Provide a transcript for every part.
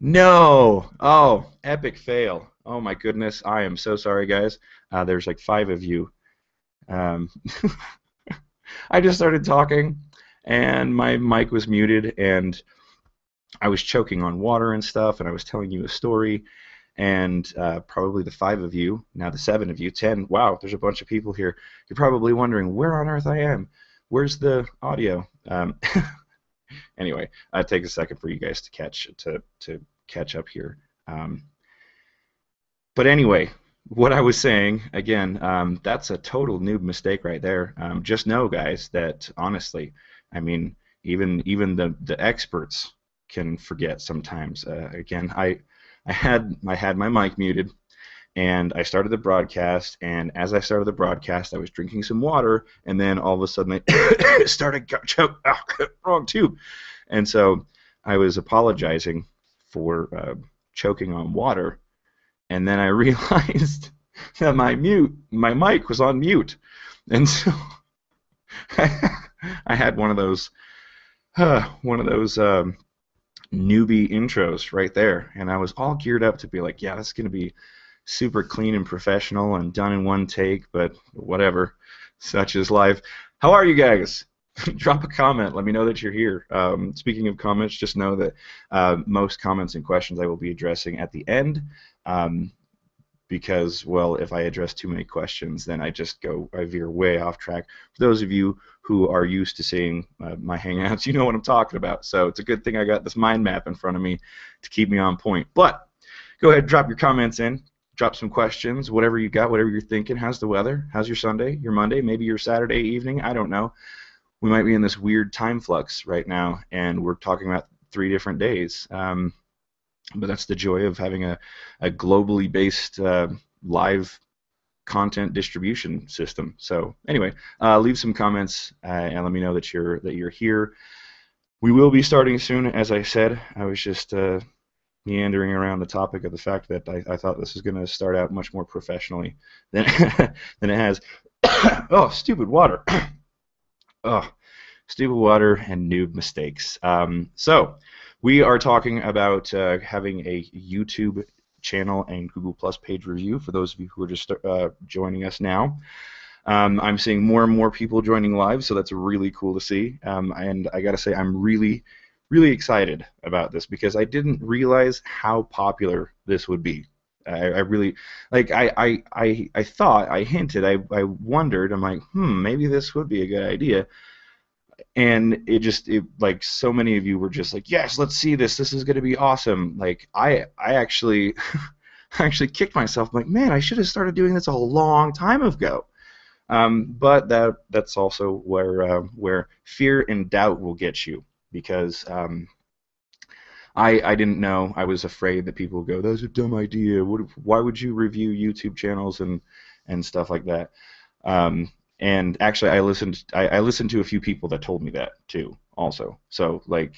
No! Oh, epic fail. Oh my goodness. I am so sorry, guys. There's like five of you. Um, I just started talking and my mic was muted and I was choking on water and stuff and I was telling you a story and probably the five of you, now the seven of you, 10. Wow, there's a bunch of people here. You're probably wondering where on earth I am. Where's the audio? Anyway, it takes a second for you guys to catch up here. Um, but anyway, what I was saying again, that's a total noob mistake right there. Just know, guys, that honestly, I mean, even the experts can forget sometimes. Again, I had my mic muted, and I started the broadcast, and as I started the broadcast, I was drinking some water, and then all of a sudden I started choke, wrong tube, and so I was apologizing for choking on water, and then I realized that my mic was on mute, and so I had one of those newbie intros right there, and I was all geared up to be like, yeah, that's gonna be super clean and professional and done in one take, but whatever, such is life. How are you guys? Drop a comment. Let me know that you're here. Speaking of comments, just know that most comments and questions I will be addressing at the end. Um, because, well, if I address too many questions, then I veer way off track. For those of you who are used to seeing my hangouts, you know what I'm talking about. So it's a good thing I got this mind map in front of me to keep me on point. But go ahead, drop your comments in, drop some questions, whatever you got, whatever you're thinking. How's the weather? How's your Sunday, your Monday, maybe your Saturday evening? I don't know. We might be in this weird time flux right now, and we're talking about 3 different days. But that's the joy of having a globally based live content distribution system. So anyway, leave some comments and let me know that you're here. We will be starting soon, as I said. I was just meandering around the topic of the fact that I thought this was going to start out much more professionally than than it has. Oh, stupid water. Oh, stupid water and noob mistakes. So we are talking about having a YouTube channel and Google Plus page review for those of you who are just joining us now. I'm seeing more and more people joining live, so that's really cool to see. And I got to say, I'm really, really excited about this because I didn't realize how popular this would be. I really like. I thought, I hinted, I wondered. I'm like, maybe this would be a good idea. And it like so many of you were just like, yes, let's see this. This is going to be awesome. Like I actually I actually kicked myself. I'm like, man, I should have started doing this a long time ago. But that's also where fear and doubt will get you because I didn't know. I was afraid that people would go, that's a dumb idea. Why would you review YouTube channels and stuff like that? And actually, I listened to a few people that told me that too, also. So like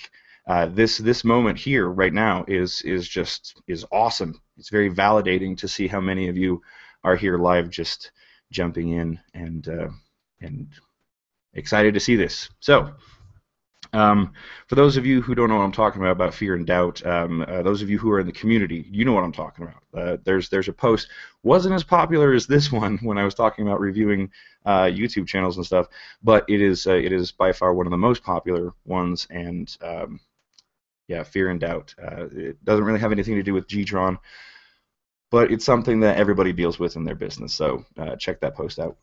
this moment here right now is awesome. It's very validating to see how many of you are here live, just jumping in and excited to see this. So. For those of you who don't know what I'm talking about fear and doubt, those of you who are in the community, you know what I'm talking about. There's a post, wasn't as popular as this one when I was talking about reviewing YouTube channels and stuff, but it is by far one of the most popular ones, and yeah, fear and doubt. It doesn't really have anything to do with G-Tron, but it's something that everybody deals with in their business, so check that post out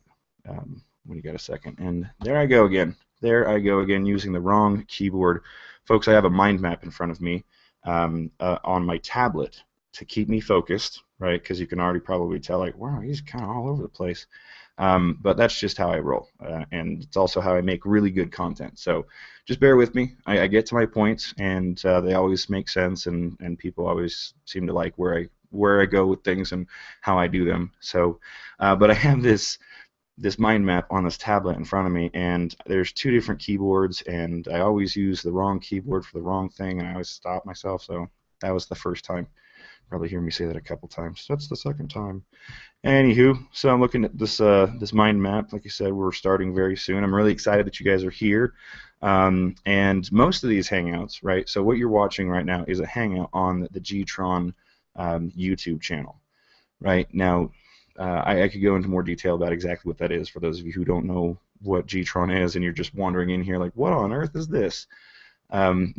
when you got a second. And there I go again. There I go again using the wrong keyboard. Folks, I have a mind map in front of me on my tablet to keep me focused, right? Because you can already probably tell, like, wow, he's kind of all over the place. But that's just how I roll. And it's also how I make really good content. So just bear with me. I get to my points, and they always make sense, and people always seem to like where I go with things and how I do them. So, but I have this mind map on this tablet in front of me, and there's 2 different keyboards, and I always use the wrong keyboard for the wrong thing, and I always stop myself. So that was the first time. Probably hear me say that a couple times. That's the second time. Anywho, so I'm looking at this mind map. Like I said, we're starting very soon. I'm really excited that you guys are here. And most of these hangouts, right? So what you're watching right now is a hangout on the G-Tron YouTube channel, right? Now, I could go into more detail about exactly what that is for those of you who don't know what G-Tron is and you're just wandering in here like, what on earth is this? Um,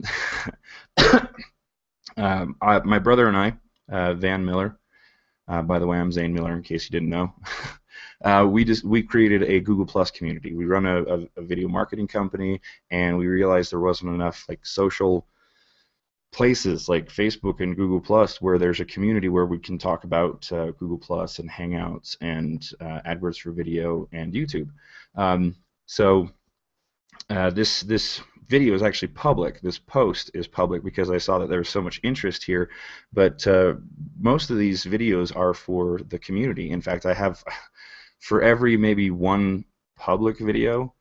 my brother and I, Van Miller, by the way, I'm Zane Miller in case you didn't know. We created a Google Plus community. We run a video marketing company, and we realized there wasn't enough like social places like Facebook and Google Plus where there's a community where we can talk about Google Plus and Hangouts and AdWords for video and YouTube. This video is actually public. This post is public because I saw that there was so much interest here. But most of these videos are for the community. In fact, I have for every maybe one public video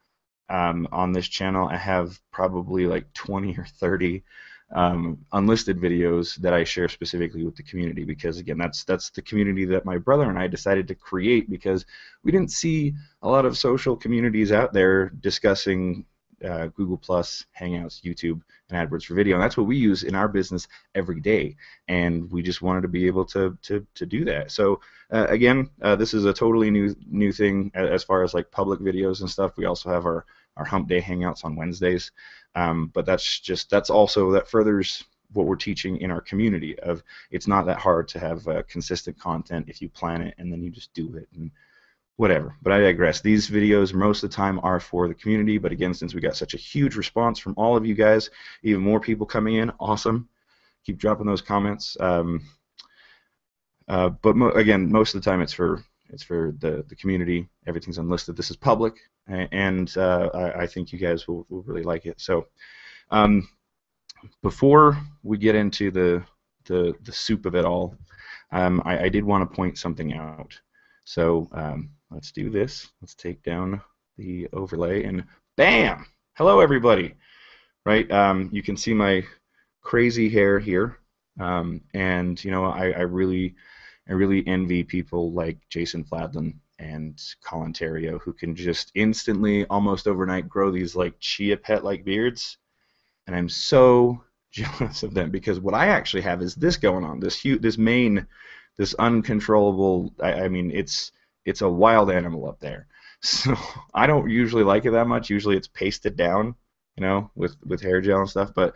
on this channel, I have probably like 20 or 30 unlisted videos that I share specifically with the community, because again, that's the community that my brother and I decided to create, because we didn't see a lot of social communities out there discussing Google Plus, Hangouts, YouTube, and AdWords for video, and that's what we use in our business every day. And we just wanted to be able to do that. So again, this is a totally new thing as far as like public videos and stuff. We also have our Hump Day Hangouts on Wednesdays, but that furthers what we're teaching in our community. Of it's not that hard to have consistent content if you plan it and then you just do it and whatever. But I digress. These videos most of the time are for the community, but again, since we got such a huge response from all of you guys, even more people coming in, awesome. Keep dropping those comments. Again, most of the time it's for the community. Everything's unlisted. This is public, and I think you guys will really like it. So before we get into the soup of it all, I did want to point something out. So let's do this. Let's take down the overlay, and bam! Hello, everybody. Right? You can see my crazy hair here, and you know, I really envy people like Jason Fladlin and Colin Terrio, who can just instantly, almost overnight, grow these like chia pet-like beards, and I'm so jealous of them, because what I actually have is this going on, this uncontrollable. I mean, it's a wild animal up there. So I don't usually like it that much. Usually it's pasted down, you know, with hair gel and stuff. But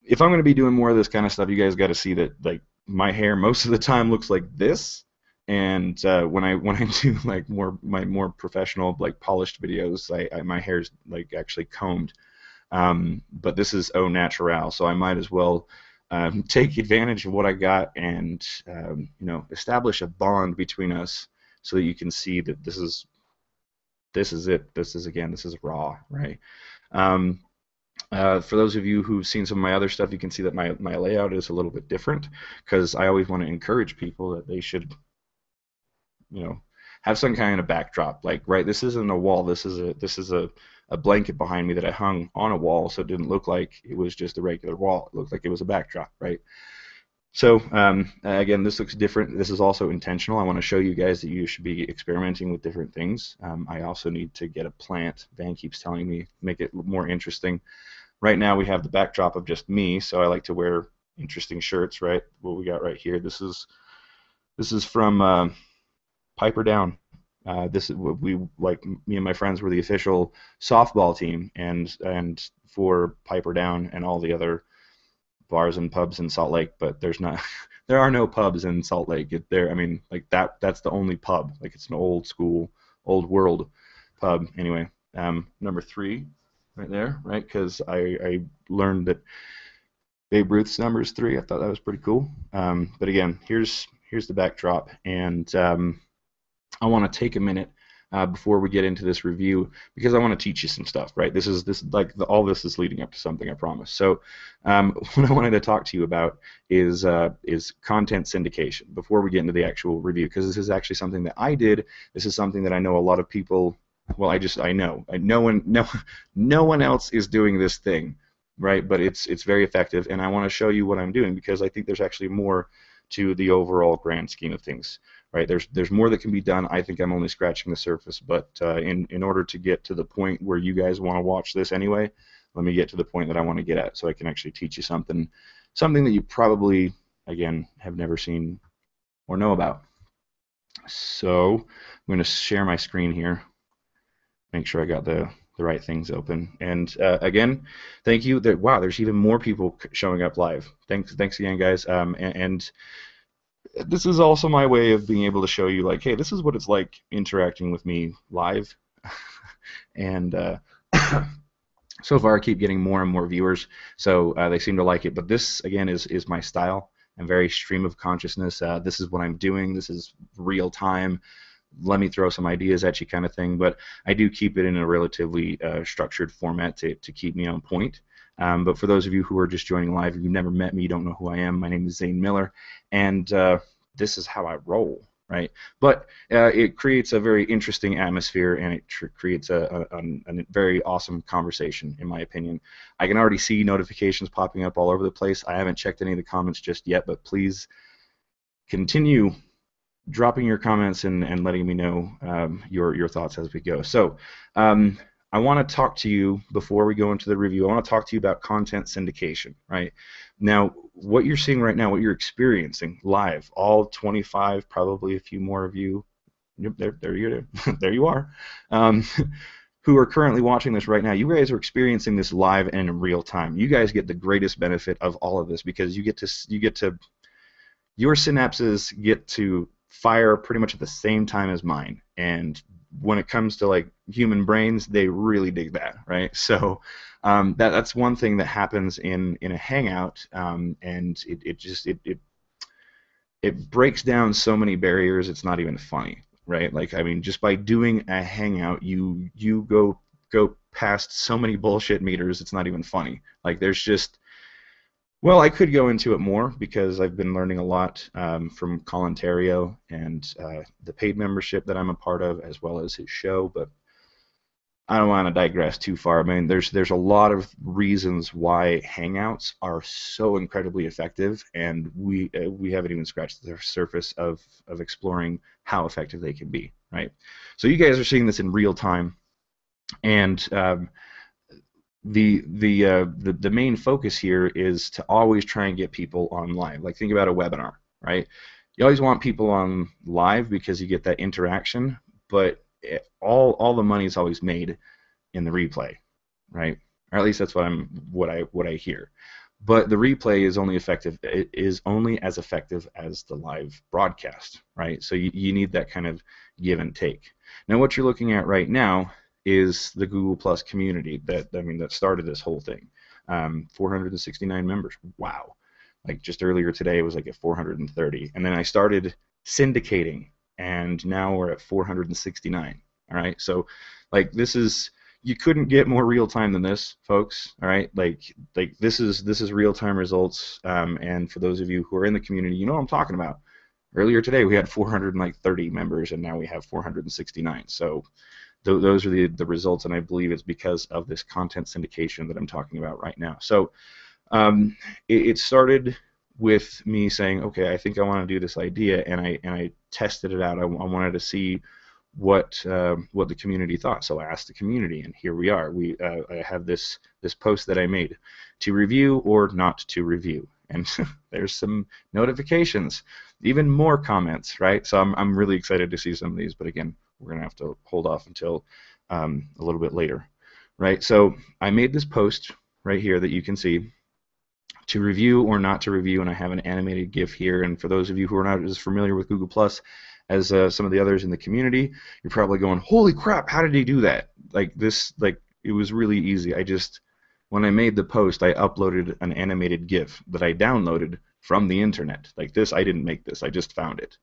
if I'm going to be doing more of this kind of stuff, you guys got to see that like my hair most of the time looks like this. And when I do like my more professional, like polished videos, my hair's like actually combed. But this is au naturel, so I might as well take advantage of what I got and you know, establish a bond between us, so that you can see that this is it. This is raw, right? For those of you who've seen some of my other stuff, you can see that my layout is a little bit different, because I always want to encourage people that they should, you know, have some kind of backdrop. Like, right, this isn't a wall. This is a blanket behind me that I hung on a wall, so it didn't look like it was just a regular wall. It looked like it was a backdrop, right? So again, this looks different. This is also intentional. I want to show you guys that you should be experimenting with different things. I also need to get a plant. Van keeps telling me make it more interesting. Right now we have the backdrop of just me, so I like to wear interesting shirts, right? What we got right here. This is from Piper Down. This is what me and my friends were the official softball team, and for Piper Down and all the other bars and pubs in Salt Lake, but there are no pubs in Salt Lake. I mean, like that's the only pub. Like, it's an old school, old world pub. Anyway, number 3 right there, right? Because I learned that Babe Ruth's number is 3. I thought that was pretty cool. But again, here's the backdrop, and I want to take a minute before we get into this review, because I want to teach you some stuff, right? All this is leading up to something, I promise. So what I wanted to talk to you about is content syndication before we get into the actual review, because this is actually something that I did. This is something that I know a lot of people. Well, I know no one else is doing this thing, right? But it's very effective, and I want to show you what I'm doing, because I think there's actually more to the overall grand scheme of things. right? There's more that can be done. I think I'm only scratching the surface, but in order to get to the point where you guys want to watch this anyway, let me get to the point that I want to get at, so I can actually teach you something that you probably, again, have never seen or know about. So I'm going to share my screen here, make sure I got the right things open. And again, thank you. Wow, there's even more people showing up live. Thanks again, guys. And this is also my way of being able to show you, like, hey, this is what it's like interacting with me live. And so far, I keep getting more and more viewers, so they seem to like it. But this, again, is my style. I'm very stream of consciousness. This is what I'm doing. This is real time. Let me throw some ideas at you, kind of thing. But I do keep it in a relatively structured format to keep me on point. But for those of you who are just joining live, if you've never met me, you don't know who I am, my name is Zane Miller, and this is how I roll, right? But it creates a very interesting atmosphere, and it creates a very awesome conversation, in my opinion. I can already see notifications popping up all over the place. I haven't checked any of the comments just yet, but please continue dropping your comments and letting me know your thoughts as we go. So I want to talk to you, before we go into the review, I want to talk to you about content syndication, right? Now, what you're seeing right now, what you're experiencing live, all 25, probably a few more of you, there you are, who are currently watching this right now, you guys are experiencing this live and in real time. You guys get the greatest benefit of all of this, because your synapses get to fire pretty much at the same time as mine, and when it comes to like human brains, they really dig that, right? So that's one thing that happens in a hangout, and it breaks down so many barriers. It's not even funny, right? Like, I mean, just by doing a hangout, you go past so many bullshit meters. It's not even funny. Like, there's just, well, I could go into it more, because I've been learning a lot from Colin Terrio and the paid membership that I'm a part of, as well as his show, but I don't want to digress too far. I mean, there's a lot of reasons why Hangouts are so incredibly effective, and we haven't even scratched the surface of exploring how effective they can be, right? So you guys are seeing this in real time, and the main focus here is to always try and get people on live. Like, think about a webinar, right? You always want people on live because you get that interaction, but all the money is always made in the replay, right? Or at least that's what I hear. But the replay is only as effective as the live broadcast, right? So you need that kind of give and take. Now, what you're looking at right now is the Google Plus community that started this whole thing. 469 members. Wow. Like, just earlier today it was like at 430, and then I started syndicating, and now we're at 469. All right, so like, you couldn't get more real time than this, folks. All right, like this is real time results, and for those of you who are in the community, you know what I'm talking about. Earlier today we had 430 members, and now we have 469. So those are the results, and I believe it's because of this content syndication that I'm talking about right now. So it started with me saying, okay, I think I want to do this idea, and I tested it out. I wanted to see what the community thought. So I asked the community, and here we are. I have this post that I made: to review or not to review, and there's some notifications, even more comments, right? So I'm really excited to see some of these, but again, we're gonna have to hold off until a little bit later, right? So I made this post right here that you can see: to review or not to review, and I have an animated GIF here. And for those of you who are not as familiar with Google Plus as some of the others in the community, you're probably going, holy crap, how did he do that? Like, it was really easy. When I made the post, I uploaded an animated GIF that I downloaded from the internet. Like, this, I didn't make this, I just found it,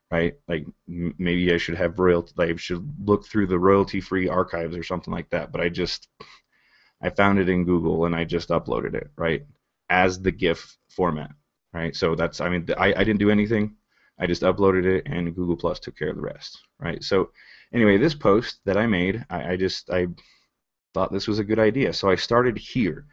right? Like, maybe I should have I should look through the royalty-free archives or something like that, but I found it in Google, and I just uploaded it, right, as the GIF format, right? So I didn't do anything. I just uploaded it, and Google Plus took care of the rest, right? So anyway, this post that I made, I thought this was a good idea, so I started here,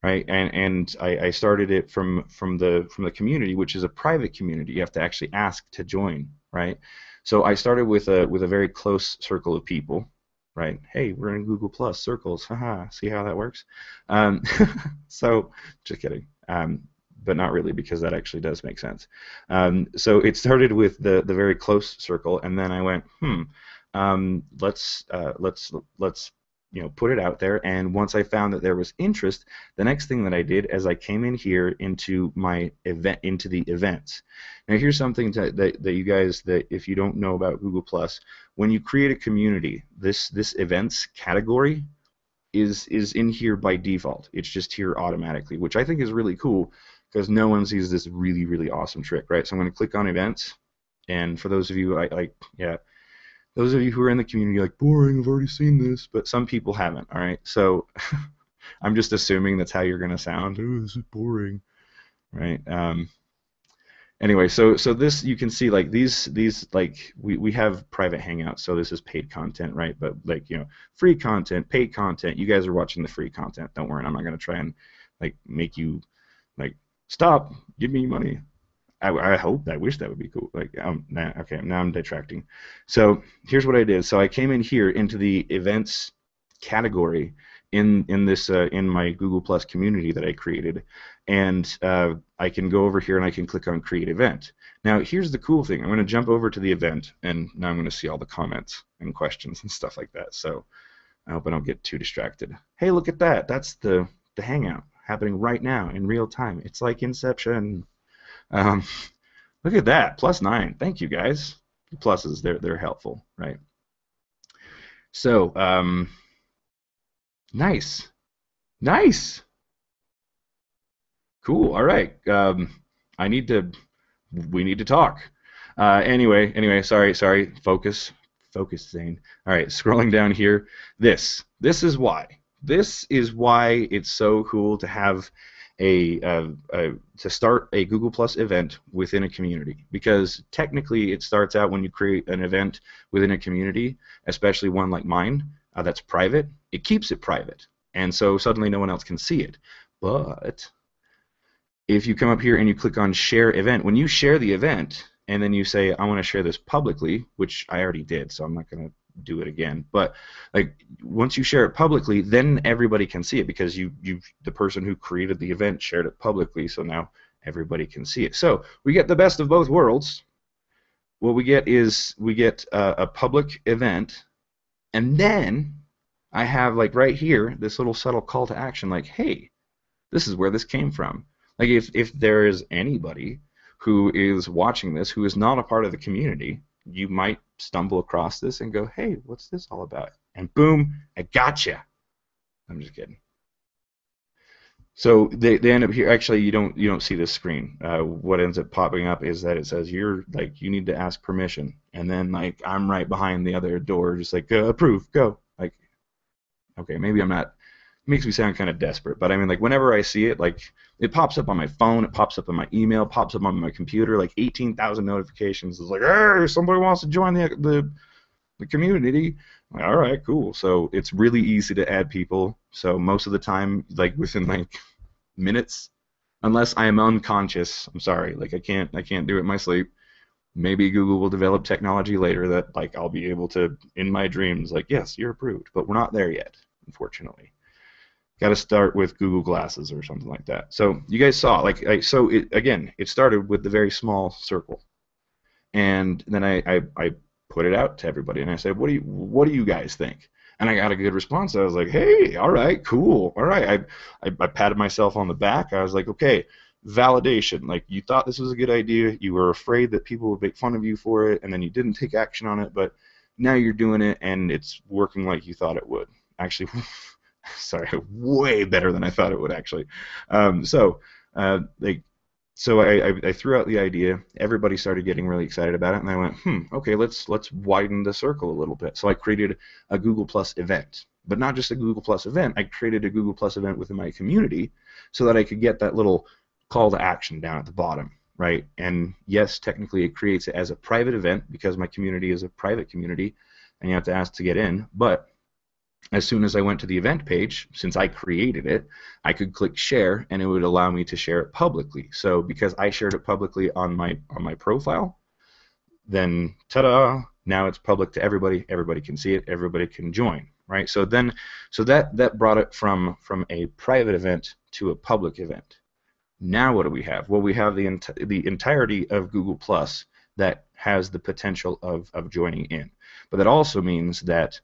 right? And I started it from the community, which is a private community. You have to actually ask to join, right? So I started with a very close circle of people, right? Hey, we're in Google Plus circles, haha. See how that works? Um, so just kidding. But not really, because that actually does make sense. So it started with the very close circle, and then I went, let's put it out there. And once I found that there was interest, the next thing that I did is I came in here into my event, into the events. Now here's something that you guys, that if you don't know about Google Plus, when you create a community, this events category is in here by default. It's just here automatically, which I think is really cool, because no one sees this really, really awesome trick, right? So I'm going to click on events, and for those of you, yeah, those of you who are in the community, like, boring, I've already seen this, but some people haven't, all right? So I'm just assuming that's how you're going to sound. Oh, this is boring, right? Anyway, so this, you can see, like, these like, we have private hangouts, so this is paid content, right? But, like, free content, paid content, you guys are watching the free content. Don't worry, I'm not going to try and, like, make you, like, stop, give me money. I hope, I wish that would be cool. Like, okay, now I'm detracting. So here's what I did. So I came in here into the events category in this in my Google Plus community that I created, and I can go over here and I can click on create event. Now here's the cool thing. I'm going to jump over to the event, and now I'm going to see all the comments and questions and stuff like that. So I hope I don't get too distracted. Hey, look at that. That's the hangout happening right now in real time. It's like Inception. Um, Look at that, +9. Thank you, guys. The pluses, they're helpful, right? So, nice, nice, cool. All right. I need to. We need to talk. Anyway. Sorry. Focus, Zane. All right. Scrolling down here. This is why. This is why it's so cool to have to start a Google Plus event within a community, because technically it starts out when you create an event within a community, especially one like mine that's private. It keeps it private, and so suddenly no one else can see it. But if you come up here and you click on share event, when you share the event and then you say, I want to share this publicly, which I already did, so I'm not going to do it again, but like, once you share it publicly, then everybody can see it, because the person who created the event shared it publicly, so now everybody can see it. So we get the best of both worlds. What we get is a public event, and then I have, like, right here, this little subtle call to action, like, hey, this is where this came from. Like, if there is anybody who is watching this who is not a part of the community, you might stumble across this and go, hey, what's this all about? And boom, I gotcha. I'm just kidding. So they end up here. Actually, you don't see this screen. What ends up popping up is that it says you need to ask permission, and then, like, I'm right behind the other door, just like, approve, go. Like, okay, maybe I'm not. It makes me sound kind of desperate, but I mean, like, whenever I see it, like, it pops up on my phone, it pops up on my email, pops up on my computer, like 18,000 notifications. It's like, hey, somebody wants to join the community. I'm like, all right, cool. So it's really easy to add people. So most of the time, like, within, like, minutes, unless I am unconscious, I'm sorry, like, I can't do it in my sleep. Maybe Google will develop technology later that, like, I'll be able to, in my dreams, like, yes, you're approved, but we're not there yet, unfortunately. Got to start with Google Glasses or something like that. So you guys saw, like, it started with the very small circle, and then I put it out to everybody, and I said, what do you guys think? And I got a good response. I was like, hey, all right, cool, all right. I patted myself on the back. I was like, okay, validation. Like, you thought this was a good idea. You were afraid that people would make fun of you for it, and then you didn't take action on it, but now you're doing it, and it's working like you thought it would. Actually, sorry, way better than I thought it would, actually. So I threw out the idea. Everybody started getting really excited about it, and I went, okay, let's widen the circle a little bit. So I created a Google Plus event, but not just a Google Plus event. I created a Google Plus event within my community so that I could get that little call to action down at the bottom, right? And yes, technically it creates it as a private event because my community is a private community, and you have to ask to get in, but as soon as I went to the event page, since I created it, I could click share, and it would allow me to share it publicly. So because I shared it publicly on my profile, then ta-da, now it's public to everybody. Everybody can see it. Everybody can join, right? So that brought it from a private event to a public event. Now what do we have? Well, we have the entirety of Google Plus that has the potential of joining in. But that also means that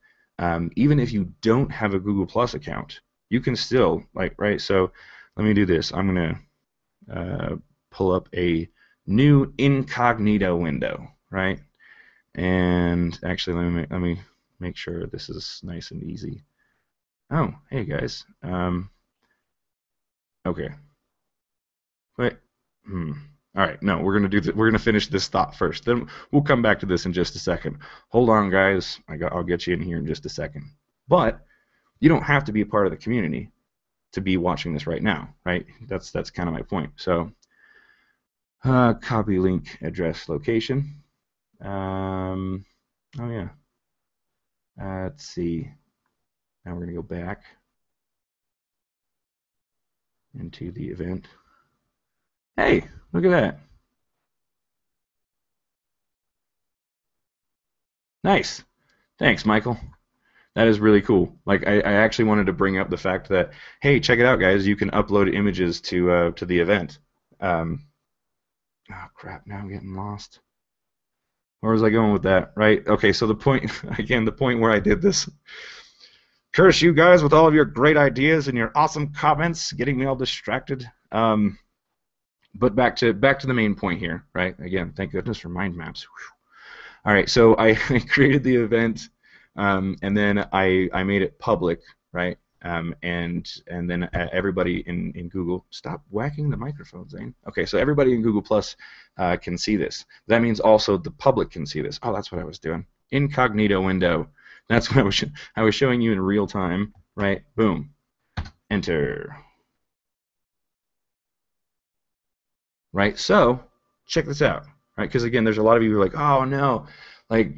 even if you don't have a Google Plus account, you can still, like, right? So let me do this. I'm going to pull up a new incognito window, right? And actually, let me make sure this is nice and easy. Oh, hey guys. Okay. Wait. All right. No, we're gonna finish this thought first. Then we'll come back to this in just a second. Hold on, guys. I'll get you in here in just a second. But you don't have to be a part of the community to be watching this right now, right? That's kind of my point. So, copy link address location. Oh yeah. Let's see. Now we're gonna go back into the event. Hey, look at that. Nice. Thanks, Michael. That is really cool. Like I actually wanted to bring up the fact that, hey, check it out, guys. You can upload images to the event. Oh crap! Now I'm getting lost. Where was I going with that? Right? Okay. So the point again, the point where I did this. Curse you guys with all of your great ideas and your awesome comments, getting me all distracted. But back to the main point here, right? Again, thank goodness for mind maps. Whew. All right, so I created the event, and then I made it public, right? And then everybody in Google, stop whacking the microphone, Zane. Okay, so everybody in Google Plus can see this. That means also the public can see this. Oh, that's what I was doing. Incognito window. That's what I was showing you in real time, right? Boom. Enter. Right? So, check this out, right? Because again, there's a lot of you who are like, "Oh no." Like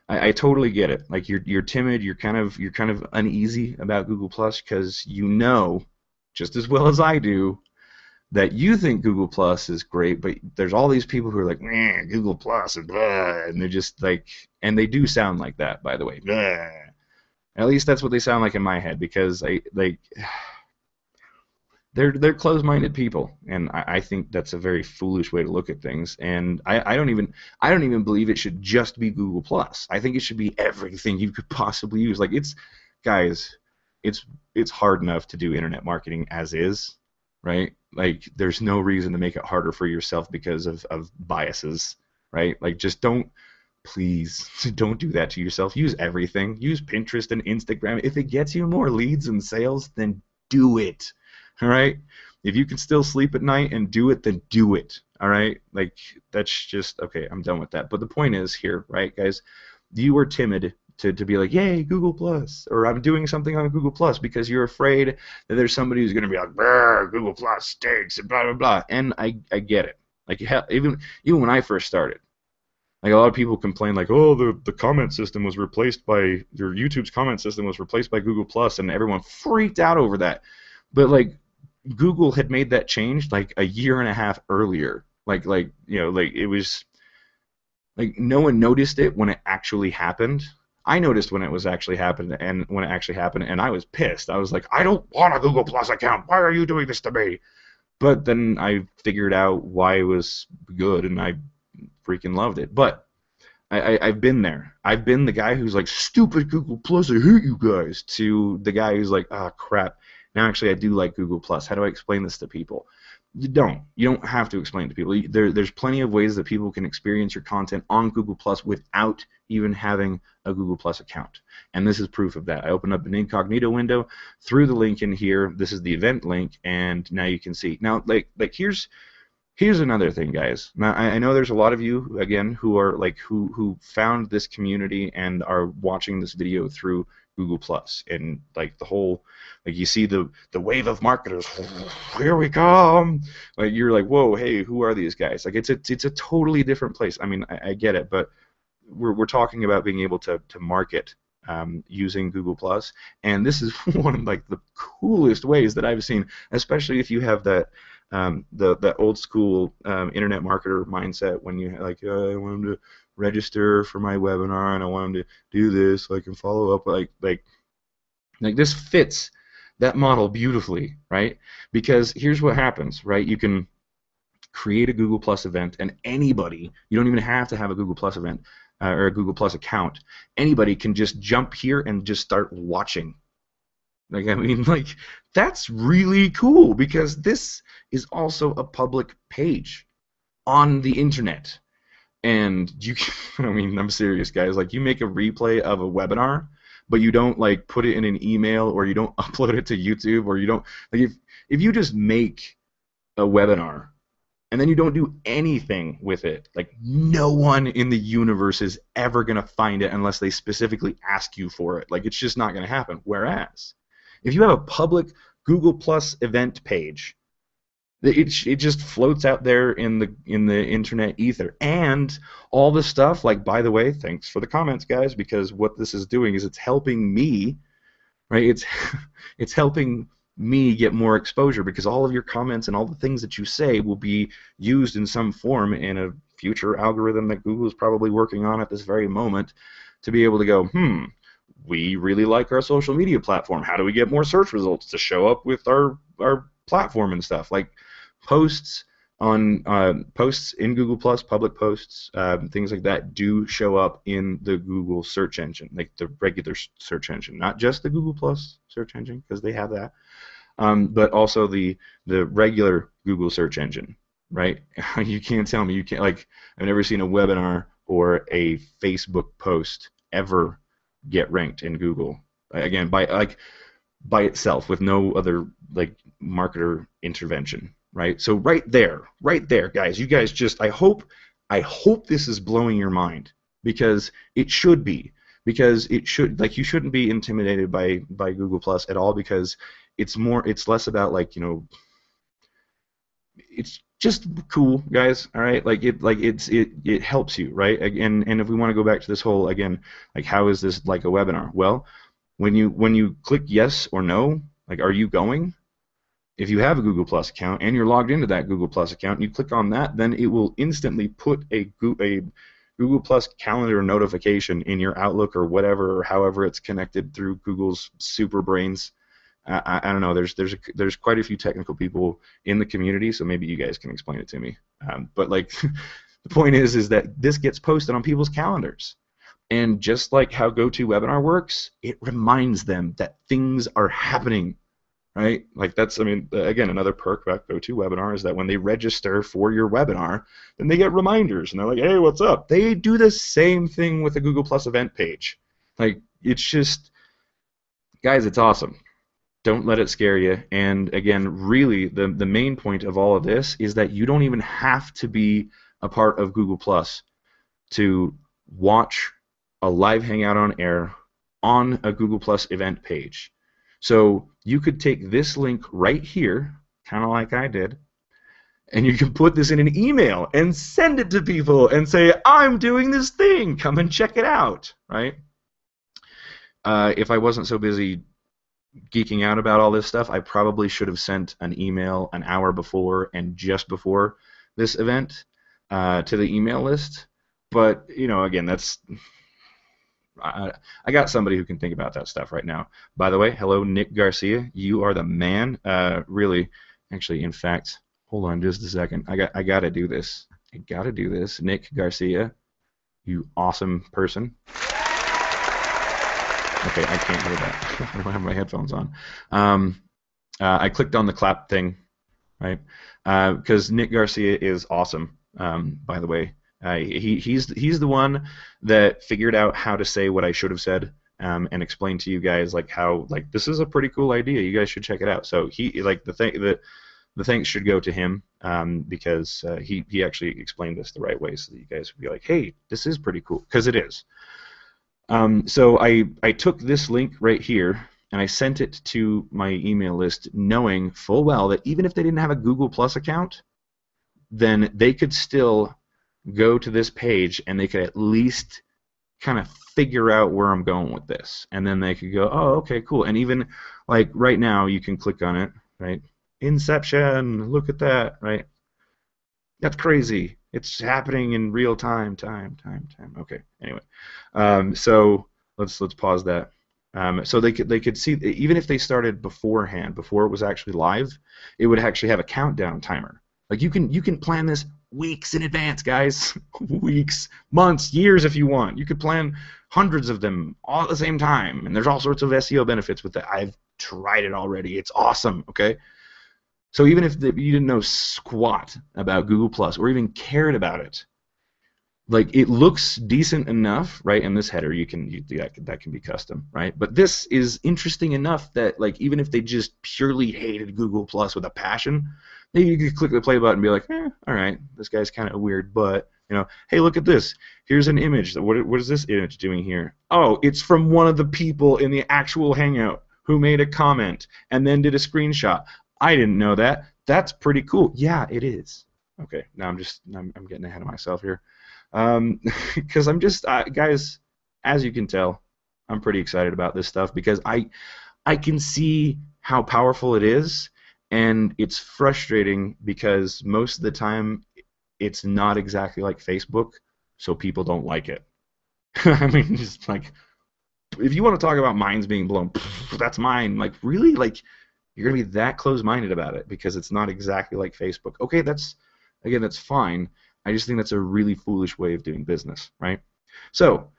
I totally get it. Like you're timid, you're kind of uneasy about Google Plus because you know just as well as I do that you think Google Plus is great, but there's all these people who are like, Google Plus and blah, and they're just like, and they do sound like that, by the way. Blah. At least that's what they sound like in my head, because they're closed-minded people, and I think that's a very foolish way to look at things. And I don't even believe it should just be Google Plus. I think it should be everything you could possibly use. Like guys, it's hard enough to do internet marketing as is, right? Like there's no reason to make it harder for yourself because of biases, right? Like just please don't do that to yourself. Use everything. Use Pinterest and Instagram. If it gets you more leads and sales, then do it. All right? If you can still sleep at night and do it, then do it. All right? Like that's just okay, I'm done with that. But the point is here, right, guys? You are timid to be like, yay, Google Plus, or I'm doing something on Google Plus because you're afraid that there's somebody who's going to be like, Google Plus stinks and blah blah blah. And I get it. Like even when I first started, like a lot of people complain like, oh, the comment system was replaced by YouTube's comment system was replaced by Google Plus, and everyone freaked out over that. But like Google had made that change like a year and a half earlier. Like it was like no one noticed it when it actually happened. I noticed when it actually happened, and I was pissed. I was like, I don't want a Google Plus account. Why are you doing this to me? But then I figured out why it was good, and I freaking loved it. But I've been there. I've been the guy who's like, stupid Google Plus, I hate you guys, to the guy who's like, ah, crap. Now actually I do like Google Plus. How do I explain this to people? You don't have to explain it to people. There's plenty of ways that people can experience your content on Google Plus without even having a Google Plus account. And this is proof of that. I opened up an incognito window, threw the link in here. This is the event link, and now you can see. Now, like here's another thing, guys. Now I know there's a lot of you again who are like who found this community and are watching this video through Google Plus, and like the whole, like you see the wave of marketers, here we come. Like you're like, whoa, hey, who are these guys? Like it's a totally different place. I mean, I get it, but we're talking about being able to market using Google Plus, and this is one of like the coolest ways that I've seen, especially if you have that The old school internet marketer mindset when you like, I want them to register for my webinar and I want them to do this so I can follow up, like this fits that model beautifully, right? Because here's what happens, right? You can create a Google Plus event, and anybody, you don't even have to have a Google Plus event or a Google Plus account. Anybody can just jump here and just start watching. Like, I mean, like, that's really cool because this is also a public page on the internet. And you can, I mean, I'm serious, guys. Like, you make a replay of a webinar, but you don't like put it in an email, or you don't upload it to YouTube, or you don't like if you just make a webinar and then you don't do anything with it, like, no one in the universe is ever gonna find it unless they specifically ask you for it. Like, it's just not gonna happen. Whereas if you have a public Google Plus event page, it just floats out there in the internet ether, and all the stuff. Like, by the way, thanks for the comments, guys, because what this is doing is it's helping me, right? It's helping me get more exposure, because all of your comments and all the things that you say will be used in some form in a future algorithm that Google is probably working on at this very moment to be able to go, we really like our social media platform. How do we get more search results to show up with our platform and stuff? Like, posts on posts in Google Plus, public posts, things like that do show up in the Google search engine, like the regular search engine, not just the Google Plus search engine, because they have that, but also the regular Google search engine, right? You can't tell me you can't, like, I've never seen a webinar or a Facebook post ever get ranked in Google, again, by itself, with no other like marketer intervention, right? So right there, guys, you guys just, I hope this is blowing your mind, because it should be, because it should, like, you shouldn't be intimidated by Google Plus at all, because it's less about, like, you know, it's just cool, guys. All right, it helps you, right? And if we want to go back to this whole, again, like, how is this like a webinar? Well, when you click yes or no, like, are you going? If you have a Google Plus account and you're logged into that Google Plus account and you click on that, then it will instantly put a Google Plus calendar notification in your Outlook or whatever, or however it's connected through Google's super brains. I don't know. There's quite a few technical people in the community, so maybe you guys can explain it to me. But like, the point is that this gets posted on people's calendars. And just like how GoToWebinar works, it reminds them that things are happening, right? Like, that's, I mean, again, another perk about GoToWebinar is that when they register for your webinar, then they get reminders, and they're like, hey, what's up? They do the same thing with the Google Plus event page. Like, it's just, guys, it's awesome. Don't let it scare you. And again, really, the main point of all of this is that you don't even have to be a part of Google Plus to watch a live hangout on air on a Google Plus event page. So you could take this link right here, kind of like I did, and you can put this in an email and send it to people and say, I'm doing this thing, come and check it out, right? If I wasn't so busy geeking out about all this stuff, I probably should have sent an email an hour before and just before this event to the email list. But, you know, again, that's, I got somebody who can think about that stuff right now. By the way, hello, Nick Garcia. You are the man. Really, actually, in fact, hold on just a second. I gotta do this. I gotta do this. Nick Garcia, you awesome person. Okay, I can't hear that. I don't have my headphones on. I clicked on the clap thing, right? Because Nick Garcia is awesome. By the way, he's the one that figured out how to say what I should have said, and explain to you guys like how, like, this is a pretty cool idea. You guys should check it out. So he, like, the thanks should go to him, because he actually explained this the right way, so that you guys would be like, hey, this is pretty cool, because it is. So I took this link right here and I sent it to my email list, knowing full well that even if they didn't have a Google Plus account, then they could still go to this page and they could at least kind of figure out where I'm going with this. And then they could go, oh, okay, cool. And even like right now, you can click on it, right? Inception. Look at that, right? That's crazy. It's happening in real time, time. Okay. Anyway, so let's pause that. So they could see even if they started beforehand, before it was actually live, it would actually have a countdown timer. Like you can plan this weeks in advance, guys. Weeks, months, years if you want. You could plan hundreds of them all at the same time, and there's all sorts of SEO benefits with that. I've tried it already. It's awesome. Okay. So even if you didn't know squat about Google Plus or even cared about it, like it looks decent enough, right? And this header that can be custom, right? But this is interesting enough that like even if they just purely hated Google Plus with a passion, maybe you could click the play button and be like, all right, this guy's kind of weird, but hey, look at this. Here's an image. What is this image doing here? Oh, it's from one of the people in the actual Hangout who made a comment and then did a screenshot. I didn't know that. That's pretty cool. Yeah, it is. Okay, now I'm getting ahead of myself here. Because I'm just guys, as you can tell, I'm pretty excited about this stuff because I can see how powerful it is, and it's frustrating because most of the time it's not exactly like Facebook, so people don't like it. I mean, just like if you want to talk about minds being blown, that's mine. Like really, like you're gonna be that close-minded about it because it's not exactly like Facebook. Okay, that's fine. I just think that's a really foolish way of doing business, right? So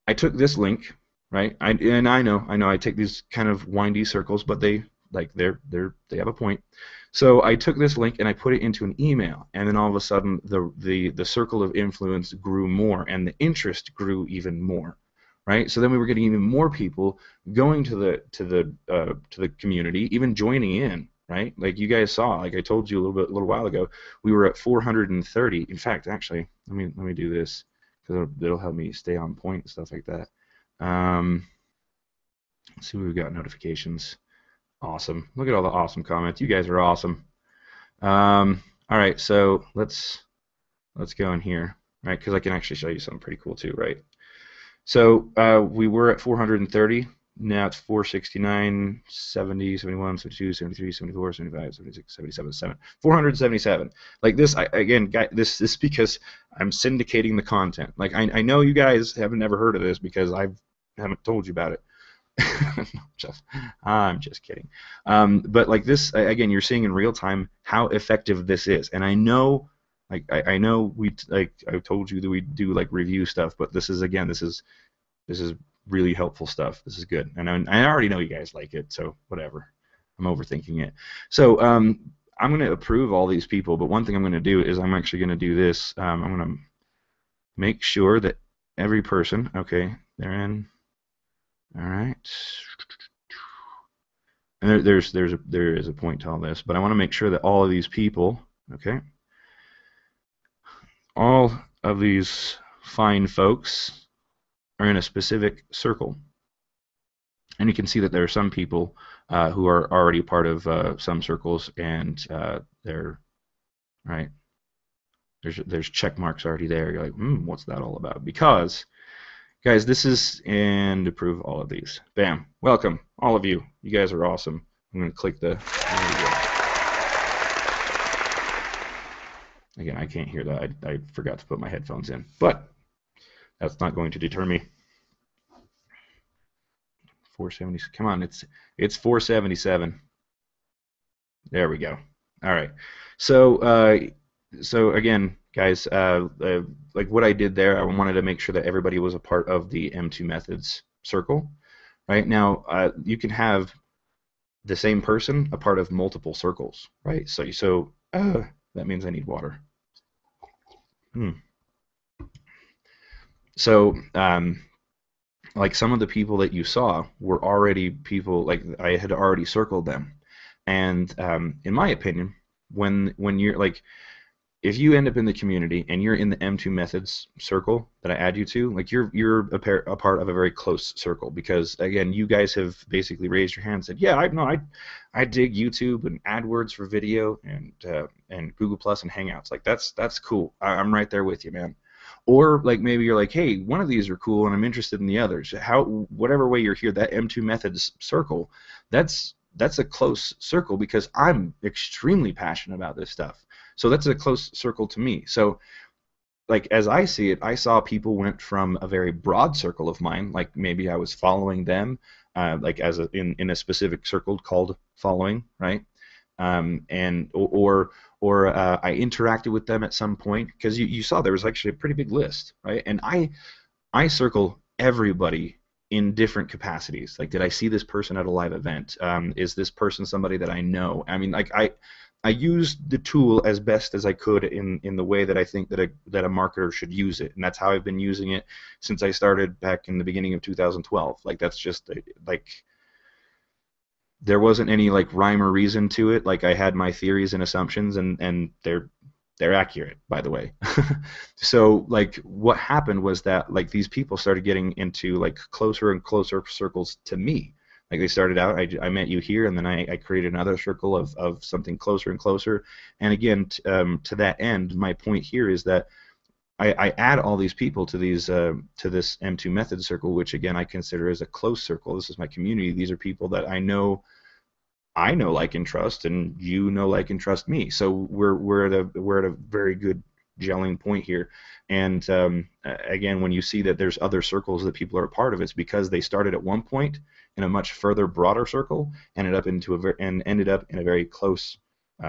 I took this link, right? I know I take these kind of windy circles, but they have a point. So I took this link and I put it into an email, and then all of a sudden the circle of influence grew more, and the interest grew even more, right? So then we were getting even more people going to the community, even joining in, right? Like you guys saw, like I told you a little while ago, we were at 430. In fact, actually, let me do this because it'll help me stay on point and stuff like that. Let's see what we've got notifications. Awesome. Look at all the awesome comments. You guys are awesome. All right, so let's go in here, right? Because I can actually show you something pretty cool too, right? So we were at 430. Now it's 469, 70, 71, 72, 73, 74, 75, 76, 77, 477. Like this, again, this is because I'm syndicating the content. Like I know you guys haven't never heard of this because I haven't told you about it. I'm just kidding. But like this, again, you're seeing in real time how effective this is. And I know, like I know I told you that we do like review stuff, but this is really helpful stuff. This is good, and I already know you guys like it, so whatever. I'm overthinking it. So I'm going to approve all these people, but one thing I'm going to do is I'm actually going to do this. I'm going to make sure that every person, okay, they're in. All right. And there is a point to all this, but I want to make sure that all of these people, okay, all of these fine folks are in a specific circle. And you can see that there are some people who are already part of some circles, and they're right. There's check marks already there. You're like, what's that all about? Because, guys, this is and approve all of these. Bam. Welcome, all of you. You guys are awesome. I'm going to click the. Again, I can't hear that. I forgot to put my headphones in, but that's not going to deter me. 470. Come on, it's 477. There we go. All right. So again, guys, like what I did there, I wanted to make sure that everybody was a part of the M2 methods circle. Right now, you can have the same person a part of multiple circles, right? So that means I need water. So like some of the people that you saw were already people, like I had already circled them, and in my opinion, when you're like, if you end up in the community and you're in the M2 methods circle that I add you to, like you're a part of a very close circle, because again, you guys have basically raised your hand and said, yeah, I dig YouTube and AdWords for video and Google Plus and Hangouts. Like that's cool. I'm right there with you, man. Or like maybe you're like, hey, one of these are cool and I'm interested in the others. Whatever way you're here, that M2 methods circle, that's that's a close circle because I'm extremely passionate about this stuff. So that's a close circle to me. So like as I see it, I saw people went from a very broad circle of mine, like maybe I was following them, like as in a specific circle called following, right? And I interacted with them at some point because you saw there was actually a pretty big list, right? And I circle everybody in different capacities. Like, did I see this person at a live event? Is this person somebody that I know? I mean, like I used the tool as best as I could in the way that I think that a marketer should use it, and that's how I've been using it since I started back in the beginning of 2012. Like that's just like there wasn't any like rhyme or reason to it. Like I had my theories and assumptions, and they're accurate, by the way. So like what happened was that like these people started getting into like closer and closer circles to me. Like they started out, I met you here, and then I created another circle of something closer and closer. And again, to that end, my point here is that I add all these people to this M2 method circle, which again I consider as a close circle. This is my community. These are people that I know, like, and trust, and you know, like, and trust me. So we're at a very good gelling point here. And again, when you see that there's other circles that people are a part of, it's because they started at one point in a much further, broader circle, ended up in a very close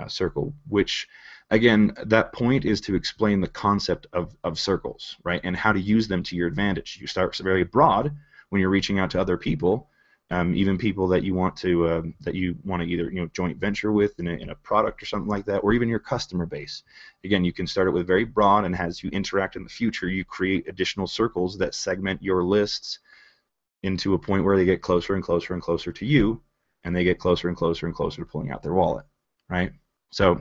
circle. Which, again, that point is to explain the concept of circles, right, and how to use them to your advantage. You start very broad when you're reaching out to other people. Even people that you want to either joint venture with in a product or something like that, or even your customer base. Again, you can start it with very broad, and as you interact in the future, you create additional circles that segment your lists into a point where they get closer and closer and closer to you, and they get closer and closer and closer to pulling out their wallet, right? So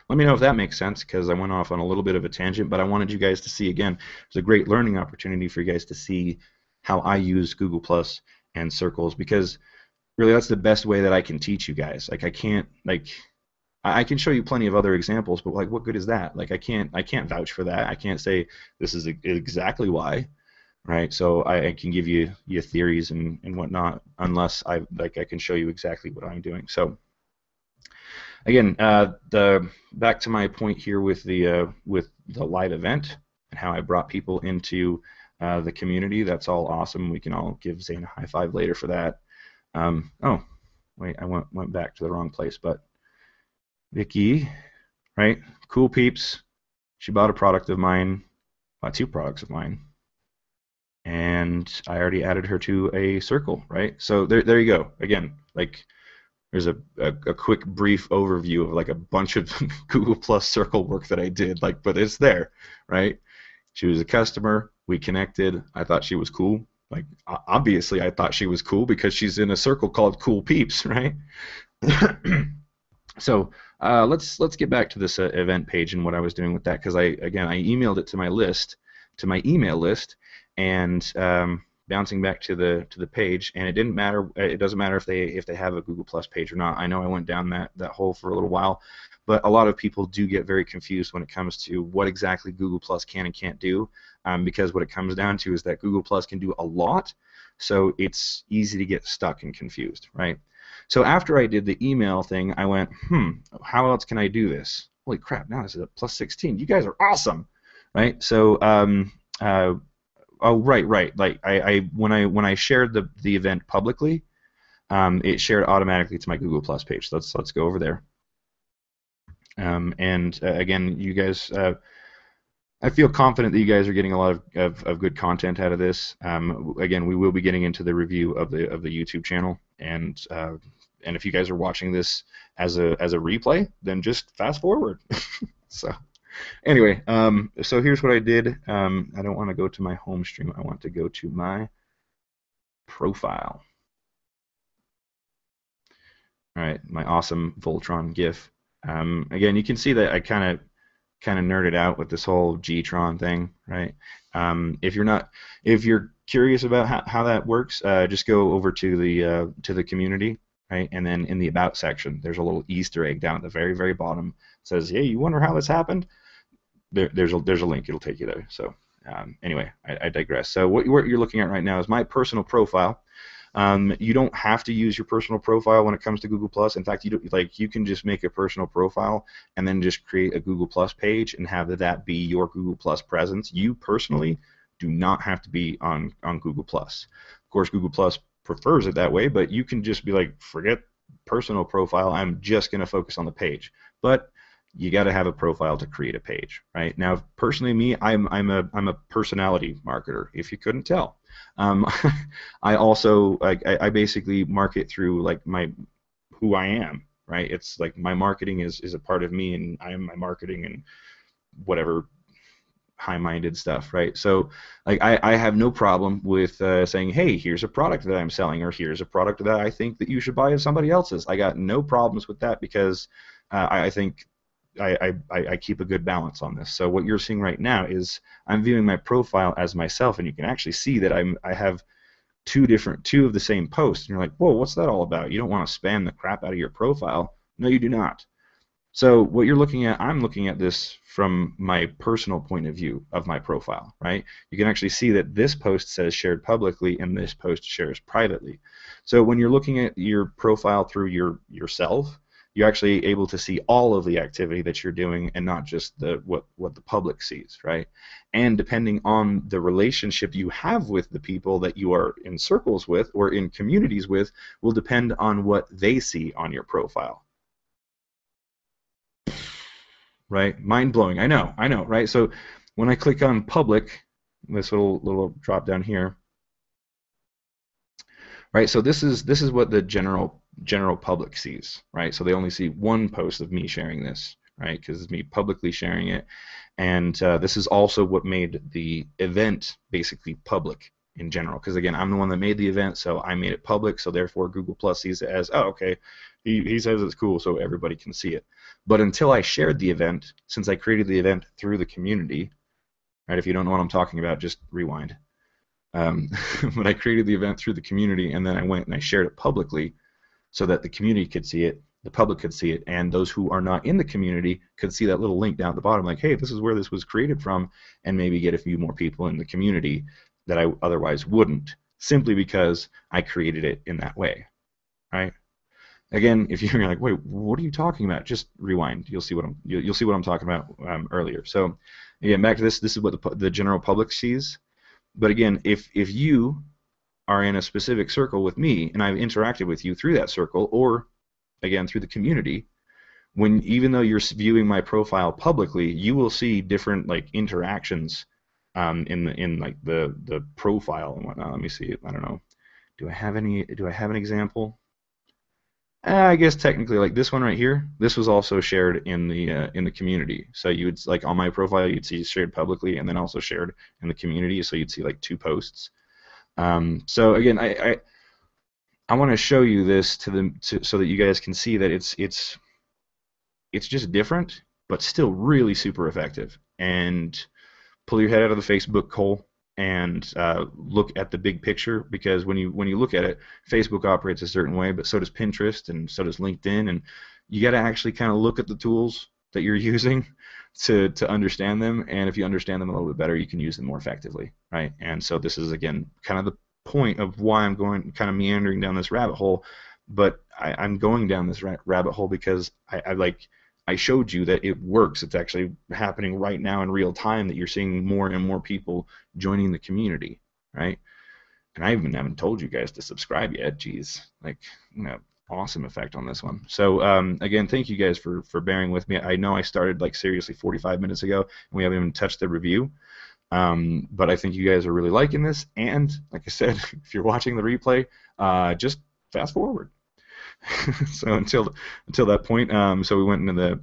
let me know if that makes sense, because I went off on a little bit of a tangent, but I wanted you guys to see, again, it's a great learning opportunity for you guys to see how I use Google Plus and circles, because really that's the best way that I can teach you guys. Like I can show you plenty of other examples, but like what good is that? Like I can't vouch for that. I can't say this is exactly why, right? So I can give you your theories and whatnot, unless I can show you exactly what I'm doing. So again, back to my point here with the live event and how I brought people into the community. That's all awesome. We can all give Zane a high five later for that. Oh, wait, I went back to the wrong place. But Vicky, right? Cool peeps. She bought a product of mine, bought 2 products of mine, and I already added her to a circle, right? So there you go. Again, like there's a quick brief overview of like a bunch of Google Plus circle work that I did, like, but it's there, right? She was a customer. We connected. I thought she was cool. Like, obviously, I thought she was cool because she's in a circle called Cool Peeps, right? So let's get back to this event page and what I was doing with that, because I emailed it to my email list, and bouncing back to the page, and it didn't matter. It doesn't matter if they have a Google Plus page or not. I know I went down that hole for a little while, but a lot of people do get very confused when it comes to what exactly Google Plus can and can't do, because what it comes down to is that Google Plus can do a lot, so it's easy to get stuck and confused, right? So after I did the email thing, I went, how else can I do this? Holy crap! Now this is a plus 16. You guys are awesome, right? So oh, right. Like when I shared the event publicly, it shared automatically to my Google Plus page. So let's go over there. And again, you guys, I feel confident that you guys are getting a lot of good content out of this. Again, we will be getting into the review of the YouTube channel, and if you guys are watching this as a replay, then just fast forward. So. Anyway, so here's what I did. I don't want to go to my home stream. I want to go to my profile. All right, my awesome Voltron GIF. Again, you can see that I kind of nerded out with this whole G-Tron thing, right? If you're curious about how that works, just go over to the community, right? And then in the About section, there's a little Easter egg down at the very, very bottom. It says, "Hey, you wonder how this happened?" There's a link. It'll take you there. So anyway, I digress. So what you're looking at right now is my personal profile. You don't have to use your personal profile when it comes to Google Plus. In fact, you can just make a personal profile and then just create a Google Plus page and have that be your Google Plus presence. You personally do not have to be on Google Plus. Of course, Google Plus prefers it that way, but you can just be like, forget personal profile. I'm just going to focus on the page. But you got to have a profile to create a page, right? Now, personally, me, I'm a personality marketer. If you couldn't tell, I basically market through like who I am, right? It's like my marketing is a part of me, and I am my marketing and whatever high-minded stuff, right? So like I have no problem with saying, hey, here's a product that I'm selling, or here's a product that I think that you should buy as somebody else's. I got no problems with that because I think I keep a good balance on this. So what you're seeing right now is I'm viewing my profile as myself, and you can actually see that I have two of the same posts, and you're like, whoa, what's that all about? You don't want to spam the crap out of your profile. No, you do not. So what you're looking at, I'm looking at this from my personal point of view of my profile, right? You can actually see that this post says shared publicly and this post shares privately. So when you're looking at your profile through yourself, you're actually able to see all of the activity that you're doing and not just what the public sees, right? And depending on the relationship you have with the people that you are in circles with or in communities with will depend on what they see on your profile. Right? Mind-blowing. I know, right? So when I click on public, this little drop down here, right? So this is what the general public sees, right? So they only see one post of me sharing this, right? Because it's me publicly sharing it, and this is also what made the event basically public in general. Because again, I'm the one that made the event, so I made it public. So therefore, Google Plus sees it as, oh, okay, he says it's cool, so everybody can see it. But until I shared the event, since I created the event through the community, right? If you don't know what I'm talking about, just rewind. But I created the event through the community, and then I went and I shared it publicly so that the community could see it, the public could see it, and those who are not in the community could see that little link down at the bottom, like, hey, this is where this was created from, and maybe get a few more people in the community that I otherwise wouldn't, simply because I created it in that way, right? Again, if you're like, wait, what are you talking about? Just rewind. You'll see what I'm talking about earlier. So, again, back to this. This is what the general public sees. But again, if you are in a specific circle with me and I've interacted with you through that circle, or again through the community, even though you're viewing my profile publicly, you will see different like interactions in like the profile and whatnot. Let me see. I don't know. Do I have an example? I guess technically, like this one right here, this was also shared in the community. So you would, like on my profile, you'd see shared publicly and then also shared in the community. So you'd see like two posts. So again, I want to show you this so that you guys can see that it's just different, but still really super effective. And pull your head out of the Facebook hole and look at the big picture, because when you look at it, Facebook operates a certain way, but so does Pinterest and so does LinkedIn, and you got to actually kind of look at the tools that you're using to understand them, and if you understand them a little bit better, you can use them more effectively, right? And so this is again kind of the point of why I'm going kind of meandering down this rabbit hole, but I'm going down this rabbit hole because I showed you that it works. It's actually happening right now in real time, that you're seeing more and more people joining the community, right? And I even haven't told you guys to subscribe yet. Jeez, like, awesome effect on this one. So again, thank you guys for bearing with me. I know I started like seriously 45 minutes ago, and we haven't even touched the review. But I think you guys are really liking this, and like I said, if you're watching the replay, just fast forward. So until that point, so we went into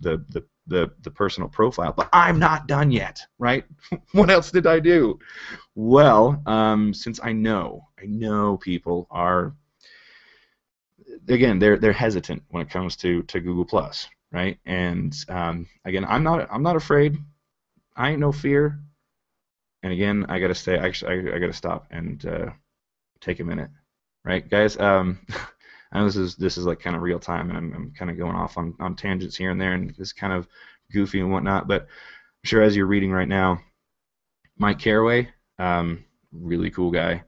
the personal profile, but I'm not done yet, right? What else did I do? Well, since I know people are, again, they're hesitant when it comes to Google Plus, right? And again, I'm not afraid. I ain't no fear. And again, I gotta stay. Actually, I gotta stop and take a minute, right, guys? I know this is like kind of real time, and I'm kind of going off on tangents here and there, and it's kind of goofy and whatnot. But I'm sure as you're reading right now, Mike Caraway, really cool guy.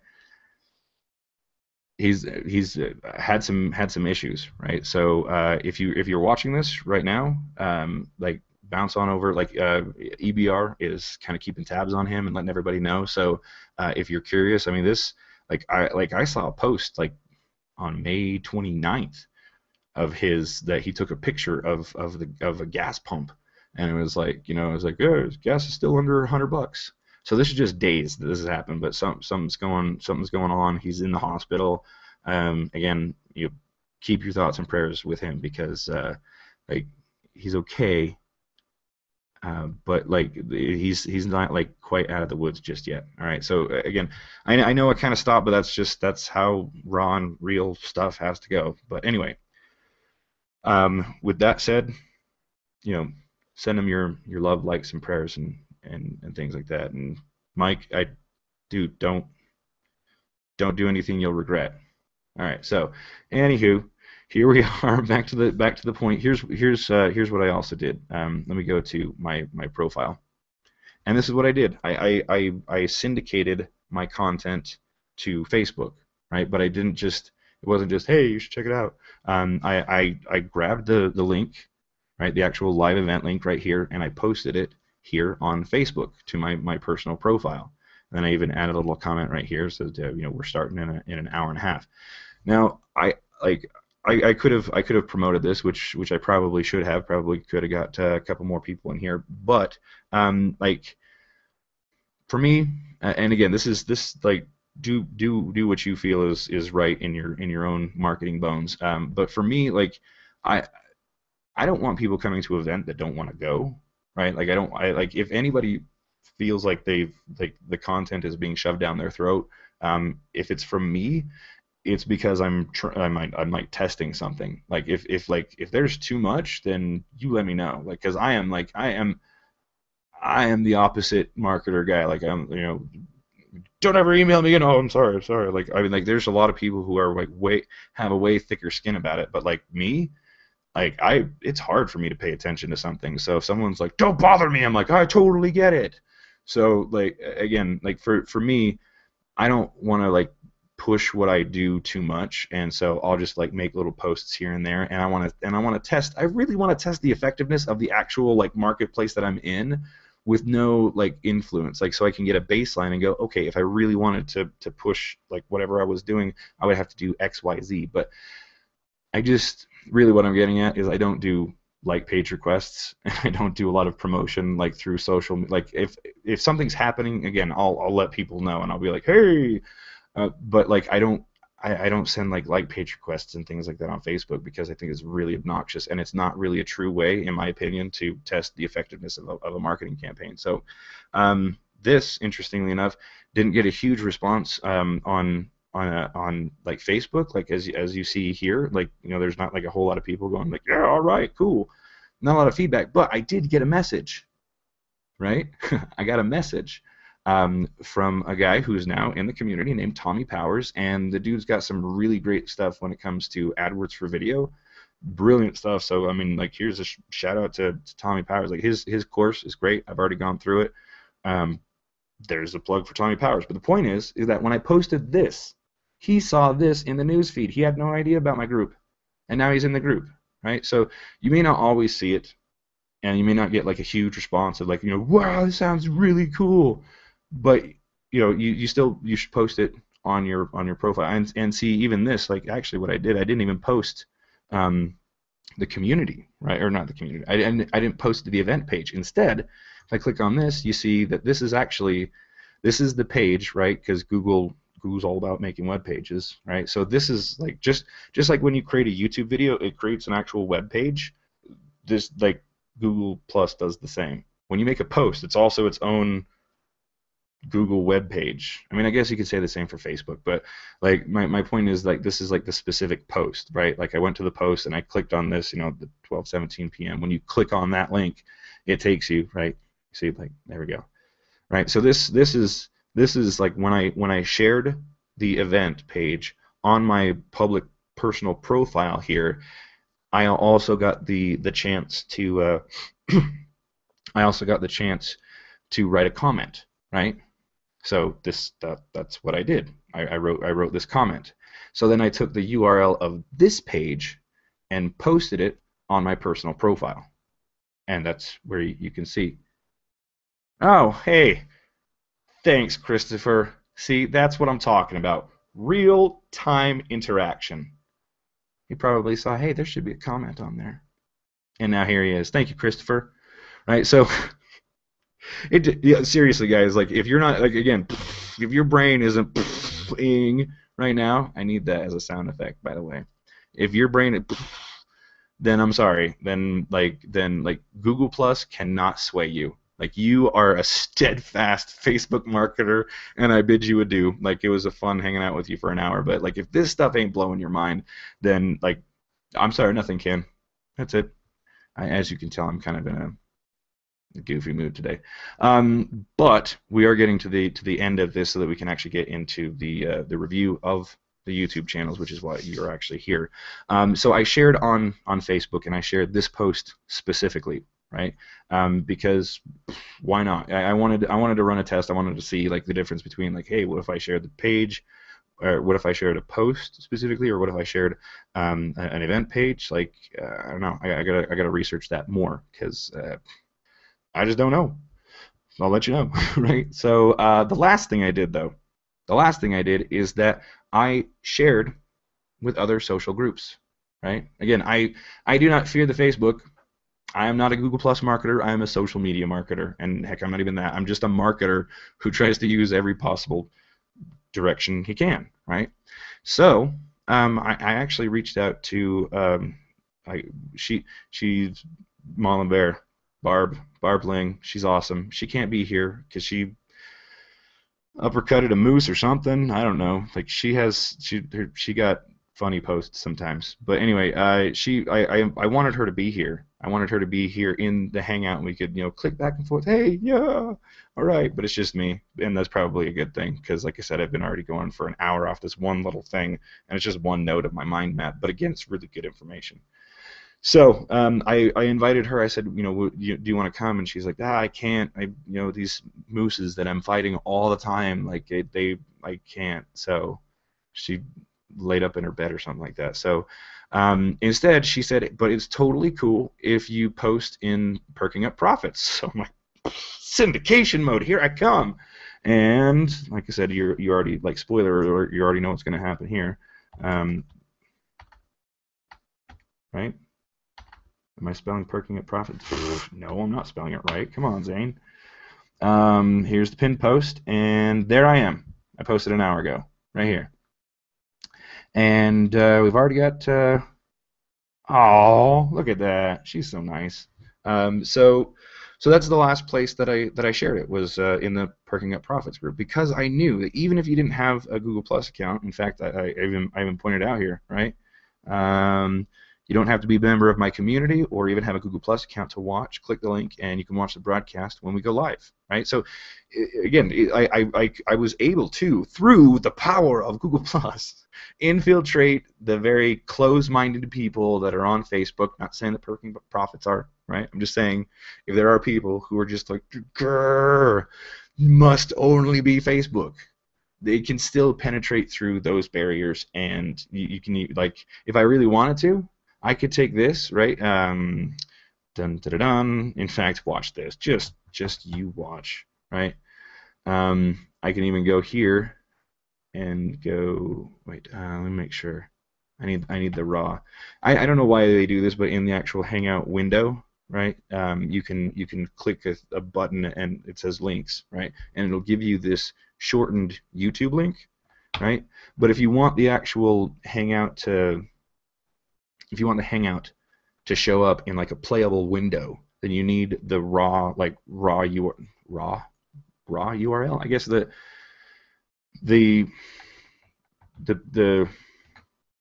he's had some issues, right? So if you're watching this right now, like bounce on over. Like EBR is kind of keeping tabs on him and letting everybody know. So if you're curious, I mean this I saw a post like on May 29th of his that he took a picture of a gas pump, and it was like, it was like, oh, gas is still under $100. So this is just days that this has happened, but something's going on. He's in the hospital. Again, you keep your thoughts and prayers with him because like he's okay, but like he's not like quite out of the woods just yet. All right. So again, I know I kind of stopped, but that's how raw and real stuff has to go. But anyway, with that said, you know, send them your love, likes, and prayers and things like that. And Mike, don't do anything you'll regret. All right. So, anywho, here we are back to the point. Here's what I also did. Let me go to my profile, and this is what I did. I syndicated my content to Facebook, right? But I didn't just it wasn't just, hey, you should check it out. I grabbed the link, right, the actual live event link right here, and I posted it here on Facebook to my personal profile. And then I even added a little comment right here, so that, we're starting in an hour and a half. Now I could have promoted this, which I probably should have. Probably could have got a couple more people in here, but like for me, and again, this like do what you feel is right in your own marketing bones. But for me, like I I don't want people coming to an event that don't want to go, right? Like I like if anybody feels like they've like the content is being shoved down their throat, if it's from me, it's because I'm like testing something. Like if there's too much, then you let me know. Like because I am the opposite marketer guy. Like don't ever email me again. Oh, I'm sorry. Like I mean, like there's a lot of people who are like have a way thicker skin about it. But like me, like it's hard for me to pay attention to something. So if someone's like, don't bother me, I'm like, I totally get it. So like again, like for me, I don't want to like push what I do too much, and so I'll just like make little posts here and there, and I want to test. I really want to test the effectiveness of the actual like marketplace that I'm in, with no like influence, like so I can get a baseline and go, okay, if I really wanted to push like whatever I was doing, I would have to do X, Y, Z. But I just really what I'm getting at is I don't do like page requests. I don't do a lot of promotion like through social. Like if something's happening, again, I'll let people know and I'll be like, hey. But like I don't send like page requests and things like that on Facebook because I think it's really obnoxious and it's not really a true way, in my opinion, to test the effectiveness of a marketing campaign. So this, interestingly enough, didn't get a huge response on like Facebook, like as you see here, like there's not like a whole lot of people going like, yeah, all right, cool, not a lot of feedback, but I did get a message, right? I got a message from a guy who's now in the community named Tommy Powers, and the dude's got some really great stuff when it comes to AdWords for video, brilliant stuff. So I mean, like here's a shout out to Tommy Powers. Like his course is great. I've already gone through it. There's a plug for Tommy Powers. But the point is that when I posted this, he saw this in the news feed. He had no idea about my group, and now he's in the group, right? So you may not always see it, and you may not get like a huge response of like, wow, this sounds really cool, but you should post it on your profile and see even this. Like actually, what I didn't even post the community, right? Or not the community. I didn't post to the event page. Instead, if I click on this, you see that this is the page, right? Because Google's all about making web pages, right? So this is like just like when you create a YouTube video, it creates an actual web page. This like Google Plus does the same. When you make a post, it's also its own Google web page. I mean, I guess you could say the same for Facebook, but like my point is like this is like the specific post, right? Like I went to the post and I clicked on this, the 12:17 p.m. When you click on that link, it takes you, right? See, like there we go, right? So this is like when I shared the event page on my public personal profile here, I also got the chance to write a comment, right? So that's what I did. I wrote this comment. So then I took the URL of this page and posted it on my personal profile, and that's where you can see. Oh, hey, thanks, Christopher. See, that's what I'm talking about. Real-time interaction. He probably saw, hey, there should be a comment on there. And now here he is. Thank you, Christopher. Right? So, yeah, seriously, guys, like if you're not, like, again, if your brain isn't ing right now, I need that as a sound effect, by the way. If your brain is, then I'm sorry. Then Google Plus cannot sway you. Like, you are a steadfast Facebook marketer, and I bid you adieu. Like, it was a fun hanging out with you for an hour, but like if this stuff ain't blowing your mind, then like I'm sorry, nothing can. That's it. As you can tell, I'm kind of in a goofy mood today. But we are getting to the end of this so that we can actually get into the review of the YouTube channels, which is why you're actually here. So I shared on Facebook, and I shared this post specifically, right? Because why not? I wanted to run a test. I wanted to see like the difference between like, hey, what if I shared the page, or what if I shared a post specifically, or what if I shared an event page? Like, I don't know. I gotta research that more, because I just don't know. I'll let you know, right? So the last thing I did, though, is that I shared with other social groups, right? Again, I do not fear the Facebook. I am not a Google Plus marketer. I am a social media marketer, and heck, I'm not even that. I'm just a marketer who tries to use every possible direction he can, right? So I actually reached out to she's Mom and Bear, Barb Ling. She's awesome. She can't be here because she uppercutted a moose or something. I don't know. Like, she got funny posts sometimes. But anyway, I wanted her to be here. I wanted her to be here in the Hangout, and we could, click back and forth. Hey, yeah, all right. But it's just me, and that's probably a good thing, because like I said, I've been already going for an hour off this one little thing, and it's just one node of my mind map. But again, it's really good information. So I invited her. I said, do you want to come? And she's like, I can't. These mooses that I'm fighting all the time, like I can't. So she laid up in her bed or something like that. So instead, she said, but it's totally cool if you post in Perking Up Profits. So I'm like, syndication mode, here I come. And like I said, you already, like, spoiler alert, you already know what's going to happen here. Right? Am I spelling Perking Up Profits? No, I'm not spelling it right. Come on, Zane. Here's the pinned post, and there I am. I posted an hour ago, right here. And we've already got, oh, look at that. She's so nice. So that's the last place that I shared it, was in the Perking Up Profits group, because I knew that even if you didn't have a Google Plus account, in fact, I even pointed out here, right? You don't have to be a member of my community or even have a Google Plus account to watch. Click the link, and you can watch the broadcast when we go live, right? So, again, I was able to, through the power of Google Plus, infiltrate the very close-minded people that are on Facebook. Not saying that Perking Up Profits are, right? I'm just saying, if there are people who are just like, grrr, must only be Facebook, they can still penetrate through those barriers, and you can, like, if I really wanted to, I could take this, right? Dun, dun, dun, dun. In fact, watch this. Just you watch, right? I can even go here and go. Wait, let me make sure. I need the raw. I don't know why they do this, but in the actual Hangout window, right? You can click a button and it says links, right? And it'll give you this shortened YouTube link, right? But if you want the actual Hangout to show up in like a playable window, then you need the raw URL. I guess the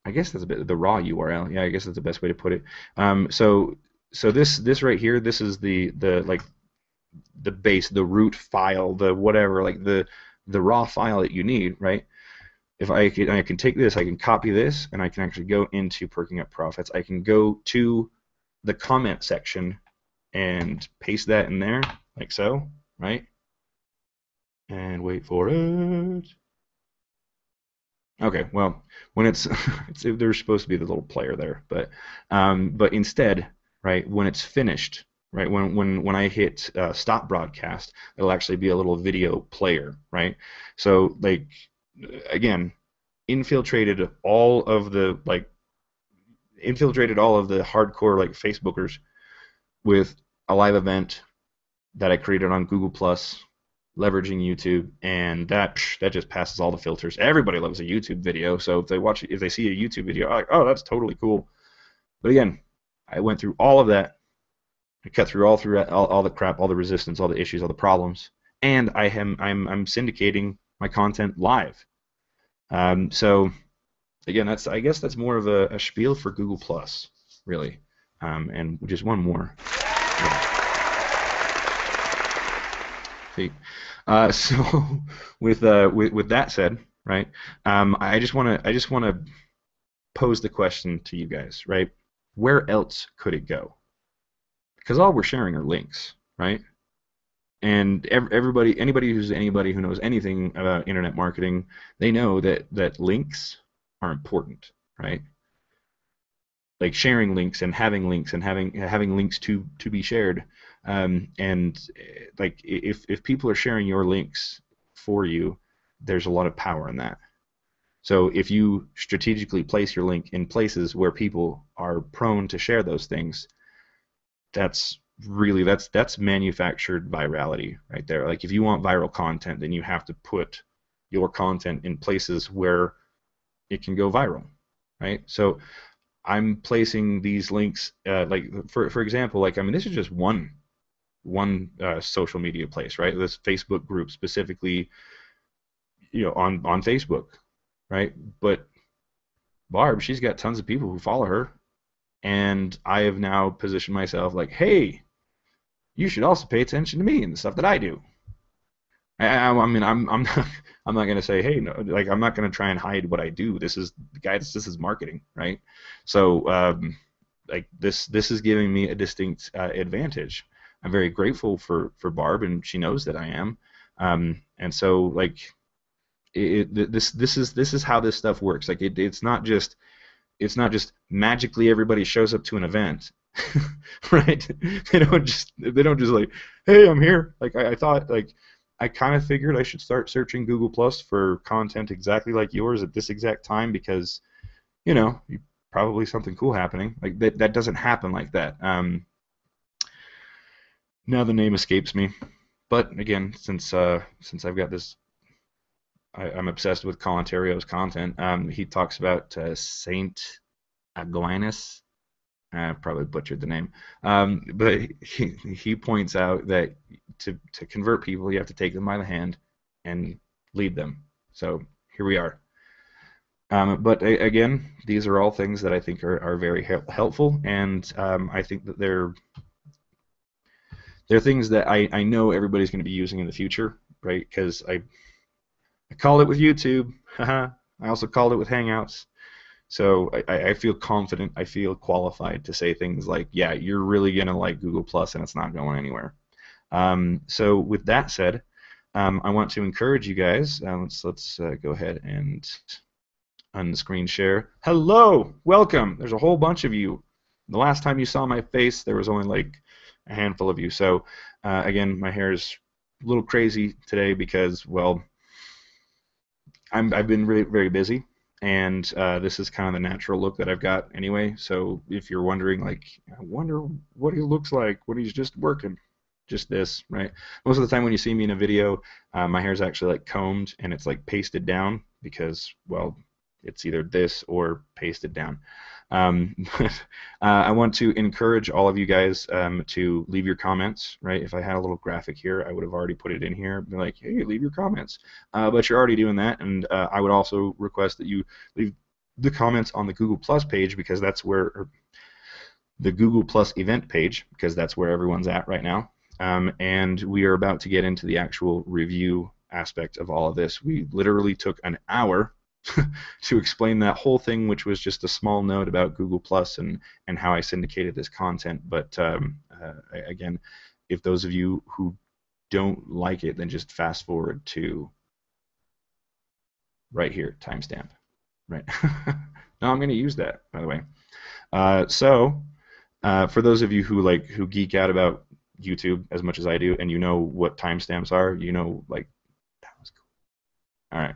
I guess that's a bit the raw URL. Yeah, I guess that's the best way to put it. So this right here, this is the like the base, the root file, the whatever, like the raw file that you need, right? If I can take this, I can copy this, and I can actually go into Perking Up Profits. I can go to the comment section and paste that in there, like so, right? And wait for it. Okay, well, when there's supposed to be the little player there, but instead, right, when it's finished, right, when I hit stop broadcast, it'll actually be a little video player, right? So like again, infiltrated all of the like infiltrated all of the hardcore like Facebookers with a live event that I created on Google Plus, leveraging YouTube, and that just passes all the filters. Everybody loves a YouTube video, so if they see a YouTube video, like, oh, that's totally cool. But again, I went through all of that. I cut through all the crap, all the resistance, all the issues, all the problems, and I'm syndicating my content live. So again, I guess that's more of a spiel for Google Plus, really. And just one more. Yeah. See, so with that said, right? I just want to pose the question to you guys, right? Where else could it go? Because all we're sharing are links, right? And anybody who knows anything about internet marketing, they know that links are important, right? Like sharing links and having links to be shared. And like if people are sharing your links for you, there's a lot of power in that. So if you strategically place your link in places where people are prone to share those things, that's that's manufactured virality right there. Like if you want viral content, then you have to put your content in places where it can go viral, right? So I'm placing these links, like for example, like I mean, this is just one social media place, right? This Facebook group specifically, on Facebook, right? But Barb, she's got tons of people who follow her, and I have now positioned myself like, hey, you should also pay attention to me and the stuff that I do. I mean, I'm not, I'm not gonna say, hey, no, like I'm not gonna try and hide what I do. This is guys, this is marketing, right? So, like this is giving me a distinct advantage. I'm very grateful for Barb, and she knows that I am. And so, like, this is how this stuff works. Like, it's not just magically everybody shows up to an event, right? They don't just like, hey, I'm here. Like I thought, like I kind of figured I should start searching Google Plus for content exactly like yours at this exact time because probably something cool happening. Like that doesn't happen like that. Now the name escapes me, but again, since I've got this, I'm obsessed with Colanterio's content. He talks about Saint Aquinas. I probably butchered the name, but he points out that to convert people, you have to take them by the hand and lead them. So here we are. But again, these are all things that I think are very helpful, and I think that they're things that I know everybody's going to be using in the future, right? Because I called it with YouTube. I also called it with Hangouts. So I feel confident, I feel qualified to say things like, yeah, you're really going to like Google Plus and it's not going anywhere. So with that said, I want to encourage you guys. Let's go ahead and unscreen share. Hello, welcome. There's a whole bunch of you. The last time you saw my face, there was only like a handful of you. So again, my hair is a little crazy today because, well, I've been really very busy, and this is kind of the natural look that I've got anyway. So if you're wondering, like, I wonder what he looks like when he's just working, just this, right? Most of the time when you see me in a video, my hair's actually like combed and it's like pasted down because, well, it's either this or pasted down. But I want to encourage all of you guys to leave your comments, right? If I had a little graphic here, I would have already put it in here. Be like, hey, leave your comments. But you're already doing that, and I would also request that you leave the comments on the Google Plus page because that's where the Google Plus event page because that's where everyone's at right now. And we are about to get into the actual review aspect of all of this. We literally took an hour to explain that whole thing, which was just a small note about Google Plus and how I syndicated this content. But again, if those of you who don't like it, then just fast forward to right here, timestamp. Right. No, I'm going to use that, by the way. For those of you who geek out about YouTube as much as I do, and you know what timestamps are, you know, like that was cool. All right.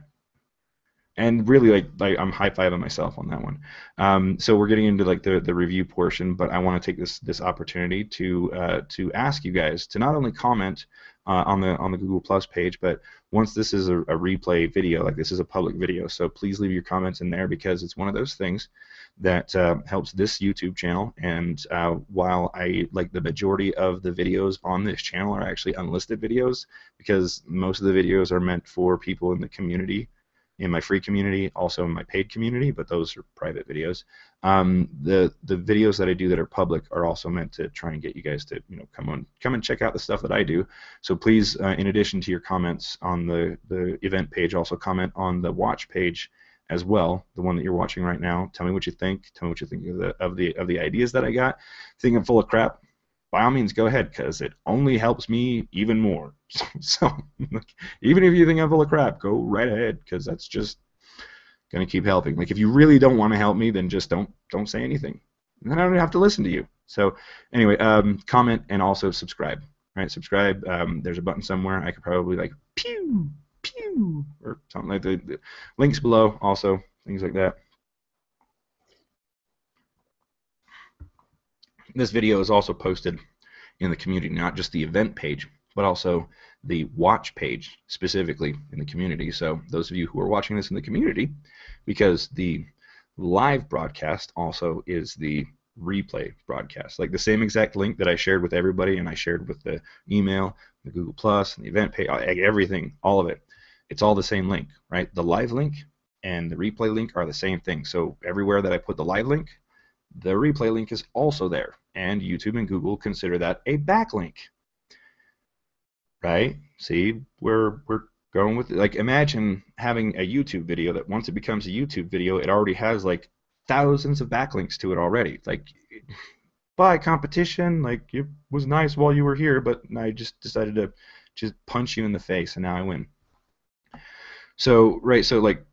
And really, like I'm high fiving myself on that one. So we're getting into like the review portion, but I want to take this opportunity to ask you guys to not only comment on the Google Plus page, but once this is a replay video, like this is a public video, so please leave your comments in there because it's one of those things that helps this YouTube channel. And while I like the majority of the videos on this channel are actually unlisted videos, because most of the videos are meant for people in the community, in my free community, also in my paid community, but those are private videos. The videos that I do that are public are also meant to try and get you guys to come and check out the stuff that I do. So please, in addition to your comments on the event page, also comment on the watch page as well, the one that you're watching right now. Tell me what you think. Tell me what you think of the ideas that I got. Think I'm full of crap? By all means, go ahead, because it only helps me even more. So even if you think I'm full of crap, go right ahead, because that's just going to keep helping. Like if you really don't want to help me, then just don't say anything. And then I don't have to listen to you. So anyway, comment and also subscribe. Right, subscribe. There's a button somewhere. I could probably like pew pew or something like that. The links below also, things like that. This video is also posted in the community, not just the event page, but also the watch page specifically in the community. So those of you who are watching this in the community, because the live broadcast also is the replay broadcast, like the same exact link that I shared with everybody and I shared with the email, the Google Plus, and the event page, everything, all of it. It's all the same link, right? The live link and the replay link are the same thing. So everywhere that I put the live link, the replay link is also there, and YouTube and Google consider that a backlink, right? See, we're going with it. Like imagine having a YouTube video that once it becomes a YouTube video, it already has like thousands of backlinks to it already. Like by competition, like it was nice while you were here, but I just decided to just punch you in the face, and now I win. So right, so like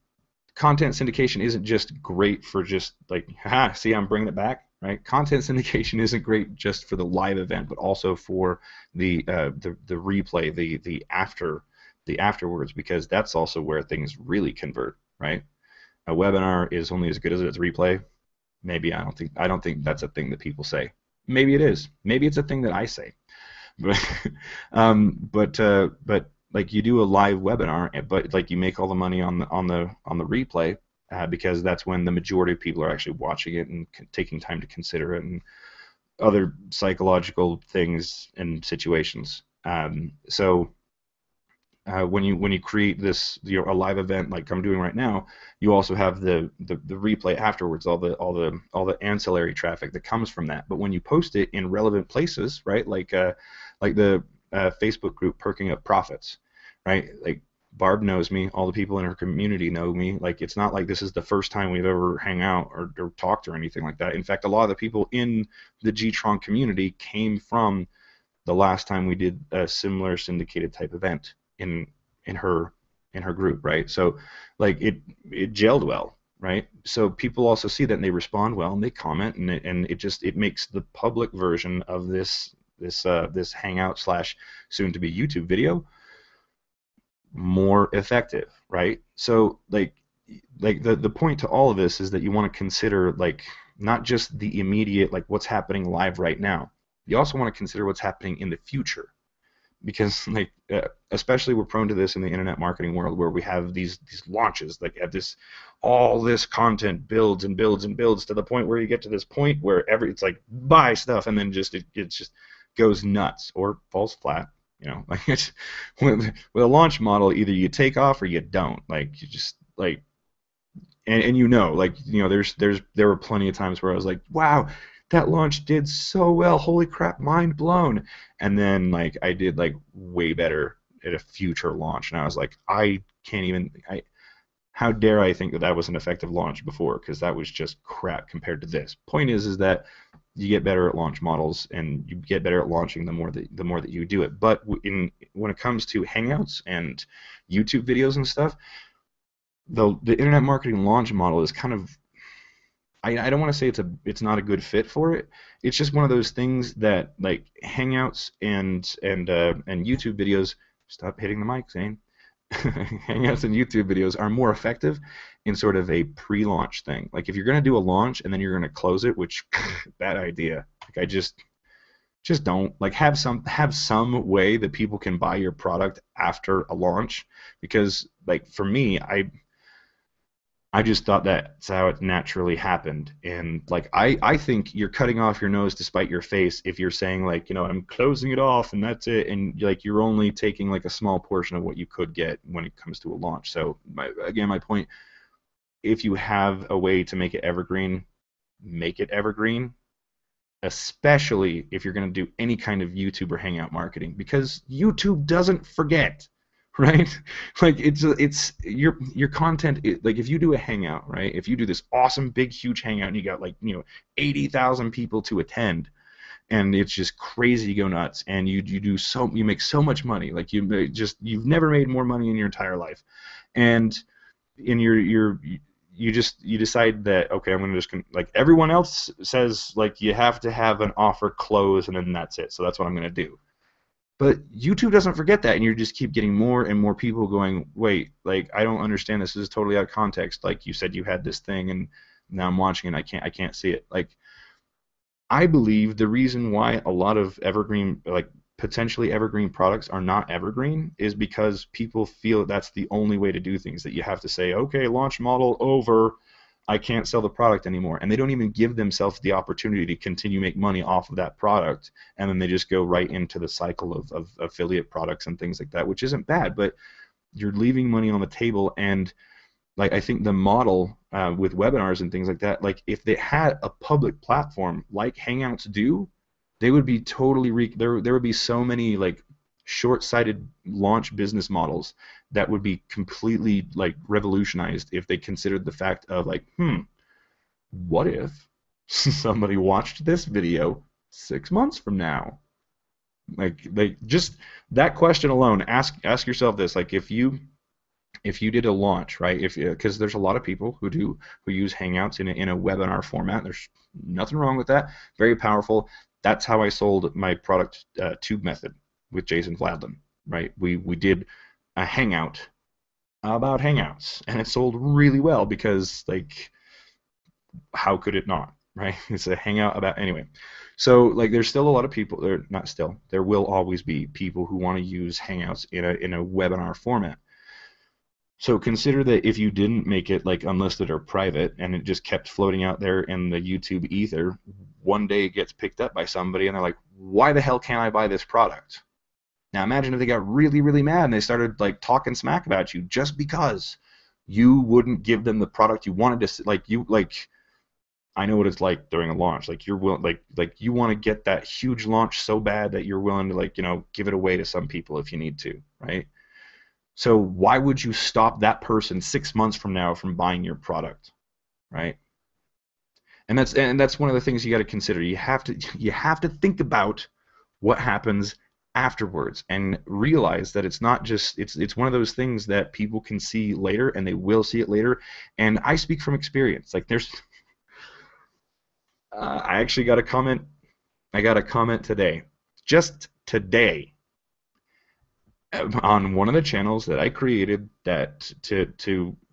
content syndication isn't just great for just like, haha, see, I'm bringing it back, right? Content syndication isn't great just for the live event, but also for the replay, the afterwards, because that's also where things really convert, right? A webinar is only as good as its replay. Maybe I don't think that's a thing that people say. Maybe it is. Maybe it's a thing that I say. But but like you do a live webinar, but like you make all the money on the replay, because that's when the majority of people are actually watching it and taking time to consider it and other psychological things and situations. So when you create this, a live event like I'm doing right now, you also have the replay afterwards, all the ancillary traffic that comes from that. But when you post it in relevant places, right, like the Facebook group Perking Up Profits, right? Like Barb knows me, all the people in her community know me. Like it's not like this is the first time we've ever hang out or talked or anything like that. In fact, a lot of the people in the G-Tron community came from the last time we did a similar syndicated type event in her group, right? So like it gelled well, right? So people also see that and they respond well and they comment, and it makes the public version of this Hangout / soon to be YouTube video more effective, right? So like the point to all of this is that you want to consider like not just the immediate, like what's happening live right now. You also want to consider what's happening in the future, because like especially we're prone to this in the internet marketing world, where we have these launches, like at all this content builds and builds and builds to the point where you get to this point where it's like buy stuff, and then it just goes nuts or falls flat. Like it's with a launch model, either you take off or you don't. Like you just like, and like there were plenty of times where I was like, wow, that launch did so well, holy crap, mind blown. And then like I did like way better at a future launch, and I was like, I can't even, how dare I think that was an effective launch before, because that was just crap compared to this. Point is that you get better at launch models, and you get better at launching the more that you do it. But when it comes to Hangouts and YouTube videos and stuff, the internet marketing launch model is kind of, I don't want to say it's not a good fit for it. It's just one of those things that like Hangouts and YouTube videos. Stop hitting the mic, Zane. Hangouts and YouTube videos are more effective in sort of a pre-launch thing. Like if you're going to do a launch and then you're going to close it, which bad idea. Like I just don't like have some way that people can buy your product after a launch, because like for me, I just thought that's how it naturally happened. And like I think you're cutting off your nose to spite your face if you're saying like, I'm closing it off and that's it, and like you're only taking like a small portion of what you could get when it comes to a launch. So my point, if you have a way to make it evergreen, make it evergreen, especially if you're going to do any kind of YouTube or Hangout marketing, because YouTube doesn't forget, right? Like it's your content. Like if you do a Hangout, right? If you do this awesome big huge Hangout and you got like 80,000 people to attend, and it's just crazy, you go nuts, and you make so much money, like you've never made more money in your entire life, and in you decide that, okay, I'm going to just like everyone else says, like you have to have an offer close and then that's it, so that's what I'm going to do. But YouTube doesn't forget that, and you just keep getting more and more people going, wait, like I don't understand, this is totally out of context, like you said you had this thing and now I'm watching it, I can't see it. Like I believe the reason why a lot of evergreen, like potentially evergreen products are not evergreen is because people feel that's the only way to do things, that you have to say, okay, launch model over, I can't sell the product anymore. And they don't even give themselves the opportunity to continue make money off of that product. And then they just go right into the cycle of affiliate products and things like that, which isn't bad, but you're leaving money on the table. And like I think the model with webinars and things like that, like if they had a public platform like Hangouts do, they would be totally there would be so many like short-sighted launch business models that would be completely like revolutionized if they considered the fact of like, what if somebody watched this video 6 months from now? Like just that question alone, ask yourself this, like if you did a launch, right? Because there's a lot of people who use Hangouts in a webinar format. There's nothing wrong with that. Very powerful. That's how I sold my product, Tube Method, with Jason Fladlin, right? We did a Hangout about Hangouts, and it sold really well because like how could it not, right? It's a Hangout about anyway. So like there's still a lot of people, there not still, there will always be people who want to use Hangouts in a webinar format. So consider that if you didn't make it like unlisted or private and it just kept floating out there in the YouTube ether, one day it gets picked up by somebody and they're like, why the hell can't I buy this product? Now imagine if they got really, really mad and they started like talking smack about you just because you wouldn't give them the product you wanted to, like I know what it's like during a launch. Like you're willing, like you want to get that huge launch so bad that you're willing to like, give it away to some people if you need to, right? So why would you stop that person 6 months from now from buying your product, right? And that's one of the things you got to consider. You have to think about what happens afterwards and realize that it's not just it's one of those things that people can see later and they will see it later. And I speak from experience. Like there's I actually got a comment. I got a comment today, just today, on one of the channels that I created that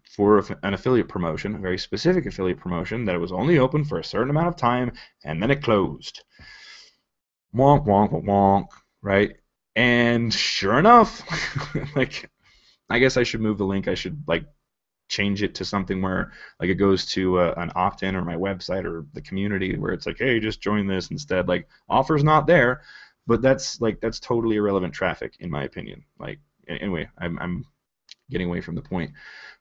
for an affiliate promotion, a very specific affiliate promotion that it was only open for a certain amount of time and then it closed. Wonk, wonk, wonk, right? And sure enough, like I guess I should move the link. I should like change it to something where like it goes to an opt-in or my website or the community where it's like, hey, just join this instead. Like offer's not there, but that's totally irrelevant traffic in my opinion. Like anyway, I'm getting away from the point.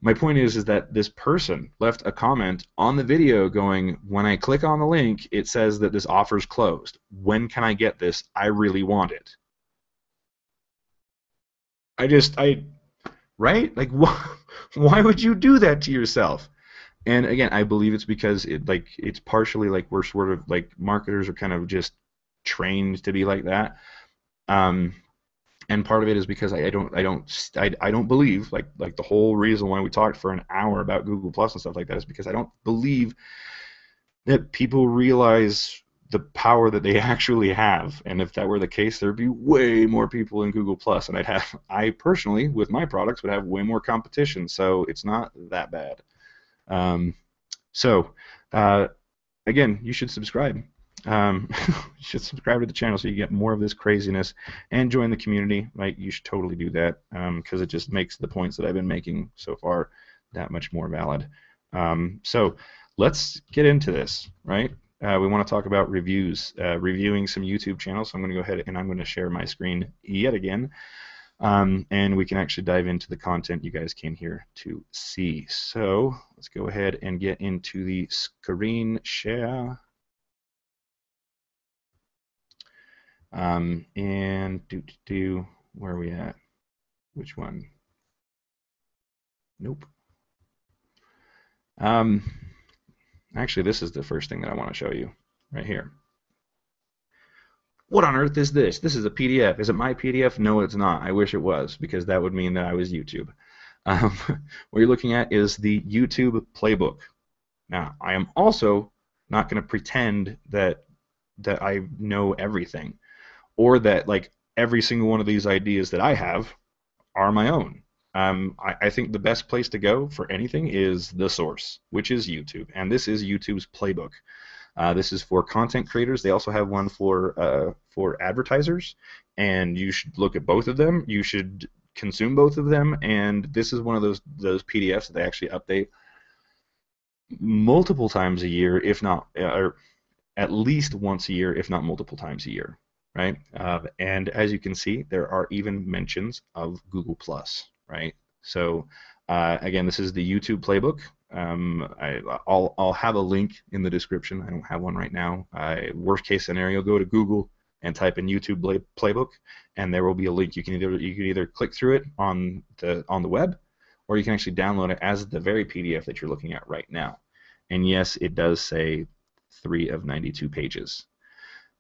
My point is that this person left a comment on the video going, when I click on the link, it says that this offer's closed. When can I get this? I really want it. Right? Like, why would you do that to yourself? And again, I believe it's because it's partially like we're sort of like marketers are kind of just trained to be like that. And part of it is because I don't believe, like the whole reason why we talked for an hour about Google Plus and stuff like that is because I don't believe that people realize the power that they actually have. And if that were the case, there'd be way more people in Google Plus, and I personally, with my products, would have way more competition. So it's not that bad. Um, so uh, again, you should subscribe. You should subscribe to the channel so you get more of this craziness and join the community. Right, you should totally do that because it just makes the points that I've been making so far that much more valid. So let's get into this. Right, we want to talk about reviews, reviewing some YouTube channels. So I'm going to go ahead and I'm going to share my screen yet again. And we can actually dive into the content you guys came here to see. So let's go ahead and get into the screen share. And where are we at? Which one? Nope. Actually, this is the first thing that I want to show you right here. What on earth is this? This is a PDF. Is it my PDF? No, it's not. I wish it was, because that would mean that I was YouTube. What you're looking at is the YouTube playbook. Now, I am also not going to pretend that I know everything, or that like every single one of these ideas that I have are my own. I think the best place to go for anything is the source, which is YouTube, and this is YouTube's playbook. This is for content creators. They also have one for advertisers, and you should look at both of them. You should consume both of them, and this is one of those PDFs that they actually update multiple times a year, if not, or at least once a year, if not multiple times a year, right? And as you can see, there are even mentions of Google Plus, right? So again, this is the YouTube playbook. I'll have a link in the description. I don't have one right now. Worst case scenario, go to Google and type in YouTube playbook, and there will be a link. You can either click through it on the web, or you can actually download it as the very PDF that you're looking at right now. And yes, it does say 3 of 92 pages.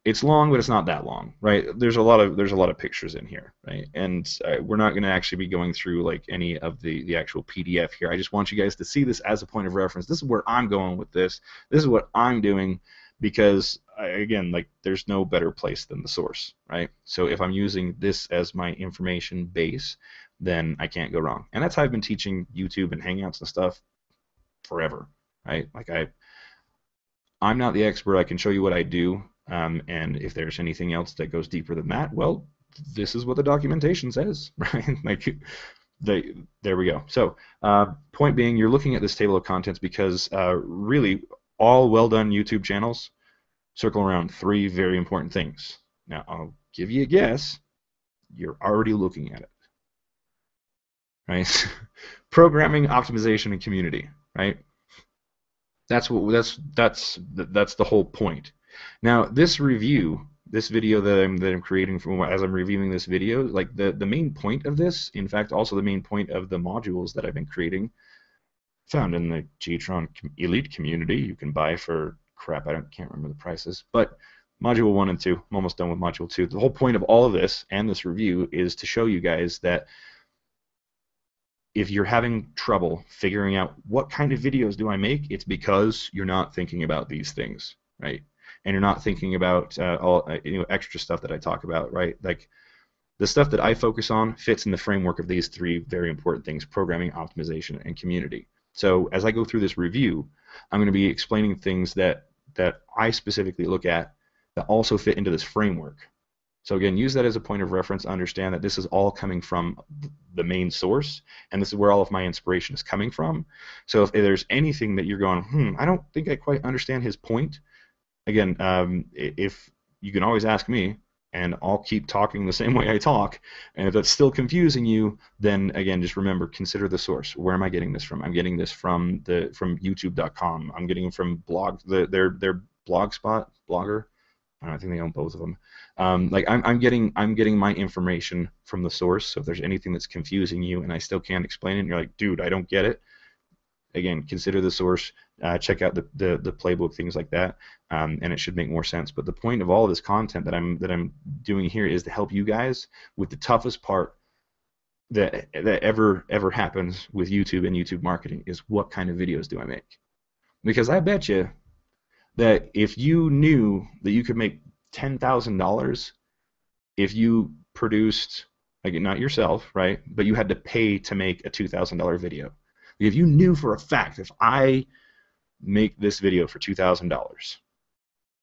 It's long, but it's not that long, right? There's a lot of pictures in here, right? And we're not going to actually be going through like any of the actual PDF here. I just want you guys to see this as a point of reference. This is where I'm going with this. This is what I'm doing, because again, like, there's no better place than the source, right? So if I'm using this as my information base, then I can't go wrong. And that's how I've been teaching YouTube and Hangouts and stuff forever, right? Like, I'm not the expert. I can show you what I do, and if there's anything else that goes deeper than that, well, this is what the documentation says, right? Like, there we go. So point being, you're looking at this table of contents because really all well-done YouTube channels circle around 3 very important things. Now, I'll give you a guess. You're already looking at it, right? Programming, optimization, and community, right? That's the whole point. Now, this review, this video that I'm creating as I'm reviewing this video, like the main point of this, in fact, also the main point of the modules that I've been creating, found in the G-Tron Elite community, you can buy for crap. Can't remember the prices, but module 1 and 2, I'm almost done with module 2. The whole point of all of this and this review is to show you guys that if you're having trouble figuring out what kind of videos do I make, it's because you're not thinking about these things, right? And you're not thinking about all extra stuff that I talk about, right? Like, the stuff that I focus on fits in the framework of these 3 very important things: programming, optimization, and community. So as I go through this review, I'm going to be explaining things that I specifically look at that also fit into this framework. So again, use that as a point of reference. Understand that this is all coming from the main source, and this is where all of my inspiration is coming from. So if there's anything that you're going, I don't think I quite understand his point, again, if you can always ask me, and I'll keep talking the same way I talk. And if that's still confusing you, then again, just remember, consider the source. Where am I getting this from? I'm getting this from YouTube.com. I'm getting it from their Blogger. I think they own both of them. Like, I'm getting my information from the source. So if there's anything that's confusing you and I still can't explain it, and you're like, dude, I don't get it, again, consider the source, check out the playbook, things like that, and it should make more sense. But the point of all of this content that I'm doing here is to help you guys with the toughest part that ever happens with YouTube and YouTube marketing is what kind of videos do I make? Because I bet you that if you knew that you could make $10,000 if you produced, like, not yourself, right, but you had to pay to make a $2,000 video. If you knew for a fact, if I make this video for $2,000,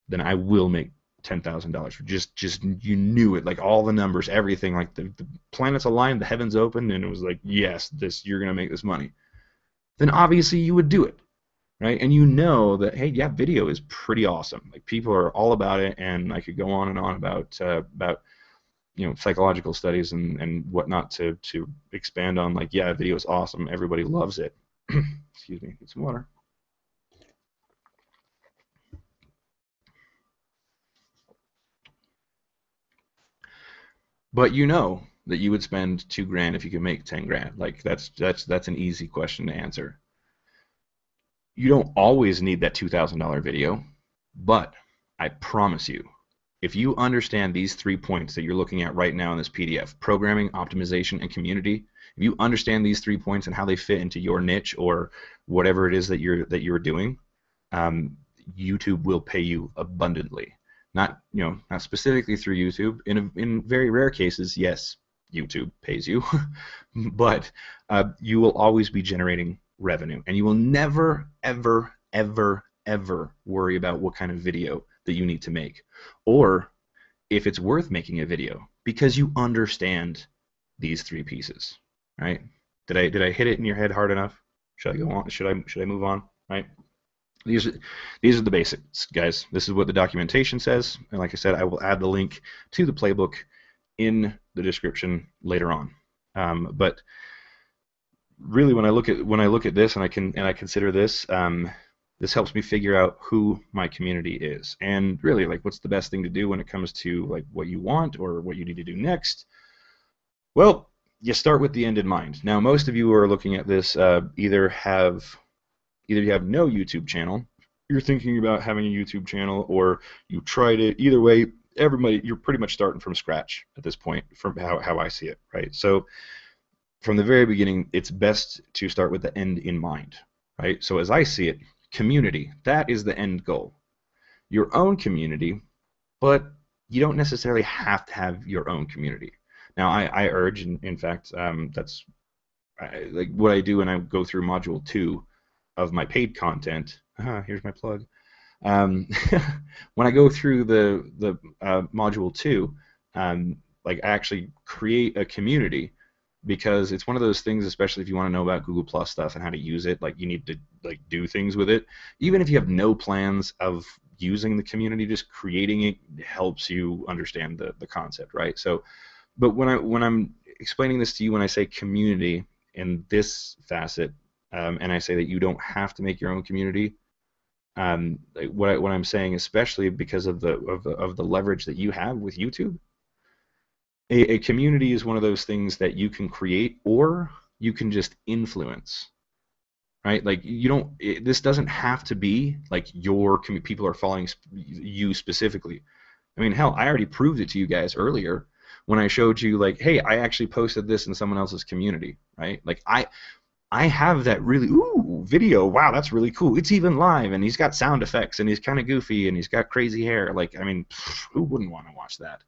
then I will make $10,000. Just you knew it, like all the numbers, everything, like the planets aligned, the heavens opened, and it was like, yes, you're gonna make this money. Then obviously you would do it, right? And you know that, hey, yeah, video is pretty awesome. Like, people are all about it, and I could go on and on about psychological studies and whatnot to expand on, like, yeah, video is awesome. Everybody loves it. Excuse me, get some water. But you know that you would spend $2,000 if you could make 10 grand. Like, that's an easy question to answer. You don't always need that $2,000 video, but I promise you, if you understand these 3 points that you're looking at right now in this PDF, programming, optimization, and community, if you understand these 3 points and how they fit into your niche or whatever it is that you're doing, YouTube will pay you abundantly. Not specifically through YouTube. In very rare cases, yes, YouTube pays you, but you will always be generating revenue, and you will never, ever, ever, ever worry about what kind of video that you need to make, or if it's worth making a video, because you understand these 3 pieces, right? Did I hit it in your head hard enough? Should I go on? Should I move on? Right? These are the basics, guys. This is what the documentation says, and like I said, I will add the link to the playbook in the description later on. But really, when I look at this and I consider this, this helps me figure out who my community is, and really, like, what's the best thing to do when it comes to, like, what you want or what you need to do next. Well, you start with the end in mind. Now, most of you who are looking at this either you have no YouTube channel, you're thinking about having a YouTube channel, or you tried it. Either way, you're pretty much starting from scratch at this point, from how I see it, right? So from the very beginning, it's best to start with the end in mind, right? So as I see it, community, that is the end goal. Your own community, but you don't necessarily have to have your own community. Now, I urge, in fact, that's like what I do when I go through Module 2 of my paid content. Here's my plug. When I go through the Module 2, like, I actually create a community, because it's one of those things, especially if you want to know about Google Plus stuff and how to use it, like, you need to, like, do things with it. Even if you have no plans of using the community, just creating it helps you understand the concept, right? So, but when I'm explaining this to you, when I say community in this facet, and I say that you don't have to make your own community, like, what I'm saying, especially because of the leverage that you have with YouTube, a community is one of those things that you can create, or you can just influence, right? Like, this doesn't have to be like your people are following you specifically. I mean, hell, I already proved it to you guys earlier when I showed you, like, hey, I actually posted this in someone else's community, right? Like, I have that really, video, wow, that's really cool. It's even live, and he's got sound effects, and he's kind of goofy, and he's got crazy hair. Like, I mean, who wouldn't want to watch that?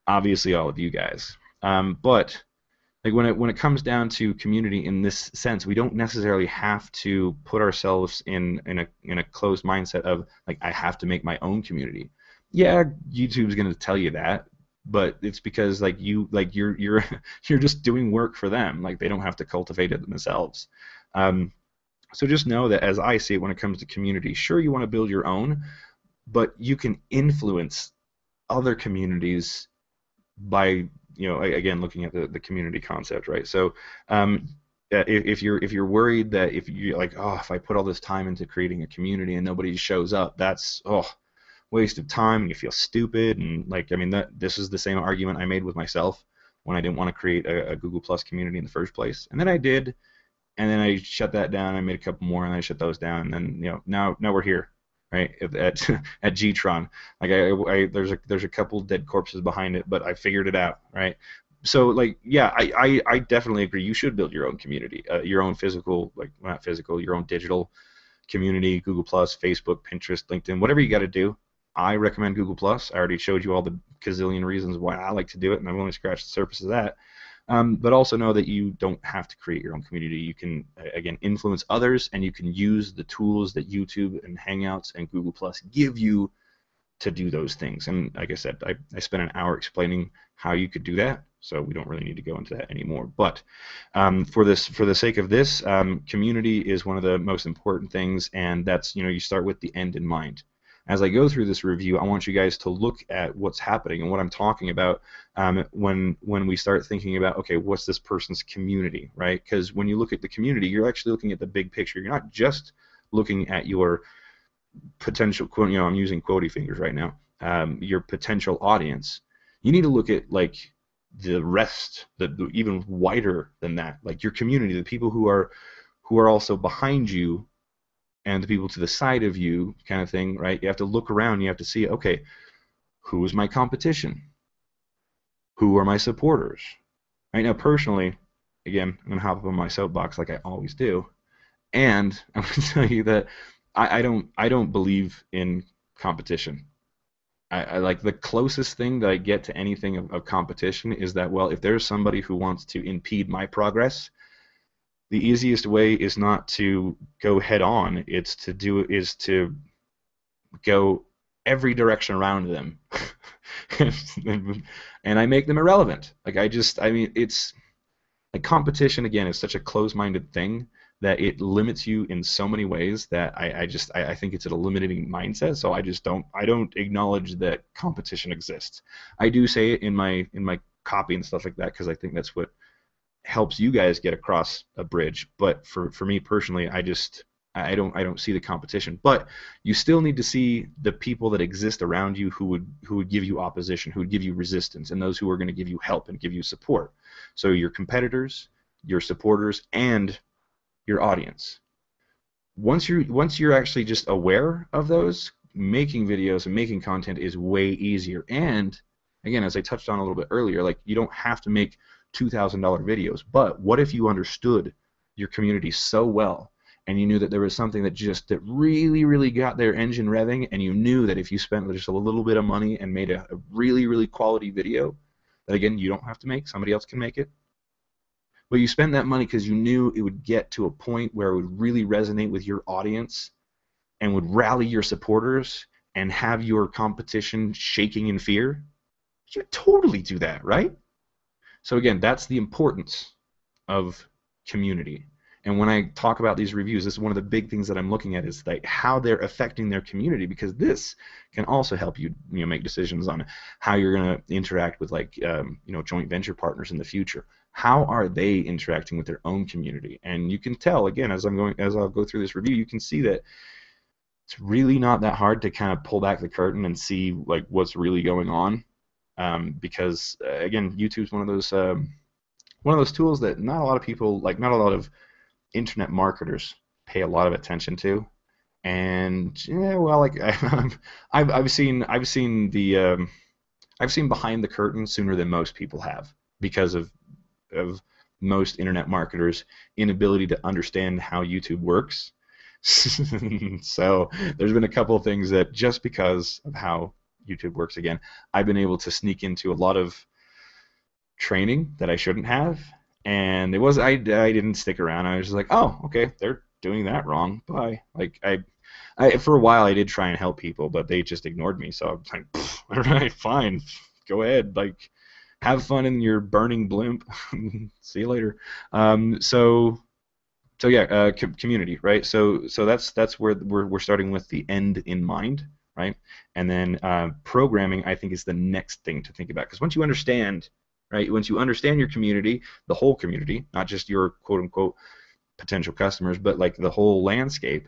Obviously, all of you guys. But like, when it comes down to community in this sense, we don't necessarily have to put ourselves in a closed mindset of, like, I have to make my own community. Yeah, YouTube's going to tell you that, but it's because, like, you're you're just doing work for them. Like, they don't have to cultivate it themselves. So just know that, as I see it, when it comes to community, sure, you want to build your own, but you can influence other communities by, again, looking at the community concept, right? So if you're worried that, if you're like, oh, if I put all this time into creating a community and nobody shows up, that's waste of time, and you feel stupid. And, like, I mean, this is the same argument I made with myself when I didn't want to create a Google Plus community in the first place, and then I did, and then I shut that down. I made a couple more, and I shut those down. And then now we're here, right at G-Tron. Like there's a couple dead corpses behind it, but I figured it out, right? So like yeah, I definitely agree. You should build your own community, your own physical, like well, not physical, your own digital community. Google Plus, Facebook, Pinterest, LinkedIn, whatever you got to do. I recommend Google Plus. I already showed you all the gazillion reasons why I like to do it, and I've only scratched the surface of that. But also know that you don't have to create your own community. You can, again, influence others, and you can use the tools that YouTube and Hangouts and Google Plus give you to do those things. And like I said, I spent an hour explaining how you could do that, so we don't really need to go into that anymore. But for the sake of this, community is one of the most important things, and that's, you start with the end in mind. As I go through this review, I want you guys to look at what's happening and what I'm talking about when we start thinking about, okay, what's this person's community, right? Because when you look at the community, you're actually looking at the big picture. You're not just looking at your potential, I'm using quotey fingers right now, your potential audience. You need to look at like the rest, the even wider than that, like your community, the people who are also behind you and the people to the side of you, kind of thing, right? You have to look around. You have to see, okay, who is my competition? Who are my supporters? Right now, personally, again, I'm gonna hop up on my soapbox like I always do, and I'm gonna tell you that I don't believe in competition. I like the closest thing that I get to anything of competition is that, well, if there's somebody who wants to impede my progress, the easiest way is not to go head on. It's to go every direction around them, and I make them irrelevant. Like I mean, it's like competition again is such a closed-minded thing that it limits you in so many ways that I think it's a limiting mindset. So I don't acknowledge that competition exists. I do say it in my copy and stuff like that because I think that's what helps you guys get across a bridge. But for me personally, I don't see the competition. But you still need to see the people that exist around you who would give you opposition, who would give you resistance, and those who are going to give you help and give you support. So your competitors, your supporters, and your audience. Once you're actually just aware of those, making videos and making content is way easier. And again, as I touched on a little bit earlier, like you don't have to make $2,000 videos. But what if you understood your community so well and you knew that there was something that really, really got their engine revving, and you knew that if you spent just a little bit of money and made a really, really quality video, that again, you don't have to make, somebody else can make it. But you spend that money because you knew it would get to a point where it would really resonate with your audience and would rally your supporters and have your competition shaking in fear. You totally do that, right? So again, that's the importance of community. And when I talk about these reviews, this is one of the big things that I'm looking at is like how they're affecting their community, because this can also help you, make decisions on how you're going to interact with like joint venture partners in the future. How are they interacting with their own community? And you can tell again as I'll go through this review, you can see that it's really not that hard to kind of pull back the curtain and see like what's really going on, because again, YouTube's one of those tools that not a lot of people, like not a lot of internet marketers pay a lot of attention to. And yeah, well, like I've seen behind the curtain sooner than most people have, because of most internet marketers' inability to understand how YouTube works. So there's been a couple of things that just because of how YouTube works, again, I've been able to sneak into a lot of training that I shouldn't have, and I didn't stick around. I was just like, oh, okay, they're doing that wrong. Bye. Like I for a while I did try and help people, but they just ignored me. So I was like, all right, fine, go ahead, like have fun in your burning blimp. See you later. So yeah, community, right? So that's where we're starting with the end in mind, right? And then programming, I think, is the next thing to think about, because once you understand, right, once you understand your community, the whole community, not just your quote unquote potential customers, but like the whole landscape,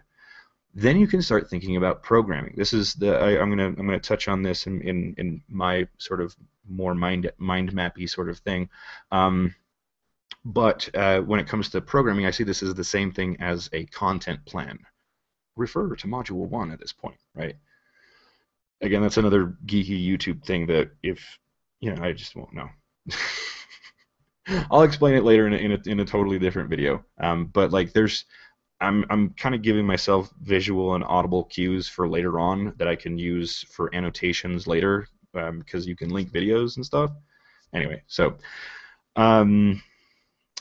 then you can start thinking about programming. This is I'm gonna touch on this in my sort of more mind mappy sort of thing. But when it comes to programming, I see this as the same thing as a content plan. Refer to module 1 at this point, right? Again, that's another geeky YouTube thing that if, I just won't know. I'll explain it later in a totally different video. But like I'm kind of giving myself visual and audible cues for later on that I can use for annotations later, because you can link videos and stuff. Anyway, so um,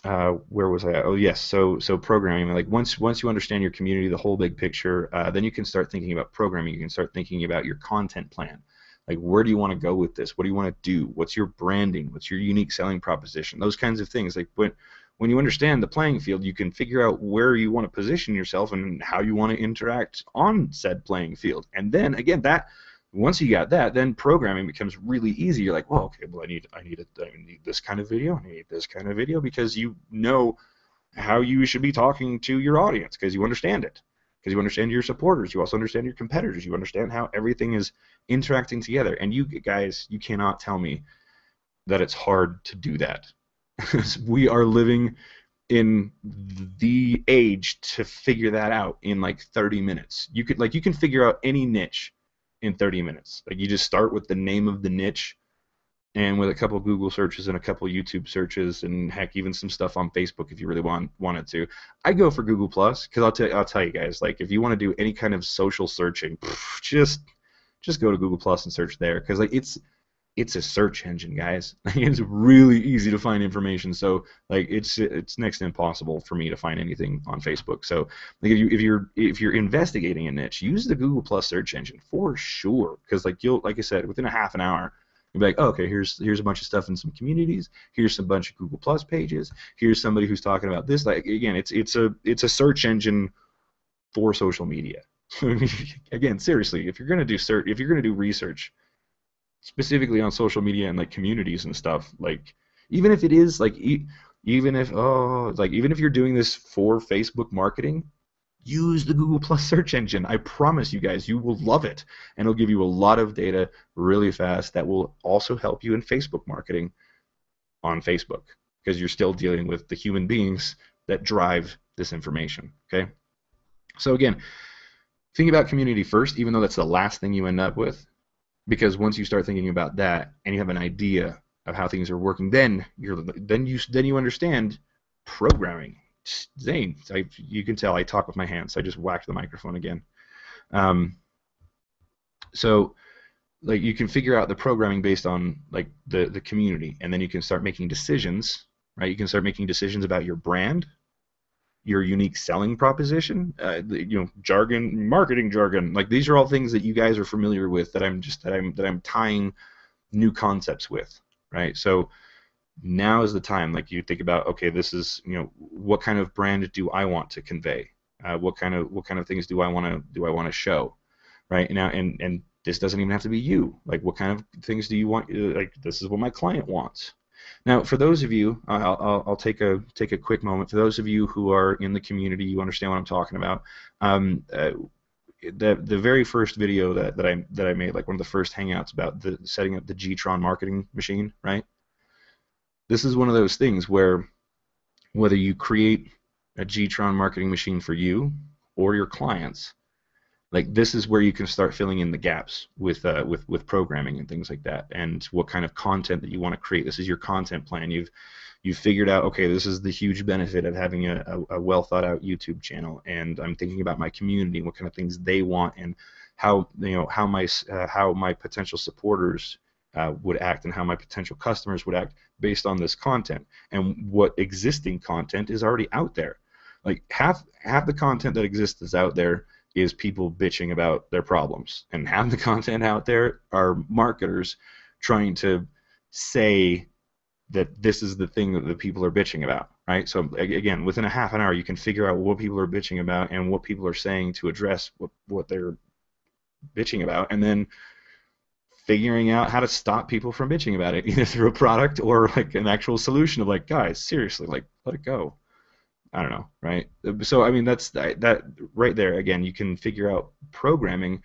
where was I at? Oh yes, so programming. Like once you understand your community, the whole big picture, then you can start thinking about programming. You can start thinking about your content plan. Like where do you want to go with this? What do you want to do? What's your branding? What's your unique selling proposition? Those kinds of things. Like when you understand the playing field, you can figure out where you want to position yourself and how you want to interact on said playing field. And then again, that once you got that, then programming becomes really easy. You're like, well, okay, well, I need this kind of video, I need this kind of video, because you know how you should be talking to your audience, because you understand it, because you understand your supporters, you also understand your competitors, you understand how everything is interacting together. And you guys, you cannot tell me that it's hard to do that. We are living in the age to figure that out in like 30 minutes. You can figure out any niche in 30 minutes. Like you just start with the name of the niche, and with a couple of Google searches and a couple of YouTube searches, and heck, even some stuff on Facebook if you really wanted to. I go for Google Plus because I'll tell you guys, like if you want to do any kind of social searching, just go to Google Plus and search there, because like it's a search engine, guys. It's really easy to find information. So like it's next to impossible for me to find anything on Facebook. So like if you're investigating a niche, use the Google Plus search engine for sure, because like like I said, within a half an hour you'll be like, oh, okay, here's a bunch of stuff in some communities, here's some bunch of Google Plus pages, here's somebody who's talking about this. Like again, it's a search engine for social media. Again, seriously, if you're gonna do research specifically on social media and like communities and stuff, like even if it is like even if you're doing this for Facebook marketing, use the Google Plus search engine. I promise you guys, you will love it, and it'll give you a lot of data really fast that will also help you in Facebook marketing on Facebook, because you're still dealing with the human beings that drive this information. Okay, so again, think about community first, even though that's the last thing you end up with. Because once you start thinking about that and you have an idea of how things are working, then you understand programming. Zane, you can tell I talk with my hands. I just whacked the microphone again. So like you can figure out the programming based on like the community, and then you can start making decisions, right? You can start making decisions about your brand, your unique selling proposition, jargon, marketing jargon. Like these are all things that you guys are familiar with that I'm tying new concepts with, right? So now is the time. Like you think about, okay, this is, what kind of brand do I want to convey? What kind of things do I want to show, right? Now, and this doesn't even have to be you. Like what kind of things do you want? Like this is what my client wants. Now, for those of you, I'll take a quick moment. For those of you who are in the community, you understand what I'm talking about. The very first video that I made, like one of the first hangouts about the setting up the G-Tron marketing machine, right? This is one of those things where whether you create a G-Tron marketing machine for you or your clients, like this is where you can start filling in the gaps with programming and things like that, and what kind of content that you want to create. This is your content plan. You've figured out, okay, this is the huge benefit of having a well thought out YouTube channel, and I'm thinking about my community, what kind of things they want, and how my potential supporters would act, and how my potential customers would act based on this content, and what existing content is already out there. Like half the content that exists is out there is people bitching about their problems, and half the content out there are marketers trying to say that this is the thing that the people are bitching about, right? So again, within a half an hour, you can figure out what people are bitching about and what people are saying to address what they're bitching about, and then figuring out how to stop people from bitching about it, either through a product or like an actual solution of like, guys, seriously, like let it go. I don't know, right? So I mean, that's that right there. Again, you can figure out programming,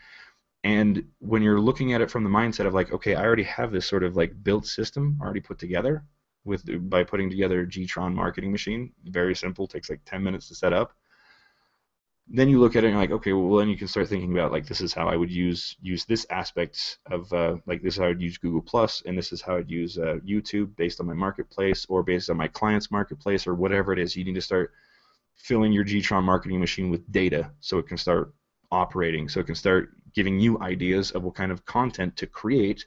and when you're looking at it from the mindset of like, okay, I already have this sort of like built system already put together. by putting together a G-Tron marketing machine. Very simple, takes like 10 minutes to set up. Then you look at it and you're like, okay, well then you can start thinking about like this is how I would use this aspect of like this is how I would use Google Plus, and this is how I'd use YouTube based on my marketplace or based on my client's marketplace or whatever it is. You need to start filling your G-Tron marketing machine with data so it can start operating, so it can start giving you ideas of what kind of content to create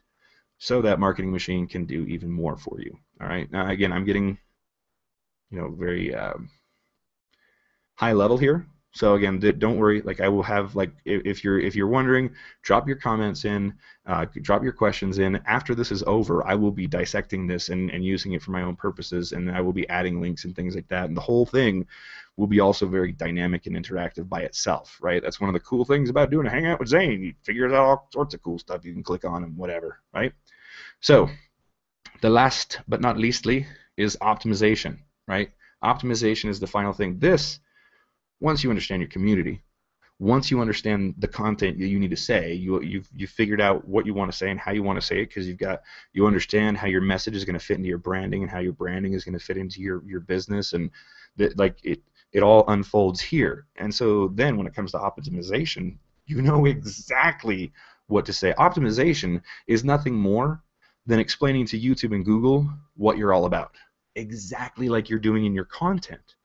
so that marketing machine can do even more for you. All right. Now again, I'm getting very high level here. So again, don't worry. Like I will have like if you're wondering, drop your comments in, drop your questions in. After this is over, I will be dissecting this and using it for my own purposes, and I will be adding links and things like that. And the whole thing will be also very dynamic and interactive by itself, right? That's one of the cool things about doing a hangout with Zane. He figures out all sorts of cool stuff you can click on and whatever, right? So the last but not leastly is optimization, right? Optimization is the final thing. Once you understand your community, once you understand the content that you need to say, you've figured out what you want to say and how you want to say it, because you understand how your message is going to fit into your branding and how your branding is going to fit into your business, and it all unfolds here. And so then when it comes to optimization, you know exactly what to say. Optimization is nothing more than explaining to YouTube and Google what you're all about, exactly like you're doing in your content.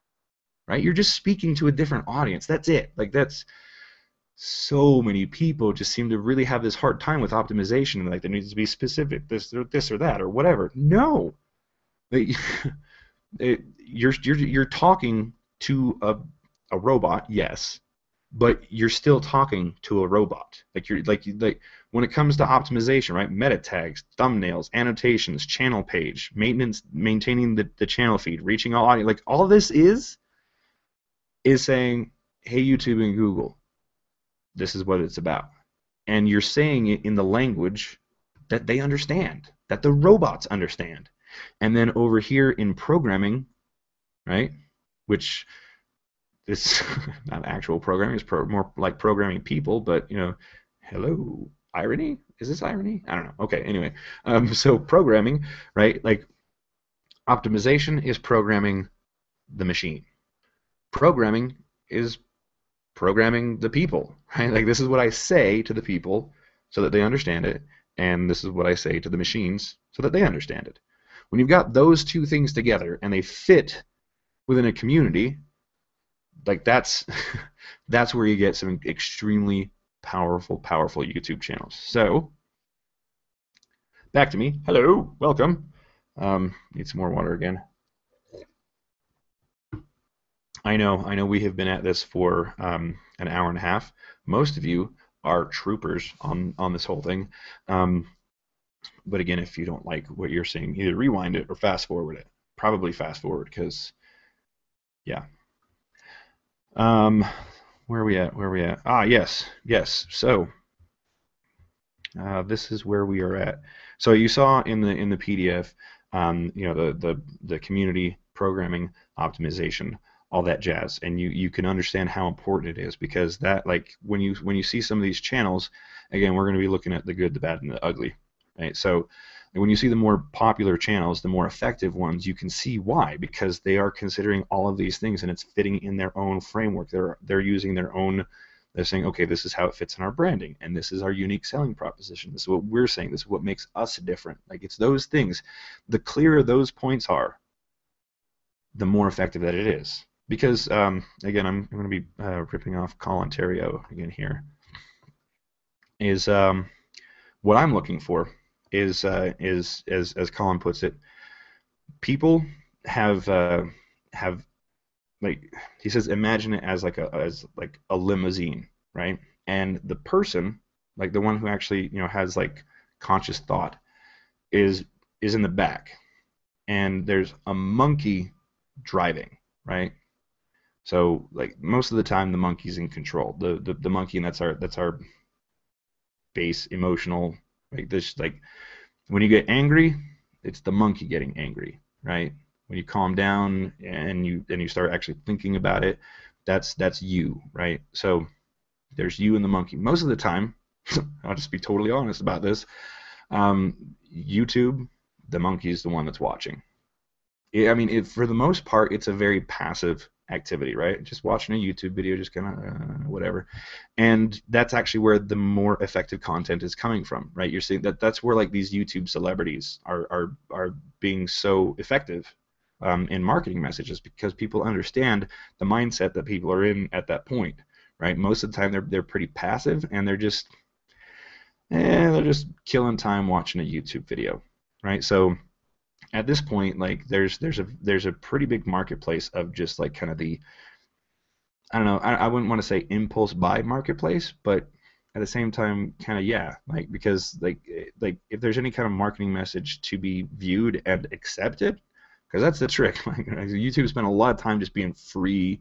Right? You're just speaking to a different audience. That's it. Like that's so many people just seem to really have this hard time with optimization, and like there needs to be specific this or that or whatever. No, you're talking to a robot, yes, but you're still talking to a robot. Like when it comes to optimization, right? Meta tags, thumbnails, annotations, channel page, maintaining the channel feed, reaching all audience. Like all this is saying, hey, YouTube and Google, this is what it's about. And you're saying it in the language that they understand, that the robots understand. And then over here in programming, right, which is not actual programming, it's more like programming people, but, hello, irony? Is this irony? I don't know. Okay, anyway. So programming, right, like optimization is programming the machine. Programming is programming the people, right? Like this is what I say to the people so that they understand it, and this is what I say to the machines so that they understand it. When you've got those two things together and they fit within a community, like that's where you get some extremely powerful YouTube channels. So back to me. Hello, welcome. Need some more water again. I know we have been at this for an hour and a half. Most of you are troopers on this whole thing. But again, if you don't like what you're seeing, either rewind it or fast forward it. Probably fast forward because, yeah. Where are we at? Ah, yes. So this is where we are at. So you saw in the PDF, the community programming optimization, all that jazz, and you can understand how important it is, because that, like, when you see some of these channels, again, we're going to be looking at the good, the bad, and the ugly, right? So when you see the more popular channels, the more effective ones, you can see why, because they are considering all of these things and it's fitting in their own framework. They're using their own. They're saying, okay, this is how it fits in our branding, and this is our unique selling proposition. This is what we're saying. This is what makes us different. Like, it's those things. The clearer those points are, the more effective that it is. Because again, I'm going to be ripping off Colin Terrio again here. Is what I'm looking for is as Colin puts it, people have like, he says, imagine it as like a limousine, right? And the person, like the one who actually has like conscious thought, is in the back, and there's a monkey driving, right? So like most of the time the monkey's in control. The monkey, and that's our base emotional, like this, like when you get angry, it's the monkey getting angry, right? When you calm down and you start actually thinking about it, that's you, right? So there's you and the monkey. Most of the time, I'll just be totally honest about this, YouTube, the monkey is the one that's watching. I mean, for the most part, it's a very passive activity, right? Just watching a YouTube video, just kind of whatever. And that's actually where the more effective content is coming from, right? You're seeing that's where like these YouTube celebrities are being so effective in marketing messages because people understand the mindset that people are in at that point, right? Most of the time they're pretty passive and they're just killing time watching a YouTube video, right? So at this point, like there's a pretty big marketplace of just like kind of the I don't know, I wouldn't want to say impulse buy marketplace, but at the same time, kind of yeah, like because like if there's any kind of marketing message to be viewed and accepted, because that's the trick. Like YouTube spent a lot of time just being free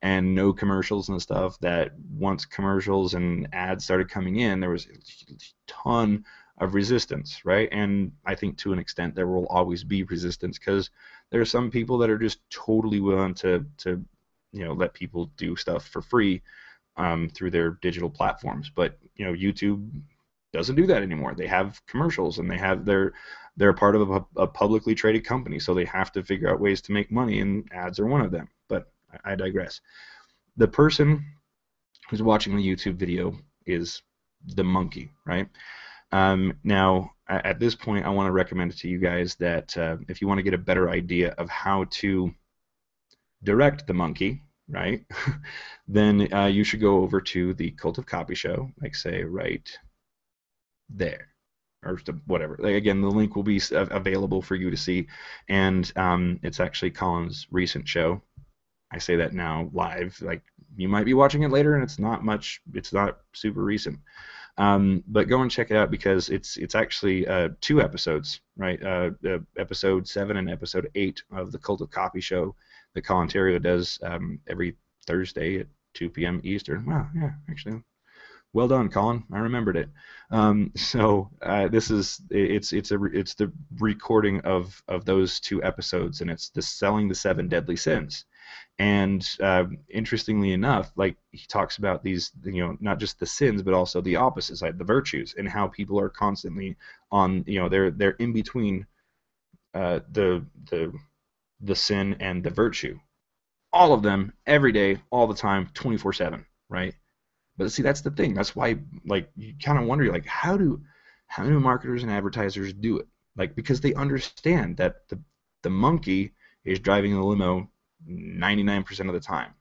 and no commercials and stuff. That once commercials and ads started coming in, there was a ton of resistance, right? And I think to an extent there will always be resistance because there are some people that are just totally willing to let people do stuff for free through their digital platforms. But YouTube doesn't do that anymore. They have commercials and they're a part of a publicly traded company, so they have to figure out ways to make money, and ads are one of them. But I digress. The person who's watching the YouTube video is the monkey, right? Now, at this point, I want to recommend to you guys that if you want to get a better idea of how to direct the monkey, right, then you should go over to the Cult of Copy show, like say right there, or whatever. Like, again, the link will be available for you to see, and it's actually Colin's recent show. I say that now live, like you might be watching it later, and it's not super recent. But go and check it out because it's actually 2 episodes, right? Episode 7 and episode 8 of the Cult of Copy show that Colin Terrio does every Thursday at 2 p.m. Eastern. Wow, yeah, actually, well done, Colin. I remembered it. So this is it's the recording of those 2 episodes, and it's the Selling the 7 Deadly Sins. And interestingly enough, like he talks about these, not just the sins, but also the opposite side, the virtues, and how people are constantly on, they're in between the sin and the virtue. All of them, every day, all the time, 24/7, right? But see, that's the thing. That's why, like, you kind of wonder, like, how do marketers and advertisers do it? Like, because they understand that the monkey is driving the limo 99% of the time.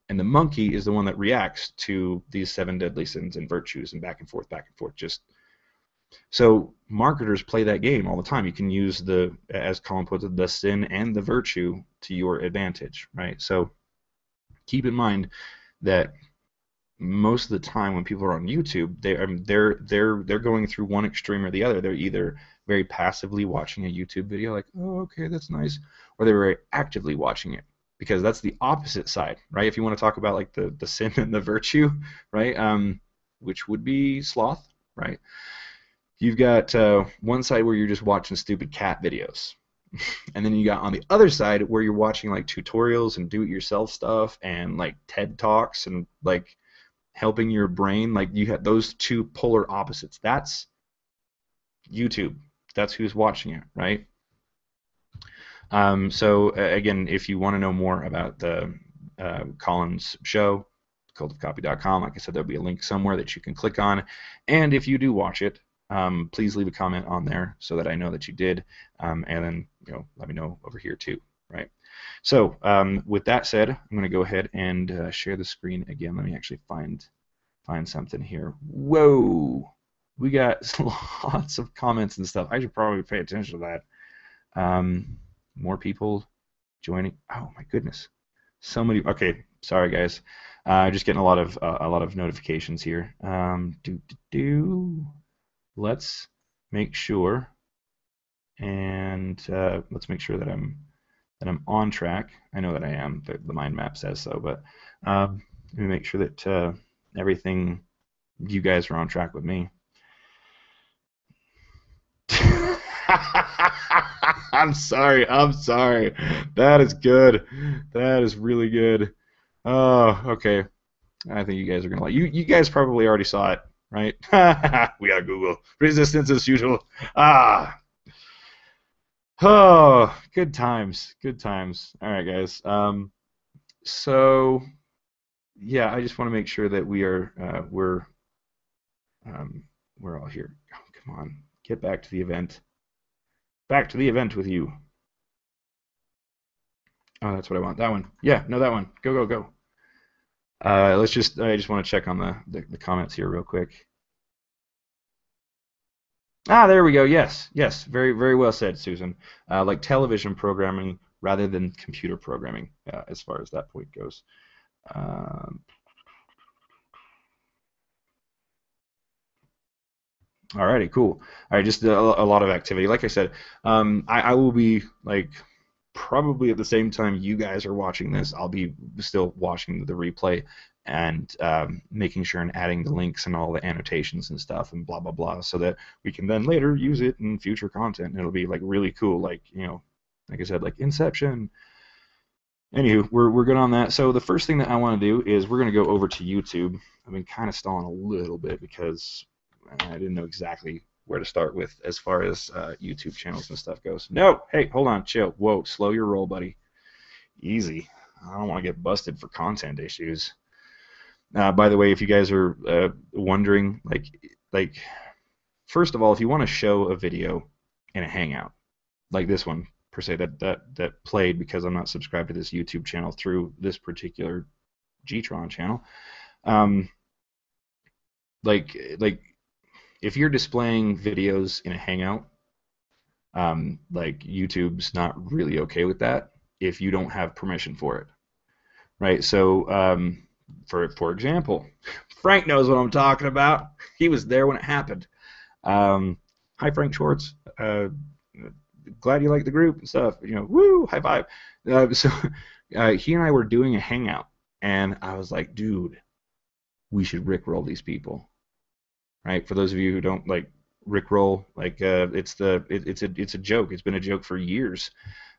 And the monkey is the one that reacts to these 7 deadly sins and virtues and back and forth, just so marketers play that game all the time. You can use as Colin puts it, the sin and the virtue to your advantage, right? So keep in mind that most of the time when people are on YouTube, they're going through one extreme or the other. They're either very passively watching a YouTube video, like, oh, okay, that's nice, or they're very actively watching it, because that's the opposite side, right? If you want to talk about like the sin and the virtue, right, which would be sloth, right? You've got one side where you're just watching stupid cat videos, and then you got on the other side where you're watching like tutorials and do-it-yourself stuff and like TED Talks and like helping your brain. Like you have those 2 polar opposites. That's YouTube. That's who's watching it, right? So again, if you want to know more about the Colin's show, cultofcopy.com, like I said, there'll be a link somewhere that you can click on. And if you do watch it, please leave a comment on there so that I know that you did, and then let me know over here too, right? So with that said, I'm going to go ahead and share the screen again. Let me actually find something here. Whoa, we got lots of comments and stuff. I should probably pay attention to that. More people joining. Oh my goodness, so many. Okay, sorry guys. Just getting a lot of notifications here. Let's make sure, and let's make sure that I'm on track. I know that I am. The mind map says so, but let me make sure that everything, you guys are on track with me. I'm sorry. That is good. That is really good. Oh, okay. I think you guys are gonna like. You guys probably already saw it, right? We got Google resistance as usual. Oh, good times, good times. All right, guys. So yeah, I just want to make sure that um, we're all here. Oh, come on, get back to the event. Back to the event with you. Oh, that's what I want. That one. Yeah, no, that one. Go, go, go. I just want to check on the comments here real quick. Ah, there we go. Yes, yes, very, very well said, Susan. Like television programming rather than computer programming, as far as that point goes. Um, Alrighty, cool. All right, just a lot of activity. Like I said, I will be like probably at the same time you guys are watching this, I'll be still watching the replay and making sure and adding the links and all the annotations and stuff and blah blah blah, so that we can then later use it in future content. And it'll be like really cool, like like I said, like Inception. Anywho, we're good on that. So the first thing that I want to do is we're going to go over to YouTube. I've been kind of stalling a little bit because I didn't know exactly where to start with as far as YouTube channels and stuff goes. No, hey, hold on, chill. Whoa, slow your roll, buddy. Easy. I don't want to get busted for content issues. By the way, if you guys are wondering, like, first of all, if you want to show a video in a Hangout, like this one per se that played because I'm not subscribed to this YouTube channel through this particular G-Tron channel, um, like if you're displaying videos in a Hangout, like YouTube's not really okay with that if you don't have permission for it, right? So, for example, Frank knows what I'm talking about. He was there when it happened. Um, Hi, Frank Schwartz. Glad you like the group and stuff. Woo, high five. So, he and I were doing a Hangout, and I was like, dude, we should rickroll these people, right? For those of you who don't like rickroll, like it's a joke. It's been a joke for years.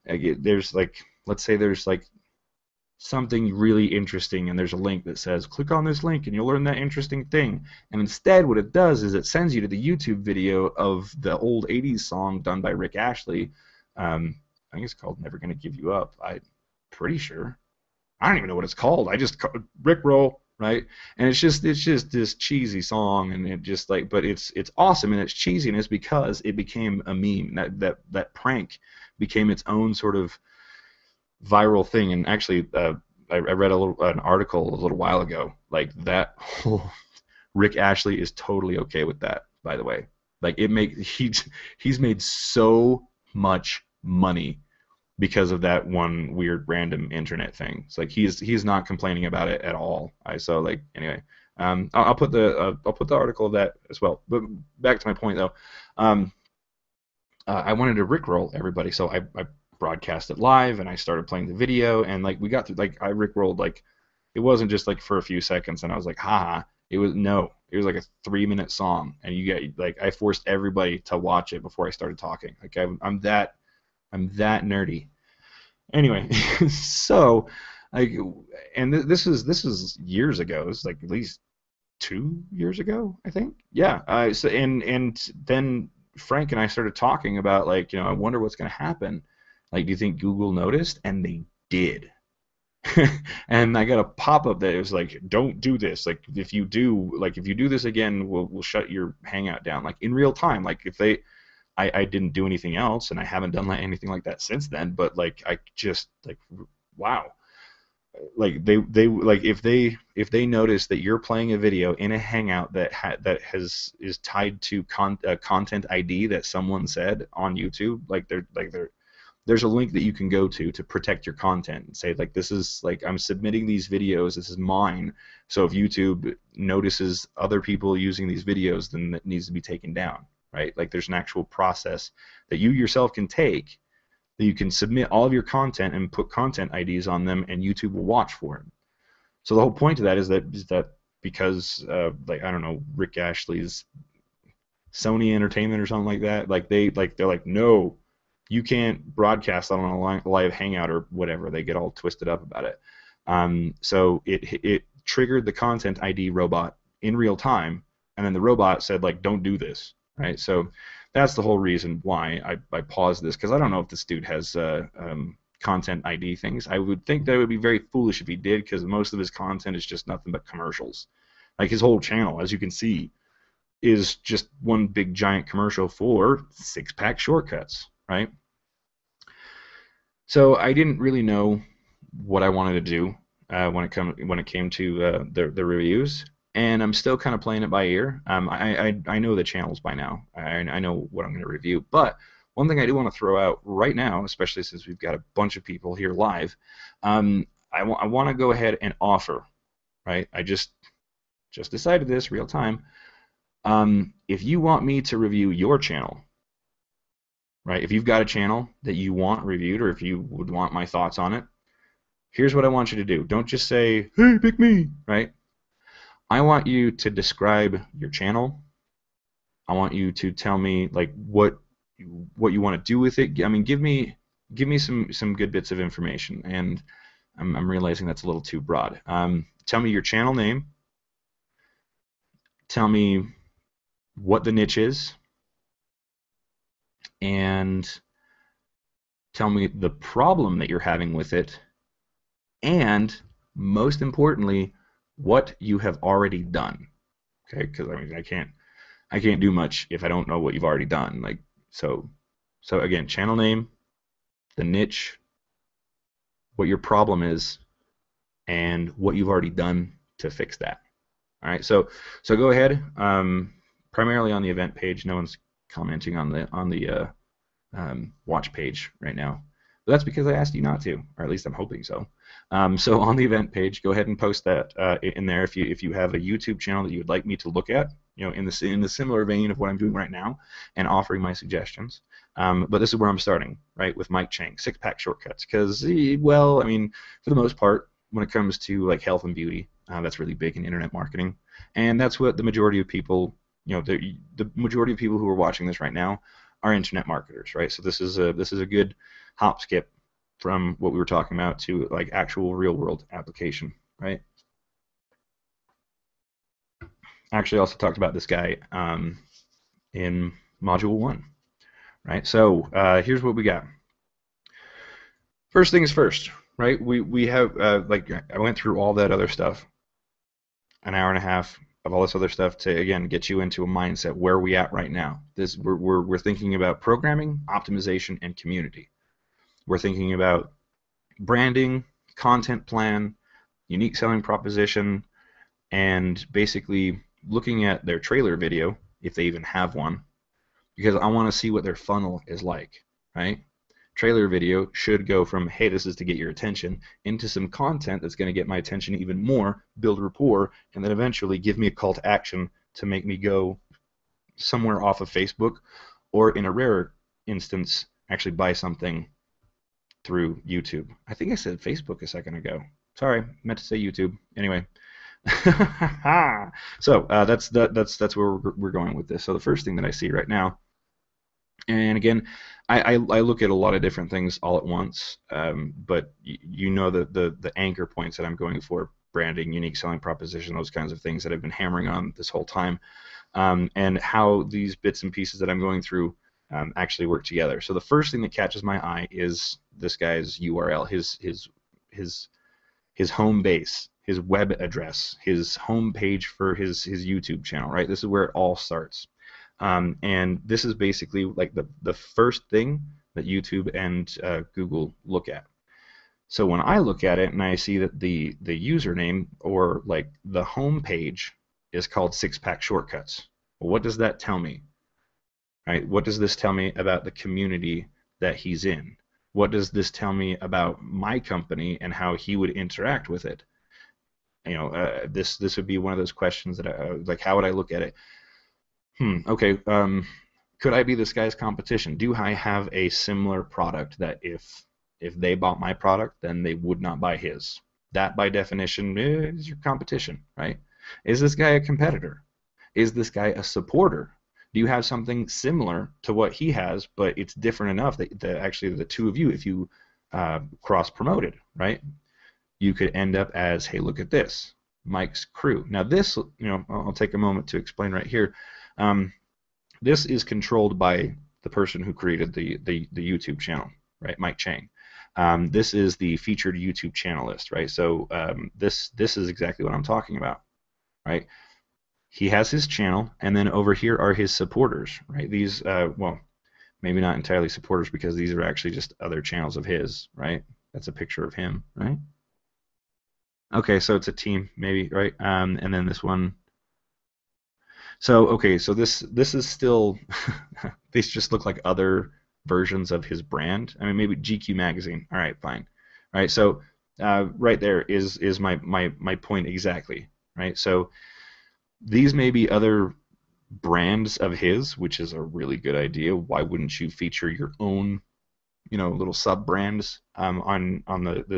There's like, let's say there's like something really interesting and there's a link that says click on this link and you'll learn that interesting thing, and instead what it does is it sends you to the YouTube video of the old 80s song done by Rick Ashley. I think it's called Never Gonna Give You Up. I'm pretty sure. I don't even know what it's called. I just Rick Roll, right? And it's just this cheesy song, and it just like, but it's awesome in its cheesiness because it became a meme. That prank became its own sort of viral thing. And actually, I read an article a little while ago, like that whole Rick Ashley is totally okay with that. By the way, like he's made so much money because of that one weird random internet thing. It's like he's not complaining about it at all. Like anyway, I'll put the article of that as well. But back to my point though, um, I wanted to rickroll everybody, so I broadcast it live and I started playing the video, and like we got through, like I rickrolled, like it wasn't just like for a few seconds and I was like haha. It was no, it was like a 3 minute song, and you get like I forced everybody to watch it before I started talking. Like I'm that nerdy. Anyway, so like, and this is years ago. It's like at least 2 years ago, I think. Yeah. So and then Frank and I started talking about like, I wonder what's going to happen. Like, do you think Google noticed? And they did. And I got a pop-up that was like, don't do this. Like, if you do this again, we'll shut your Hangout down. Like in real time. Like if they I didn't do anything else, and I haven't done anything like that since then. But like, I just like, wow, like they like if they notice that you're playing a video in a Hangout that is tied to content ID that someone said on YouTube, like there's a link that you can go to protect your content and say like, this is like, I'm submitting these videos, this is mine. So if YouTube notices other people using these videos, then it needs to be taken down, right? Like there's an actual process that you yourself can take, that you can submit all of your content and put content IDs on them, and YouTube will watch for it. So the whole point of that is that because like, I don't know, Rick Ashley's Sony Entertainment or something like that, like they're like, no, you can't broadcast that on a live Hangout or whatever. They get all twisted up about it. So it triggered the content ID robot in real time, and then the robot said like, don't do this, right? So that's the whole reason why I paused this, because I don't know if this dude has content ID things. I would think that it would be very foolish if he did, because most of his content is just nothing but commercials. Like his whole channel, as you can see, is just one big giant commercial for six-pack shortcuts, right? So I didn't really know what I wanted to do when it came to the reviews, and I'm still kind of playing it by ear. I know the channels by now. I know what I'm going to review, but one thing I do want to throw out right now, especially since we've got a bunch of people here live, I want to go ahead and offer, right? I just decided this real time. If you want me to review your channel, right? If you've got a channel that you want reviewed, or if you would want my thoughts on it, here's what I want you to do. Don't just say, hey, pick me, right? I want you to describe your channel. I want you to tell me like what you want to do with it. I mean, give me some good bits of information, and I'm realizing that's a little too broad. Tell me your channel name. Tell me what the niche is, and tell me the problem that you're having with it, and most importantly, what you have already done. Okay, because I mean, I can't do much if I don't know what you've already done. Like so again, channel name, the niche, what your problem is, and what you've already done to fix that. All right, so go ahead. Primarily on the event page, no one's commenting on the watch page right now. But that's because I asked you not to, or at least I'm hoping so. So on the event page, go ahead and post that in there if you have a YouTube channel that you would like me to look at, you know, in the similar vein of what I'm doing right now, and offering my suggestions. But this is where I'm starting, right, with Mike Chang, six-pack shortcuts, because well, I mean, for the most part, when it comes to like health and beauty, that's really big in internet marketing, and that's what the majority of people, you know, the majority of people who are watching this right now are internet marketers, right? So this is a good hop skip from what we were talking about to like actual real world application, right? Actually, also talked about this guy in module 1, right? So here's what we got. First things first, right? We have like I went through all that other stuff, an hour and a half of all this other stuff to again get you into a mindset where we at right now. This we're thinking about programming, optimization, and community. We're thinking about branding, content plan, unique selling proposition, and basically looking at their trailer video, if they even have one, because I want to see what their funnel is like, right? Trailer video should go from, hey, this is to get your attention, into some content that's going to get my attention even more, build rapport, and then eventually give me a call to action to make me go somewhere off of Facebook, or in a rare instance, actually buy something through YouTube. I think I said Facebook a second ago. Sorry, meant to say YouTube. Anyway, so that's where we're going with this. So the first thing that I see right now, and again, I look at a lot of different things all at once, but you know the anchor points that I'm going for: branding, unique selling proposition, those kinds of things that I've been hammering on this whole time, and how these bits and pieces that I'm going through actually work together. So the first thing that catches my eye is this guy's URL, his home base, his web address, his home page for his YouTube channel, right? This is where it all starts. And this is basically like the first thing that YouTube and Google look at. So when I look at it and I see that the username or like the home page is called Six-Pack Shortcuts, well, what does that tell me? Right? What does this tell me about the community that he's in? What does this tell me about my company and how he would interact with it? You know, this would be one of those questions that like, how would I look at it? Okay, could I be this guy's competition? Do I have a similar product that if they bought my product, then they would not buy his? That, by definition, is your competition, right? Is this guy a competitor? Is this guy a supporter? Do you have something similar to what he has, but it's different enough that actually the two of you, if you cross-promoted, right, you could end up as, hey, look at this, Mike's Crew. Now this, you know, I'll take a moment to explain right here. This is controlled by the person who created the YouTube channel, right? Mike Chang. This is the featured YouTube channel list, right? So this is exactly what I'm talking about, right? He has his channel, and then over here are his supporters, right? These, well, maybe not entirely supporters because these are actually just other channels of his, right? That's a picture of him, right? Okay, so it's a team, maybe, right? And then this one. So okay, so this is still these just look like other versions of his brand. I mean, maybe GQ magazine. All right, fine. All right, so right there is my point exactly, right? So these may be other brands of his, which is a really good idea. Why wouldn't you feature your own, little sub brands on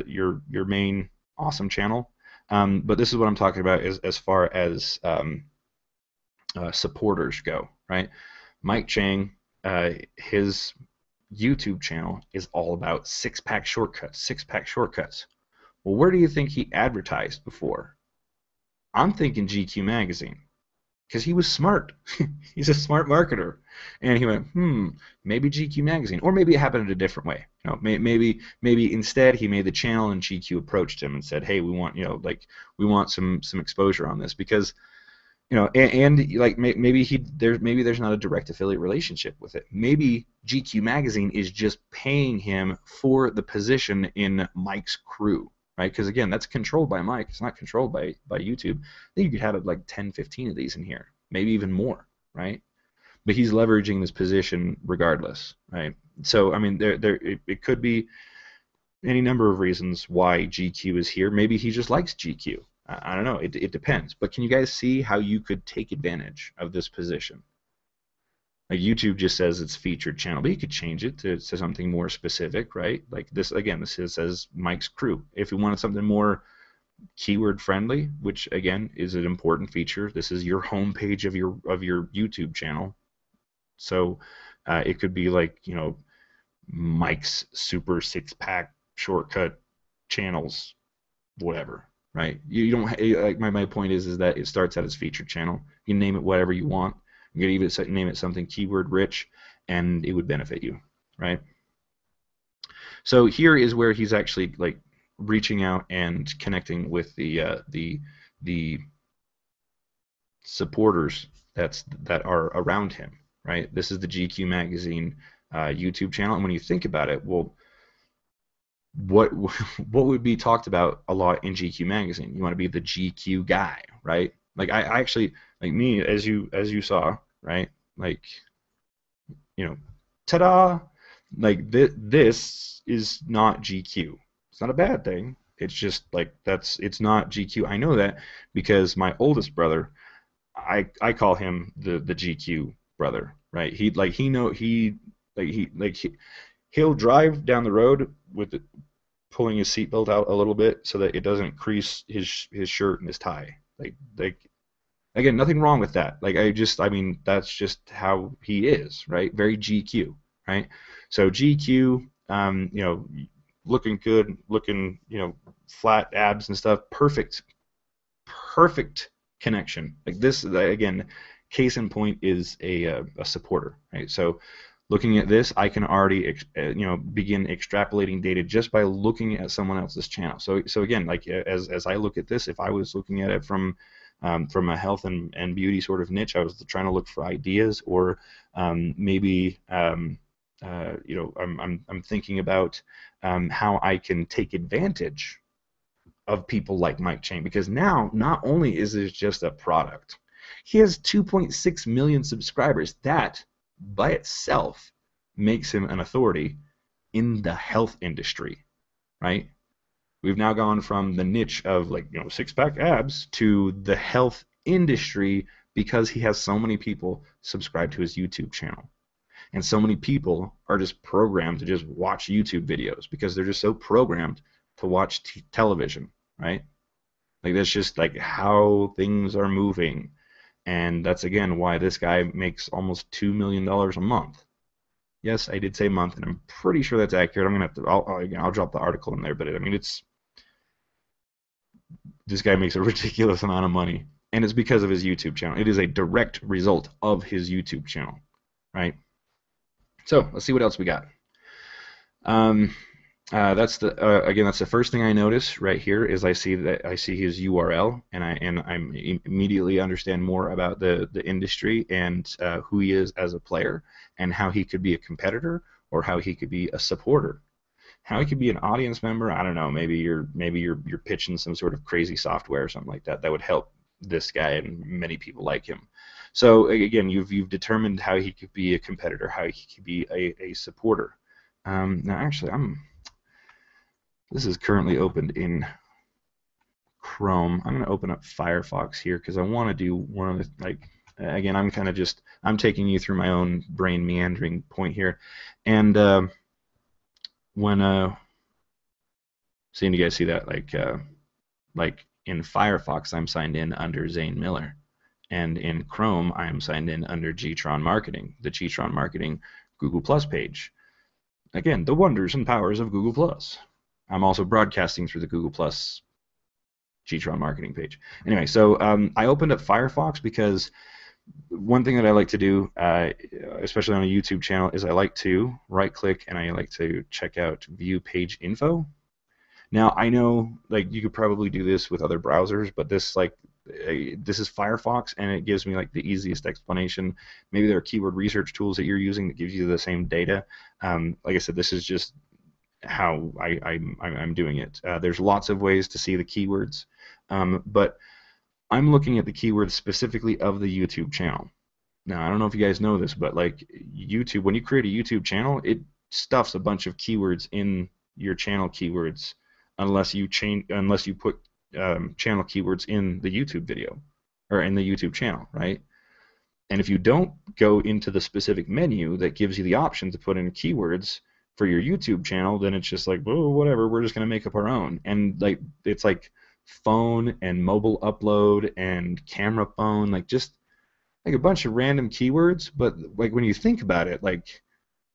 your main awesome channel? But this is what I'm talking about as far as supporters go, right? Mike Chang, his YouTube channel is all about six-pack shortcuts, six-pack shortcuts. Well, where do you think he advertised before? I'm thinking GQ magazine because he was smart. He's a smart marketer, and he went, maybe GQ magazine, or maybe it happened in a different way. Maybe instead he made the channel and GQ approached him and said, hey, we want we want some exposure on this because and like maybe there's not a direct affiliate relationship with it. Maybe GQ magazine is just paying him for the position in Mike's crew, right? Because again, that's controlled by Mike. It's not controlled by YouTube. I think you could have like 10, 15 of these in here, maybe even more, right? But he's leveraging this position regardless, right? So I mean, it could be any number of reasons why GQ is here. Maybe he just likes GQ. I don't know. It depends. But can you guys see how you could take advantage of this position? Like YouTube just says it's featured channel, but you could change it to something more specific, right? Like this, again, this says Mike's crew. If you wanted something more keyword friendly, which again is an important feature, this is your home page of your YouTube channel. So it could be like, Mike's super six-pack shortcut channels, whatever. Right? You don't like my point is that it starts at its featured channel. You can name it whatever you want. You can even name it something keyword rich, and it would benefit you, right? So here is where he's actually like reaching out and connecting with the supporters that are around him, right? This is the GQ magazine YouTube channel, and when you think about it, well, what would be talked about a lot in GQ magazine? You want to be the GQ guy, right? Like I actually, like me, as you saw, right? Like, ta-da! Like this is not GQ. It's not a bad thing. It's just like it's not GQ. I know that because my oldest brother, I call him the GQ brother, right? He'll drive down the road with pulling his seatbelt out a little bit so that it doesn't crease his shirt and his tie. Like again, nothing wrong with that. I mean, that's just how he is, right? Very GQ, right? So GQ, looking good, looking, flat abs and stuff, perfect connection. Like this, again, case in point is a supporter, right? So looking at this, I can already begin extrapolating data just by looking at someone else's channel. So again, like as I look at this, if I was looking at it from a health and beauty sort of niche, I was trying to look for ideas, or maybe I'm thinking about how I can take advantage of people like Mike Chang, because now not only is this just a product, he has 2.6 million subscribers. That by itself makes him an authority in the health industry, right? We've now gone from the niche of six-pack abs to the health industry because he has so many people subscribed to his YouTube channel. And so many people are just programmed to just watch YouTube videos because they're just so programmed to watch television, right? Like that's just like how things are moving. And that's again why this guy makes almost $2 million a month. Yes, I did say month, and I'm pretty sure that's accurate. I'm gonna have to. I'll drop the article in there, but I mean, this guy makes a ridiculous amount of money, and it's because of his YouTube channel. It is a direct result of his YouTube channel. right? So let's see what else we got. Um, that's the again, that's the first thing I notice right here is I see his URL, and I immediately understand more about the industry and who he is as a player and how he could be a competitor or how he could be a supporter. How he could be an audience member, I don't know. Maybe you're pitching some sort of crazy software or something like that that would help this guy and many people like him. So again, you've determined how he could be a competitor, how he could be a supporter. Now, actually, this is currently opened in Chrome. I'm going to open up Firefox here because I want to do one of the, like, again, I'm taking you through my own brain meandering point here. And when, seeing you guys see that, like in Firefox, I'm signed in under Zane Miller. And in Chrome, I am signed in under G-Tron Marketing, the G-Tron Marketing Google Plus page. Again, the wonders and powers of Google Plus. I'm also broadcasting through the Google Plus G-Tron marketing page. Anyway, so I opened up Firefox because one thing that I like to do, especially on a YouTube channel, is I like to right-click and I like to check out View Page Info. Now, I know like you could probably do this with other browsers, but this is Firefox, and it gives me like the easiest explanation. Maybe there are keyword research tools that you're using that gives you the same data. Like I said, this is just how I'm doing it. There's lots of ways to see the keywords, but I'm looking at the keywords specifically of the YouTube channel. Now, I don't know if you guys know this, but like YouTube, when you create a YouTube channel, it stuffs a bunch of keywords in your channel keywords unless you put channel keywords in the YouTube video or in the YouTube channel, right? And if you don't go into the specific menu that gives you the option to put in keywords for your YouTube channel, then it's just like, oh, whatever, we're just going to make up our own. And like it's like phone and mobile upload and camera phone, like just like a bunch of random keywords. But like when you think about it, like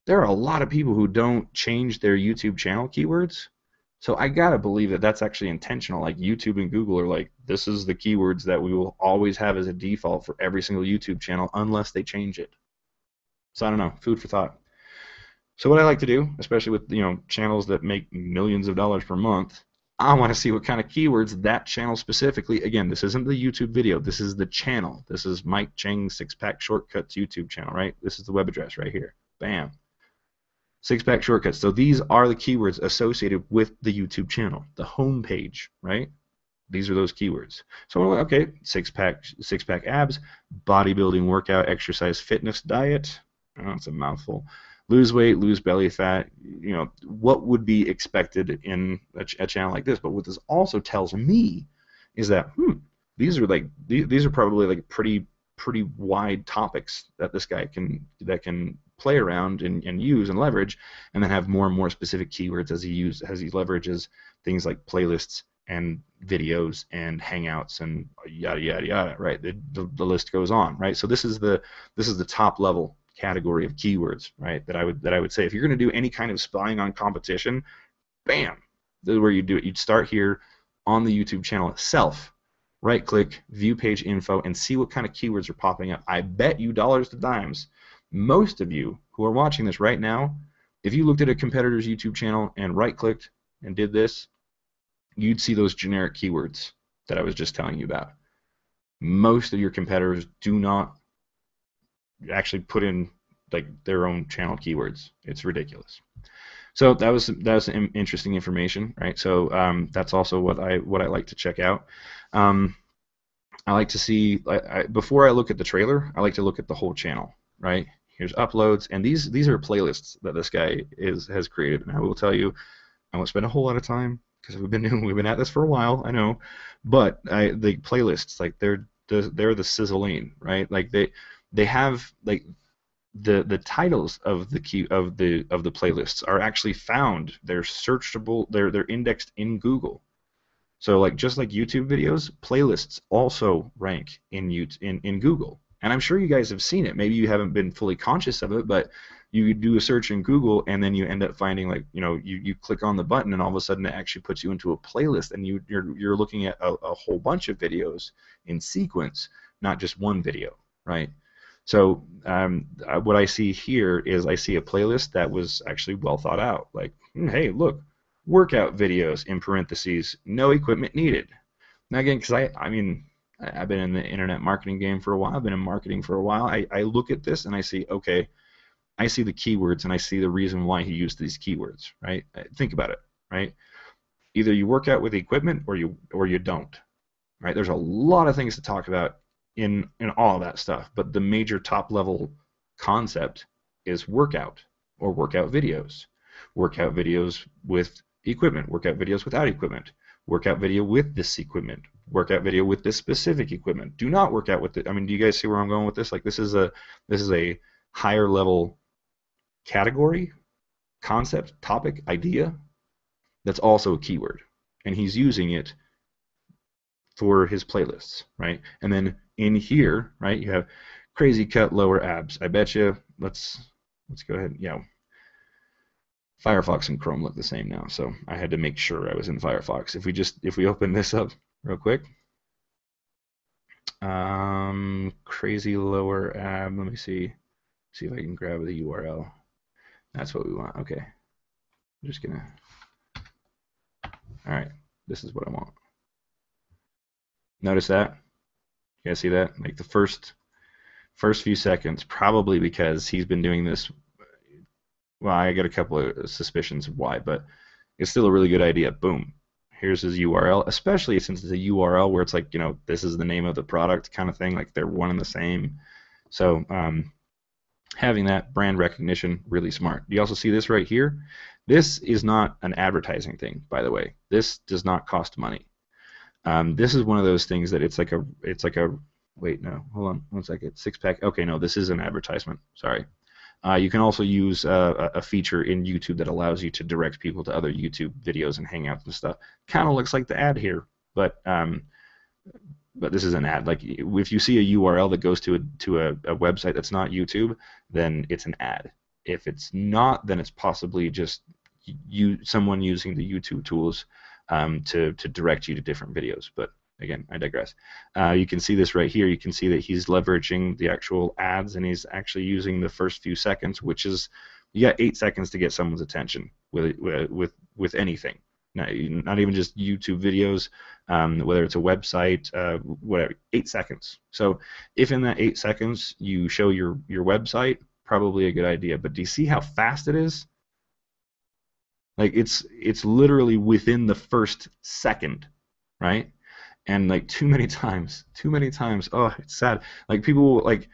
there are a lot of people who don't change their YouTube channel keywords. So I gotta believe that that's actually intentional. Like YouTube and Google are like, this is the keywords that we will always have as a default for every single YouTube channel unless they change it. So I don't know, food for thought. So what I like to do, especially with channels that make millions of dollars per month, I want to see what kind of keywords that channel specifically. Again, this isn't the YouTube video. This is the channel. This is Mike Chang Six Pack Shortcuts YouTube channel, right? This is the web address right here. Bam. Six Pack Shortcuts. So these are the keywords associated with the YouTube channel, the home page, right? These are those keywords. So okay, six pack abs, bodybuilding, workout, exercise, fitness, diet. Oh, that's a mouthful. Lose weight, lose belly fat. What would be expected in a channel like this? But what this also tells me is that these are probably like pretty wide topics that this guy can play around and use and leverage, and then have more and more specific keywords as he leverages things like playlists and videos and hangouts and yada yada yada, right? The list goes on, right? So this is the top level category of keywords, right? That I would say if you're going to do any kind of spying on competition, bam, this is where you do it. You'd start here on the YouTube channel itself, right click, view page info, and see what kind of keywords are popping up. I bet you dollars to dimes, most of you who are watching this right now, if you looked at a competitor's YouTube channel and right clicked and did this, you'd see those generic keywords that I was just telling you about. Most of your competitors do not actually put in like their own channel keywords. It's ridiculous. So that was some interesting information, right? So that's also what I like to check out. I like to see before I look at the trailer, I like to look at the whole channel, right? Here's uploads, and these are playlists that this guy has created. And I will tell you, I won't spend a whole lot of time because we've been at this for a while, I know, but the playlists, like they're the sizzling, right? Like they have like the titles of the playlists are actually found. They're searchable. They're indexed in Google. So like just like YouTube videos, playlists also rank in Google. And I'm sure you guys have seen it. Maybe you haven't been fully conscious of it, but you do a search in Google and then you end up finding like you click on the button and all of a sudden it actually puts you into a playlist, and you're looking at a whole bunch of videos in sequence, not just one video, right? So what I see here is I see a playlist that was actually well thought out. Like, hey, look, workout videos in parentheses, no equipment needed. Now again, because I mean, I've been in the internet marketing game for a while. I've been in marketing for a while. I look at this and I see, okay, I see the keywords and I see the reason why he used these keywords, right? Think about it, right? Either you work out with equipment or you don't, right? There's a lot of things to talk about in all of that stuff, but the major top level concept is workout or workout videos. Workout videos with equipment, workout videos without equipment, workout video with this equipment, workout video with this specific equipment. Do not work out with it. I mean, do you guys see where I'm going with this? Like this is a higher level category, concept, topic, idea that's also a keyword. And he's using it for his playlists, right? And then in here, right, you have crazy cut lower abs. I bet you, let's go ahead. Yeah, Firefox and Chrome look the same now, so I had to make sure I was in Firefox. If we open this up real quick, crazy lower ab. Let me see if I can grab the URL. That's what we want. Okay, I'm just gonna. All right, this is what I want. Notice that? You guys see that? Like the first few seconds, probably because he's been doing this. Well, I got a couple of suspicions of why, but it's still a really good idea. Boom. Here's his URL, especially since it's a URL where it's like, you know, this is the name of the product kind of thing, like they're one and the same. So having that brand recognition, really smart. You also see this right here. This is not an advertising thing, by the way. This does not cost money. This is one of those things that it's like a wait, no, hold on one second. Six pack. Okay, no, this is an advertisement. Sorry. You can also use a feature in YouTube that allows you to direct people to other YouTube videos and hangouts and stuff. Kind of looks like the ad here, but this is an ad. Like if you see a URL that goes to a website that's not YouTube, then it's an ad. If it's not, then it's possibly just someone using the YouTube tools to direct you to different videos. But again, I digress. You can see this right here. You can see that he's leveraging the actual ads, and he's actually using the first few seconds, which is you got 8 seconds to get someone's attention with anything. Not even just YouTube videos, whether it's a website, whatever. 8 seconds. So if in that 8 seconds you show your website, probably a good idea. But do you see how fast it is? Like it's literally within the first second, right? And like too many times, oh, it's sad. Like people like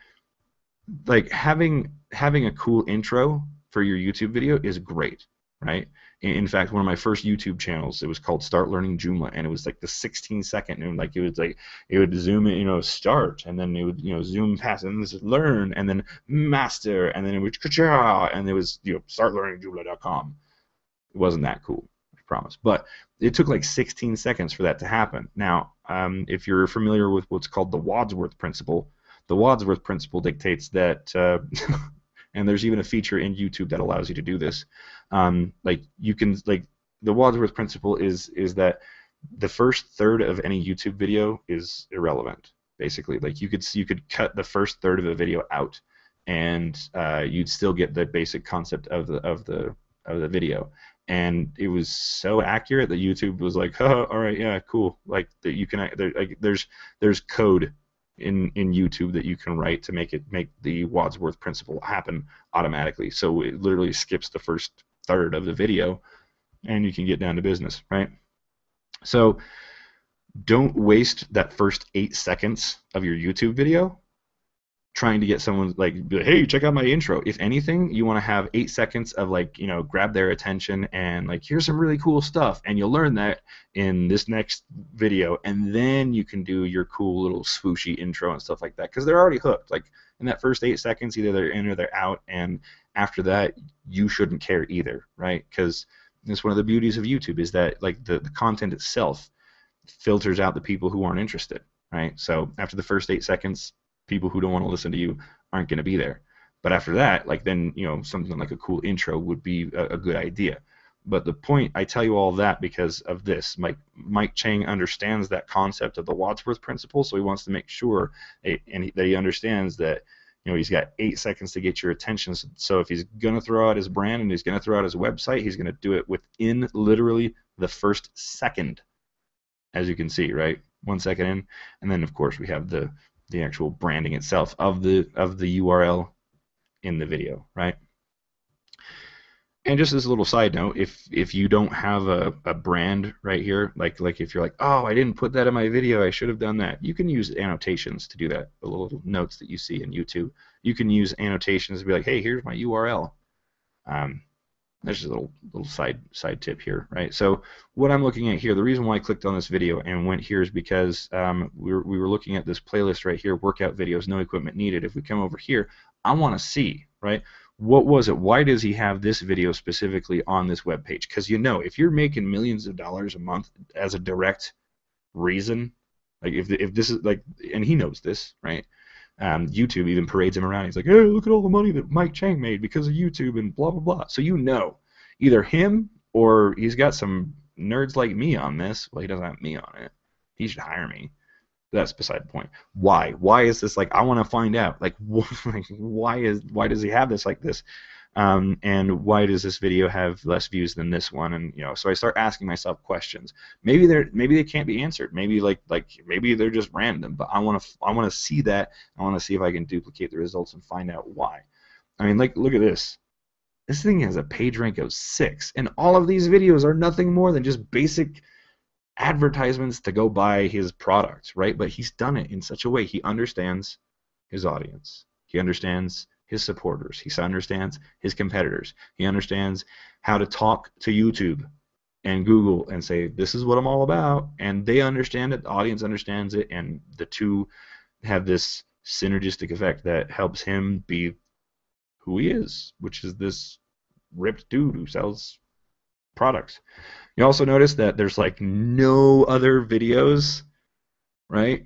having a cool intro for your YouTube video is great, right? In fact, one of my first YouTube channels, it was called Start Learning Joomla, and it was like the 16-second, and like it would zoom in, you know, start, and then it would, you know, zoom past, and this is learn, and then master, and then it would ka-cha, and it was, you know, startlearningjoomla.com. It wasn't that cool, I promise. But it took like 16 seconds for that to happen. Now, if you're familiar with what's called the Wadsworth principle, the Wadsworth principle dictates that, and there's even a feature in YouTube that allows you to do this. Like you can, like the Wadsworth principle is that the first third of any YouTube video is irrelevant. Basically, like you could cut the first third of a video out, and you'd still get the basic concept of the video. And it was so accurate that YouTube was like, oh, all right, yeah, cool. Like that you can, like there's code in YouTube that you can write to make the Wadsworth principle happen automatically. So it literally skips the first third of the video, and you can get down to business, right? So don't waste that first 8 seconds of your YouTube video trying to get someone like, hey, check out my intro. If anything, you want to have 8 seconds of like, you know, grab their attention and like, here's some really cool stuff, and you'll learn that in this next video, and then you can do your cool little swooshy intro and stuff like that, because they're already hooked. Like in that first 8 seconds, either they're in or they're out, and after that, you shouldn't care either, right? Because it's one of the beauties of YouTube is that like the content itself filters out the people who aren't interested, right? So after the first 8 seconds, people who don't want to listen to you aren't going to be there. But after that, like then, you know, something like a cool intro would be a good idea. But the point, I tell you all that because of this. Mike Chang understands that concept of the Wadsworth principle, so he wants to make sure that he understands that You know, he's got 8 seconds to get your attention. So if he's going to throw out his brand and he's going to throw out his website, he's going to do it within literally the first second, as you can see, right? 1 second in. And then, of course, we have the actual branding itself of the URL in the video, right? And just as a little side note, if you don't have a brand right here, like if you're like, oh, I didn't put that in my video, I should have done that. You can use annotations to do that. The little notes that you see in YouTube. You can use annotations to be like, hey, here's my URL. There's just a little side tip here, right? So what I'm looking at here, the reason why I clicked on this video and went here is because we were looking at this playlist right here, workout videos, no equipment needed. If we come over here, I want to see, right? What was it? Why does he have this video specifically on this web page? Because you know, if you're making millions of dollars a month as a direct reason, like if this is like, and he knows this, right? YouTube even parades him around. He's like, hey, look at all the money that Mike Chang made because of YouTube and blah, blah, blah. So you know, either him or he's got some nerds like me on this. Well, he doesn't have me on it. He should hire me. That's beside the point. Why? Why is this like? I want to find out. Like, why does he have this like this? And why does this video have less views than this one? And you know, so I start asking myself questions. Maybe they can't be answered. Maybe maybe they're just random. But I want to see that. I want to see if I can duplicate the results and find out why. I mean, like, look at this. This thing has a page rank of 6, and all of these videos are nothing more than just basic advertisements to go buy his products, right? But he's done it in such a way he understands his audience. He understands his supporters. He understands his competitors. He understands how to talk to YouTube and Google and say, this is what I'm all about. And they understand it. The audience understands it. And the two have this synergistic effect that helps him be who he is, which is this ripped dude who sells products. You also notice that there's like no other videos, right?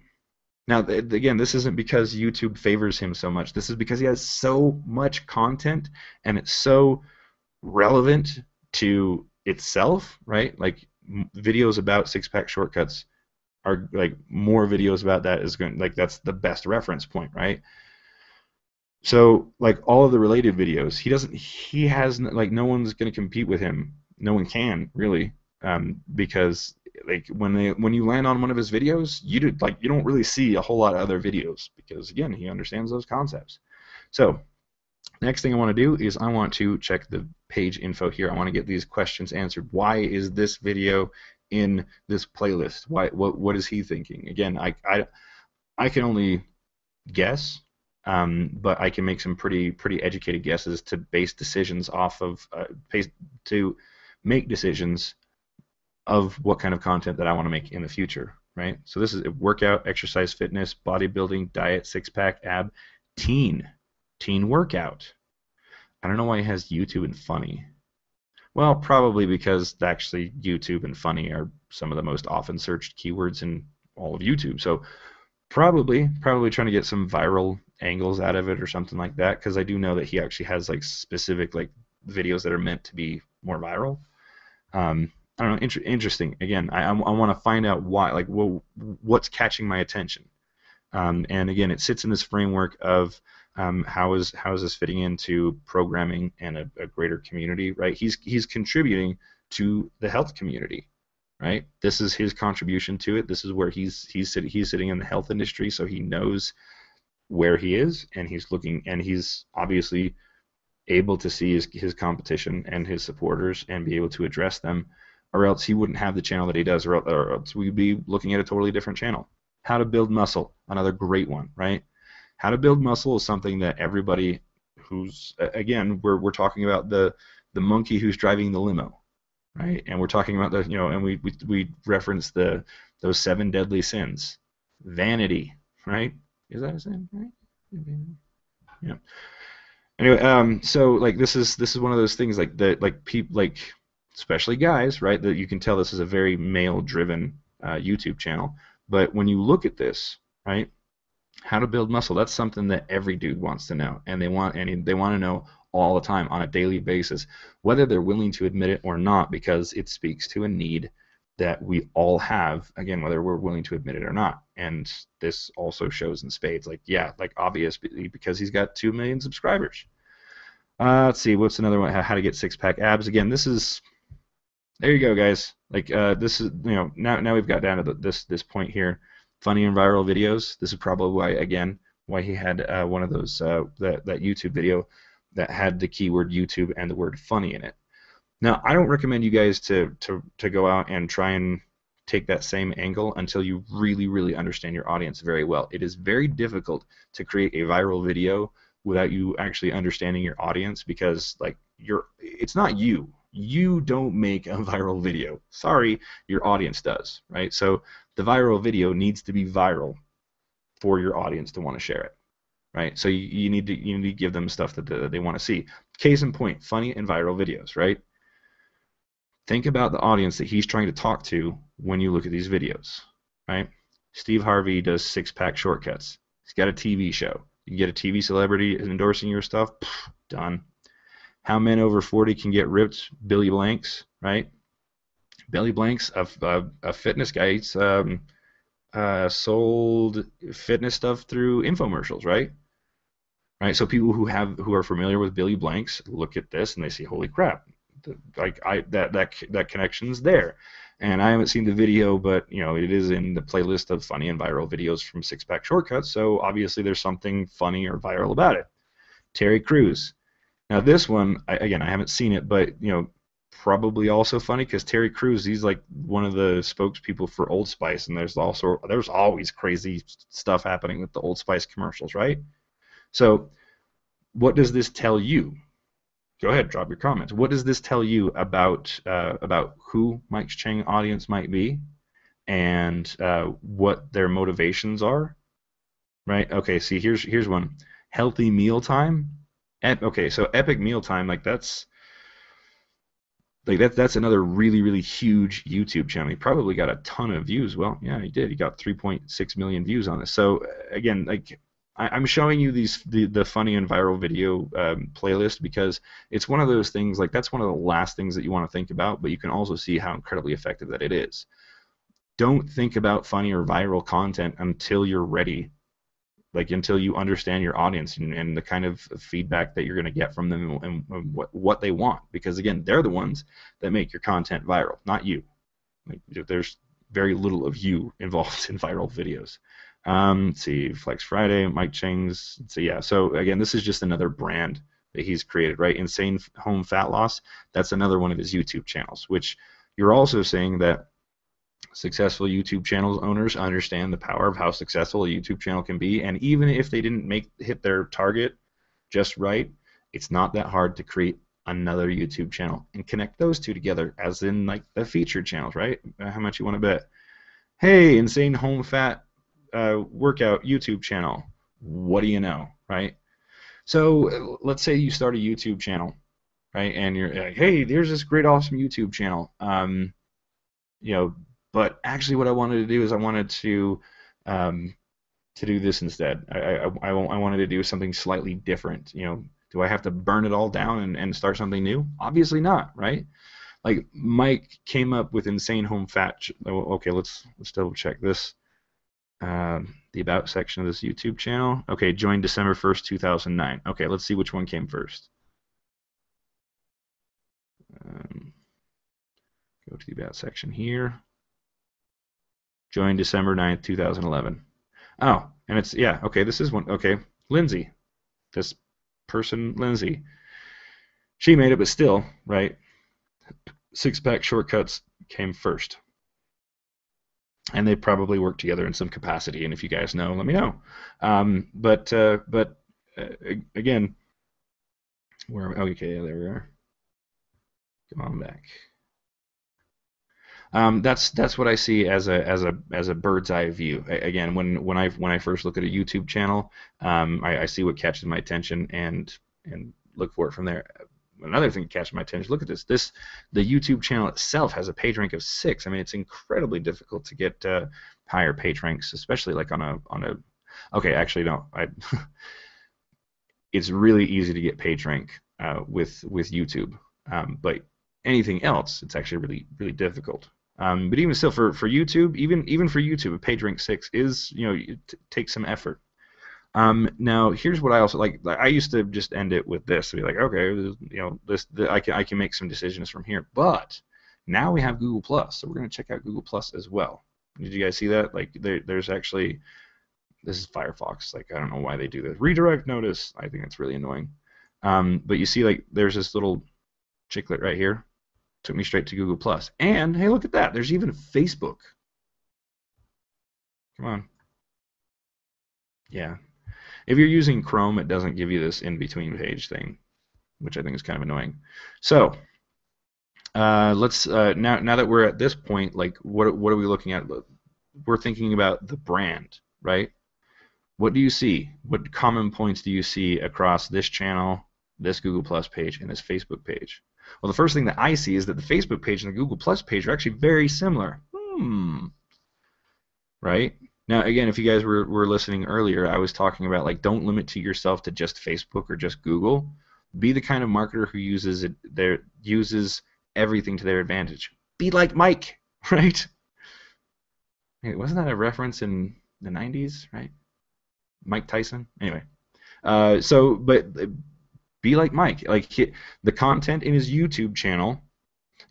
Now, again, this isn't because YouTube favors him so much. This is because he has so much content and it's so relevant to itself, right? Like videos about six-pack shortcuts are like more videos about that is going like that's the best reference point, right? So like all of the related videos, he has like no one's going to compete with him. No one can really, because like when you land on one of his videos, you don't really see a whole lot of other videos because again he understands those concepts. So next thing I want to do is I want to check the page info here. I want to get these questions answered. Why is this video in this playlist? Why? What is he thinking? Again, I can only guess. But I can make some pretty educated guesses to base decisions off of to make decisions of what kind of content that I want to make in the future, right? So this is workout, exercise, fitness, bodybuilding, diet, six-pack, ab, teen workout. I don't know why it has YouTube and funny. Well, probably because actually YouTube and funny are some of the most often searched keywords in all of YouTube. So probably trying to get some viral angles out of it or something like that, because I do know that he actually has like specific like videos that are meant to be more viral. I don't know, interesting. Again, I want to find out why, like what's catching my attention. And again, it sits in this framework of how is this fitting into programming and a greater community, right? He's contributing to the health community, right? This is his contribution to it. This is where he's sitting in the health industry, so he knows where he is, and he's looking, and he's obviously able to see his competition and his supporters and be able to address them, or else he wouldn't have the channel that he does, or else we'd be looking at a totally different channel. How to build muscle, another great one, right? How to build muscle is something that everybody who's, again, we're talking about the monkey who's driving the limo, right? And we're talking about the, and we reference those 7 deadly sins. Vanity, right? Is that a sin, right? Yeah. Anyway, so like this is one of those things like that, like people, like especially guys, right? That you can tell this is a very male-driven YouTube channel. But when you look at this, right, how to build muscle, that's something that every dude wants to know, and they want to know all the time on a daily basis, whether they're willing to admit it or not, because it speaks to a need that we all have, again, whether we're willing to admit it or not. And this also shows in spades, like, yeah, like obviously because he's got 2 million subscribers. Let's see, what's another one? How to get six-pack abs. Again, this is, there you go, guys. Like, this is, now we've got down to this point here. Funny and viral videos. This is probably why, again, why he had one of those, that YouTube video that had the keyword YouTube and the word funny in it. Now, I don't recommend you guys to go out and try and take that same angle until you really, really understand your audience very well. It is very difficult to create a viral video without you actually understanding your audience, because like it's not you. You don't make a viral video. Sorry, your audience does, right? So the viral video needs to be viral for your audience to want to share it, right? So you need to give them stuff that they want to see. Case in point, funny and viral videos, right? Think about the audience that he's trying to talk to when you look at these videos, right? Steve Harvey does six-pack shortcuts. He's got a TV show. You get a TV celebrity endorsing your stuff, done. How men over 40 can get ripped? Billy Blanks, right? Billy Blanks, a fitness guy. He's sold fitness stuff through infomercials, right? Right. So people who are familiar with Billy Blanks look at this and they say, "Holy crap!" That connection's there. And I haven't seen the video, but it is in the playlist of funny and viral videos from Six Pack Shortcuts. So obviously there's something funny or viral about it. Terry Crews. Now this one, I haven't seen it, but probably also funny because Terry Crews, he's like one of the spokespeople for Old Spice, and there's always crazy stuff happening with the Old Spice commercials, right? So what does this tell you? Go ahead, drop your comments. What does this tell you about who Mike Chang audience might be, and what their motivations are? Right. Okay. See, here's one. Healthy mealtime. Okay, so epic mealtime, that's another really, really huge YouTube channel. He probably got a ton of views. Well, yeah, he did. He got 3.6 million views on this. So again, like I'm showing you the funny and viral video playlist because it's one of those things, like that's one of the last things that you want to think about, but you can also see how incredibly effective that it is. Don't think about funny or viral content until you're ready, like until you understand your audience and the kind of feedback that you're going to get from them and what they want, because again, they're the ones that make your content viral, not you. Like, there's very little of you involved in viral videos. Let's see, Flex Friday, Mike Chang's. So yeah, so again, this is just another brand that he's created, right? Insane Home Fat Loss. That's another one of his YouTube channels, which you're also saying that successful YouTube channel owners understand the power of how successful a YouTube channel can be, and even if they didn't hit their target just right, it's not that hard to create another YouTube channel and connect those two together, as in like the featured channels, right? How much you want to bet? Hey, Insane Home Fat Workout YouTube channel. What do you know, right? So let's say you start a YouTube channel, right? And you're like, hey, there's this great, awesome YouTube channel. But actually, what I wanted to do is I wanted to do this instead. I wanted to do something slightly different. Do I have to burn it all down and start something new? Obviously not, right? Like Mike came up with Insane Home Fat. Okay, let's double check this. The About section of this YouTube channel. Okay, joined December 1st, 2009. Okay, let's see which one came first. Go to the About section here. Joined December 9th, 2011. Oh, and it's, yeah, okay, this is one. Okay, Lindsay. This person, Lindsay. She made it, but still, right? Six Pack Shortcuts came first. And they probably work together in some capacity, and if you guys know, let me know. But again, okay, there we are. Come on back. That's what I see as a bird's eye view. Again, when I first look at a YouTube channel, I see what catches my attention and look for it from there. Another thing that catches my attention, look at this. The YouTube channel itself has a page rank of 6. I mean, it's incredibly difficult to get higher page ranks, especially like on a. Okay, actually no, it's really easy to get page rank with YouTube, but anything else, it's actually really, really difficult. But even still, for YouTube, even for YouTube, a page rank 6 is, it takes some effort. Now here's what I also like. I used to just end it with this, to be like, okay, I can make some decisions from here. But now we have Google Plus, so we're going to check out Google Plus as well. Did you guys see that? Like, there's actually, this is Firefox. Like, I don't know why they do this. Redirect notice. I think it's really annoying. But you see, like, there's this little chicklet right here. Took me straight to Google Plus. And hey, look at that. There's even Facebook. Come on. Yeah. If you're using Chrome, it doesn't give you this in-between page thing, which I think is kind of annoying. So let's now that we're at this point, like, what are we looking at? We're thinking about the brand, right? What do you see? What common points do you see across this channel, this Google Plus page, and this Facebook page? Well, the first thing that I see is that the Facebook page and the Google Plus page are actually very similar. Right? Now, again, if you guys were listening earlier, I was talking about, like, don't limit to yourself to just Facebook or just Google. Be the kind of marketer who uses everything to their advantage. Be like Mike, right? Hey, wasn't that a reference in the 90s, right? Mike Tyson? Anyway. But be like Mike. Like, the content in his YouTube channel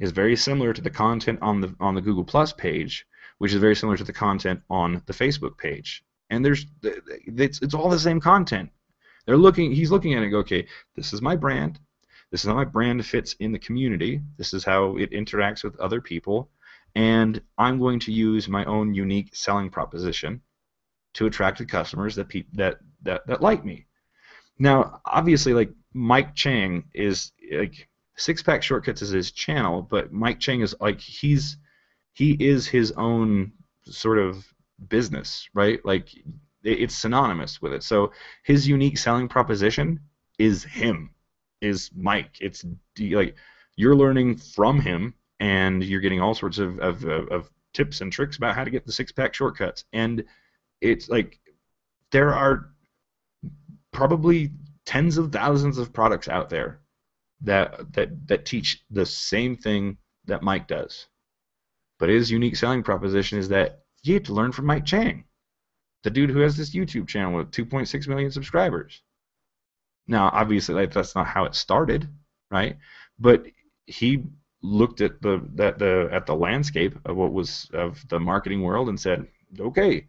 is very similar to the content on the Google Plus page, which is very similar to the content on the Facebook page. And it's all the same content. He's looking at it and go, okay, this is my brand. This is how my brand fits in the community. This is how it interacts with other people. And I'm going to use my own unique selling proposition to attract the customers that like me. Now, obviously, like, Mike Chang is, like, Six Pack Shortcuts is his channel, but Mike Chang is, like, he is his own sort of business, right? Like, it's synonymous with it. So his unique selling proposition is him, is Mike. It's like, you're learning from him, and you're getting all sorts of tips and tricks about how to get the six-pack shortcuts. And it's like, there are probably tens of thousands of products out there that teach the same thing that Mike does. But his unique selling proposition is that you have to learn from Mike Chang, the dude who has this YouTube channel with 2.6 million subscribers. Now, obviously, like, that's not how it started, right? But he looked at the landscape of what was of the marketing world and said, okay,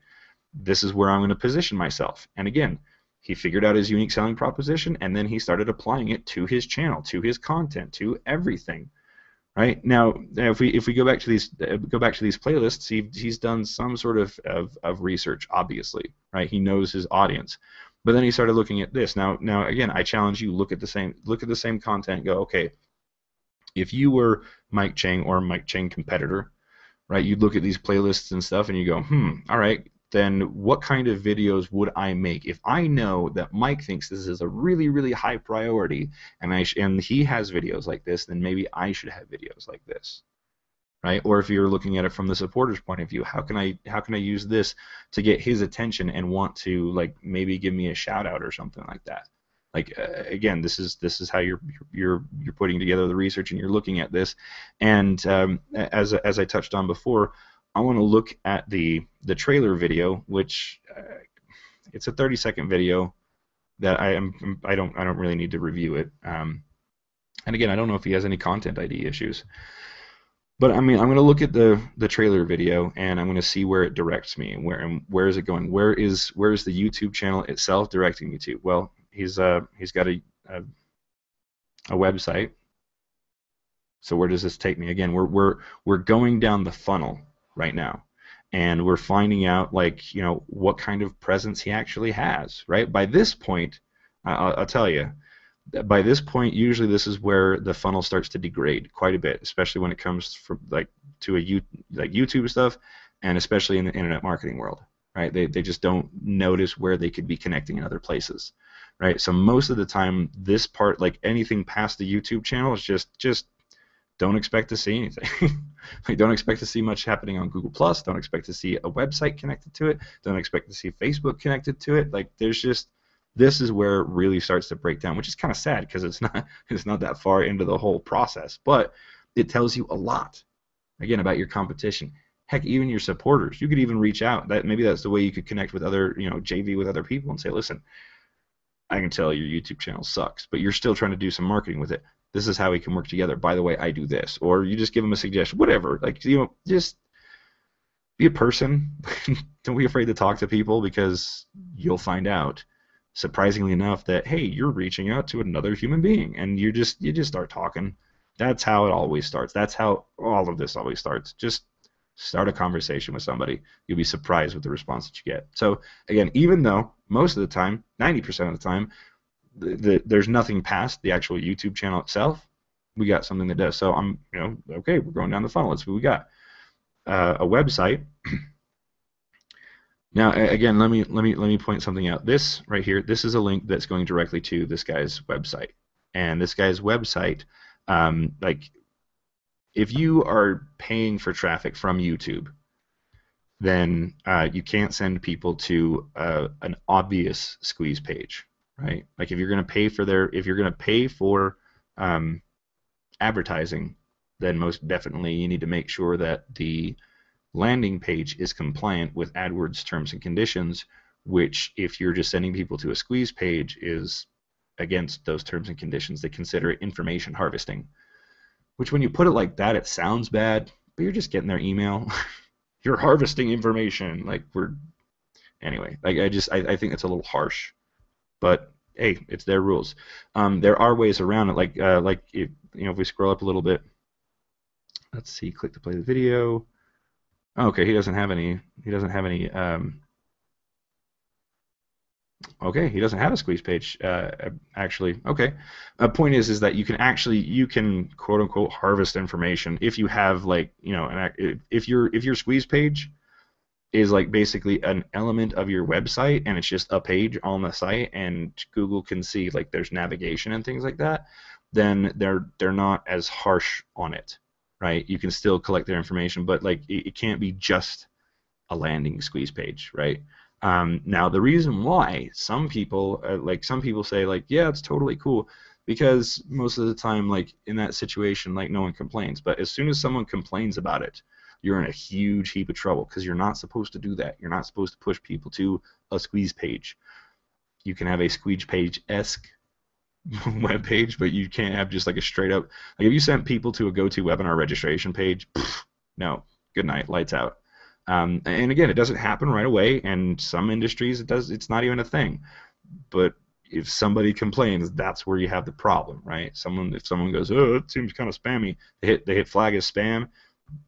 this is where I'm going to position myself. And again, he figured out his unique selling proposition, and then he started applying it to his channel, to his content, to everything. Right? Now, if we go back to these playlists, he's done some sort of research, obviously, right? He knows his audience, but then he started looking at this. Now again, I challenge you, look at the same content, go, okay, if you were Mike Chang or a Mike Chang competitor, right? You'd look at these playlists and stuff, and you go, all right, then what kind of videos would I make if I know that Mike thinks this is a really, really high priority, and he has videos like this, then maybe I should have videos like this, right? Or if you're looking at it from the supporter's point of view, how can I use this to get his attention and want to, like, maybe give me a shout out or something like that? Like, again, this is how you're putting together the research, and you're looking at this, and as I touched on before, I want to look at the trailer video, which it's a 30-second video that I don't really need to review it. And again, I don't know if he has any content ID issues, but I mean, I'm going to look at the trailer video, and I'm going to see where it directs me, and where is it going? Where is the YouTube channel itself directing me to? Well, he's got a website. So where does this take me? Again, we're going down the funnel right now, and we're finding out, like, what kind of presence he actually has, right? By this point, I'll tell you, by this point, usually this is where the funnel starts to degrade quite a bit, especially when it comes from, like, to YouTube stuff, and especially in the internet marketing world, right? They just don't notice where they could be connecting in other places, right? So most of the time, this part, like, anything past the YouTube channel, is just don't expect to see anything. Like, don't expect to see much happening on Google Plus. Don't expect to see a website connected to it. Don't expect to see Facebook connected to it. Like, this is where it really starts to break down, which is kind of sad, because it's not that far into the whole process, but it tells you a lot. again, about your competition. Heck, even your supporters. You could even reach out. That maybe that's the way you could connect with other, JV with other people and say, listen, I can tell your YouTube channel sucks, but you're still trying to do some marketing with it. This is how we can work together. By the way, I do this. Or you just give them a suggestion, whatever. Like, just be a person. Don't be afraid to talk to people, because you'll find out, surprisingly enough, that hey, you're reaching out to another human being, and you just start talking. That's how it always starts. That's how all of this always starts. Just start a conversation with somebody. You'll be surprised with the response that you get. So again, even though most of the time, 90% of the time, there's nothing past the actual YouTube channel itself, we got something that does. So I'm, okay, we're going down the funnel. Let's see what we got. A website. Now, again, let me point something out. This right here, this is a link that's going directly to this guy's website. And this guy's website, like, if you are paying for traffic from YouTube, then you can't send people to an obvious squeeze page, right? Like, if you're going to pay for advertising, then most definitely you need to make sure that the landing page is compliant with AdWords terms and conditions, which, if you're just sending people to a squeeze page, is against those terms and conditions. They consider it information harvesting, which, when you put it like that, it sounds bad, but you're just getting their email. You're harvesting information. Anyway, I think it's a little harsh, but hey, it's their rules. There are ways around it, if we scroll up a little bit, let's see, click to play the video. Okay, he doesn't have any. Okay, he doesn't have a squeeze page, actually. Okay, point is that you can quote unquote harvest information if you have, like, if your squeeze page is like basically an element of your website, and it's just a page on the site, and Google can see, like, there's navigation and things like that, then they're not as harsh on it, right? You can still collect their information, but like it can't be just a landing squeeze page, right? Now, the reason why some people say, like, yeah, it's totally cool, because most of the time, like, in that situation, like, no one complains. But as soon as someone complains about it, you're in a huge heap of trouble, because you're not supposed to do that. You're not supposed to push people to a squeeze page. You can have a squeeze page-esque web page, but you can't have just like a straight up, like, if you sent people to a GoToWebinar registration page, no, good night, lights out. And again, it doesn't happen right away, and some industries it's not even a thing. But if somebody complains, that's where you have the problem, right? If someone goes, oh, it seems kind of spammy, they hit flag as spam,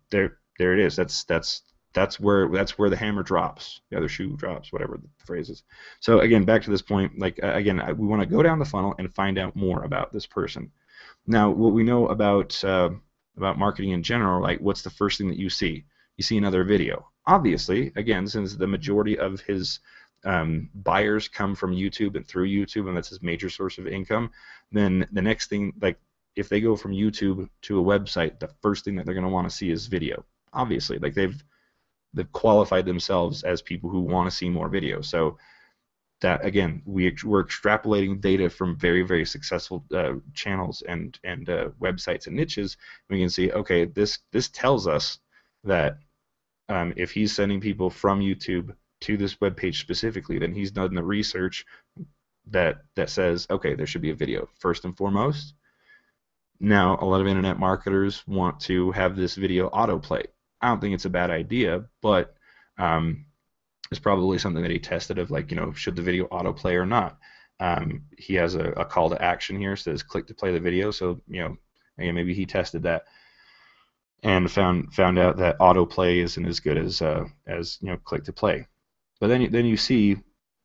there it is. That's where the hammer drops, the other shoe drops, whatever the phrase is. So again, back to this point, like, again, we want to go down the funnel and find out more about this person. Now, what we know about marketing in general, like, what's the first thing that you see? You see another video. Obviously, again, since the majority of his buyers come from YouTube and through YouTube, and that's his major source of income, then the next thing, like, if they go from YouTube to a website, the first thing that they're going to want to see is video. Obviously, like, they've qualified themselves as people who want to see more video. So that, again, we're extrapolating data from very, very successful channels and websites and niches. We can see, okay, this tells us that if he's sending people from YouTube to this web page specifically, then he's done the research that says, okay, there should be a video first and foremost. Now, a lot of internet marketers want to have this video autoplay. I don't think it's a bad idea, but it's probably something that he tested of, like, should the video autoplay or not. He has a call to action here, says click to play the video. So, again, maybe he tested that and found out that autoplay isn't as good as click to play. But then you see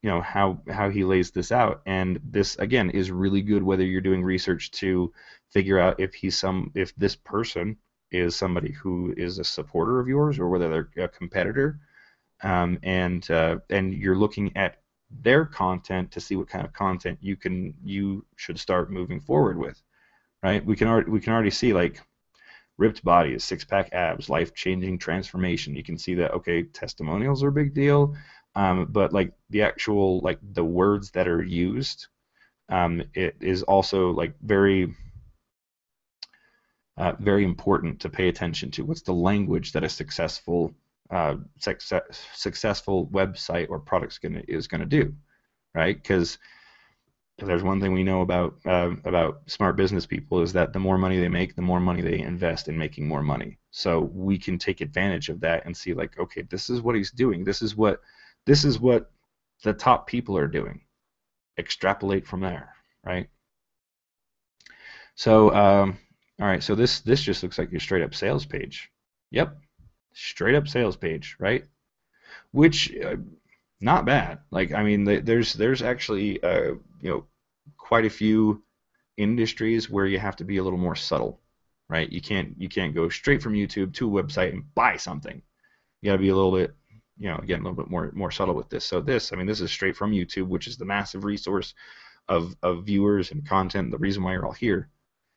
how he lays this out, and this, again, is really good whether you're doing research to figure out if this person is somebody who is a supporter of yours or whether they're a competitor, and you're looking at their content to see what kind of content you should start moving forward with, right? We can already see, like, ripped bodies, six-pack abs, life-changing transformation. You can see that, okay, testimonials are a big deal, but, like, the actual, like, the words that are used, it is also, like, very, very important to pay attention to. What's the language that a successful website or product is gonna do, right? Because if there's one thing we know about smart business people is that the more money they make, the more money they invest in making more money. So we can take advantage of that and see like, okay, this is what he's doing. This is what the top people are doing. Extrapolate from there, right? So, all right, so this just looks like your straight up sales page. Yep, straight up sales page, right? Which not bad. Like, I mean, there's actually quite a few industries where you have to be a little more subtle, right? You can't go straight from YouTube to a website and buy something. You got to be a little bit, again, a little bit more subtle with this. So this, I mean, this is straight from YouTube, which is the massive resource of viewers and content. The reason why you're all here,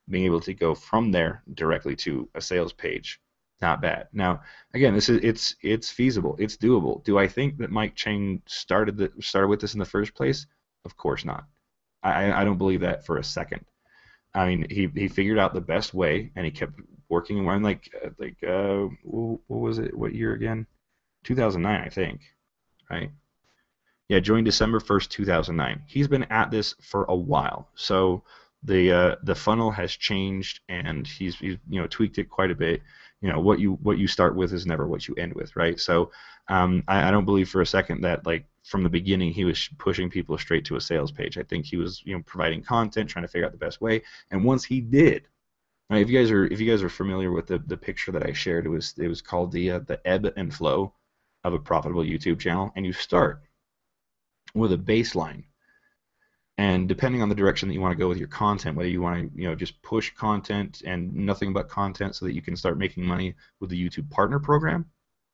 being able to go from there directly to a sales page, not bad. Now, again, it's feasible, it's doable. Do I think that Mike Chang started with this in the first place? Of course not. I don't believe that for a second. I mean, he figured out the best way, and he kept working around what was it? What year again? 2009, I think, right? Yeah, joined December 1st, 2009. He's been at this for a while, so the funnel has changed, and he's tweaked it quite a bit. What you start with is never what you end with, right? So I don't believe for a second that like from the beginning he was pushing people straight to a sales page. I think he was providing content, trying to figure out the best way, and once he did, right, if you guys are familiar with the picture that I shared, it was called the ebb and flow of a profitable YouTube channel, and you start with a baseline. And depending on the direction that you want to go with your content, whether you want to, just push content and nothing but content so that you can start making money with the YouTube Partner Program,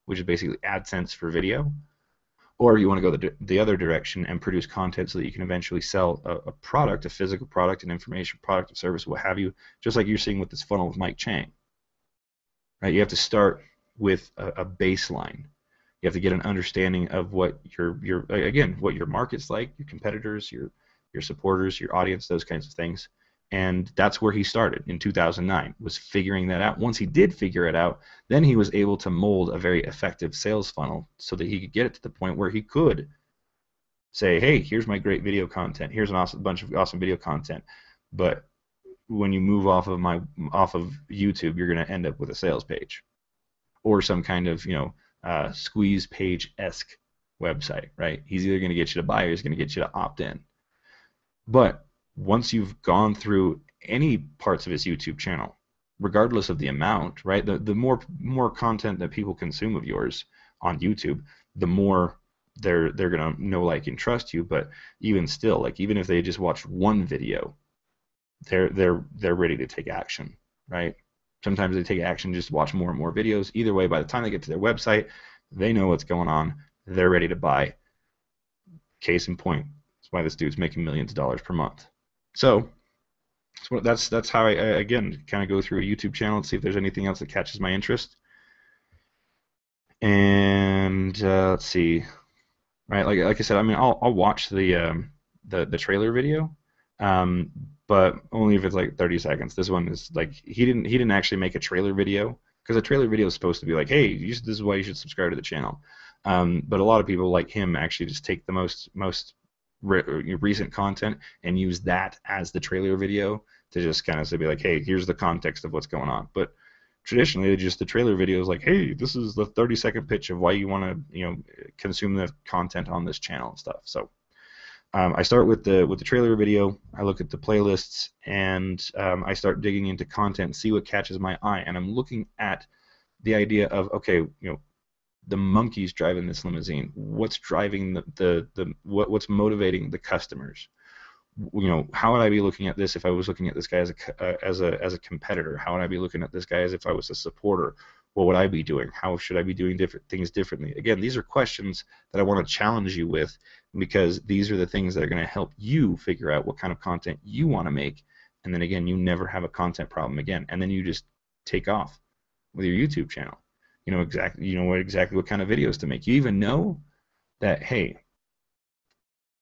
which is basically AdSense for video, or you want to go the other direction and produce content so that you can eventually sell a product, a physical product, an information product, a service, what have you, just like you're seeing with this funnel with Mike Chang. Right? You have to start with a baseline. You have to get an understanding of what what your market's like, your competitors, your supporters, your audience, those kinds of things. And that's where he started in 2009, was figuring that out. Once he did figure it out, then he was able to mold a very effective sales funnel so that he could get it to the point where he could say, hey, here's my great video content. Here's a bunch of awesome video content. But when you move off of YouTube, you're going to end up with a sales page or some kind of, squeeze page-esque website, right? He's either going to get you to buy or he's going to get you to opt in. But once you've gone through any parts of his YouTube channel, regardless of the amount, right? The more content that people consume of yours on YouTube, the more they're gonna know, like, and trust you. But even still, like, even if they just watch one video, they're ready to take action, right? Sometimes they take action, just watch more and more videos. Either way, by the time they get to their website, they know what's going on. They're ready to buy. Case in point. That's why this dude's making millions of dollars per month. So that's how I again kind of go through a YouTube channel and see if there's anything else that catches my interest. And let's see, right? Like I said, I mean, I'll watch the trailer video, but only if it's like 30 seconds. This one is like he didn't actually make a trailer video, because a trailer video is supposed to be like, hey, this is why you should subscribe to the channel. But a lot of people like him actually just take the most recent content and use that as the trailer video to just kind of say, be like, hey, here's the context of what's going on. But traditionally, just the trailer video is like, hey, this is the 30-second pitch of why you want to consume the content on this channel and stuff. So I start with the trailer video. I look at the playlists, and I start digging into content, see what catches my eye, and I'm looking at the idea of, okay, the monkey's driving this limousine. What's driving what's motivating the customers? How would I be looking at this if I was looking at this guy as a competitor? How would I be looking at this guy as if I was a supporter? What would I be doing? How should I be doing different things differently? Again, these are questions that I want to challenge you with, because these are the things that are going to help you figure out what kind of content you want to make. And then again, you never have a content problem again. And then you just take off with your YouTube channel. You know exactly what kind of videos to make. You even know that, hey,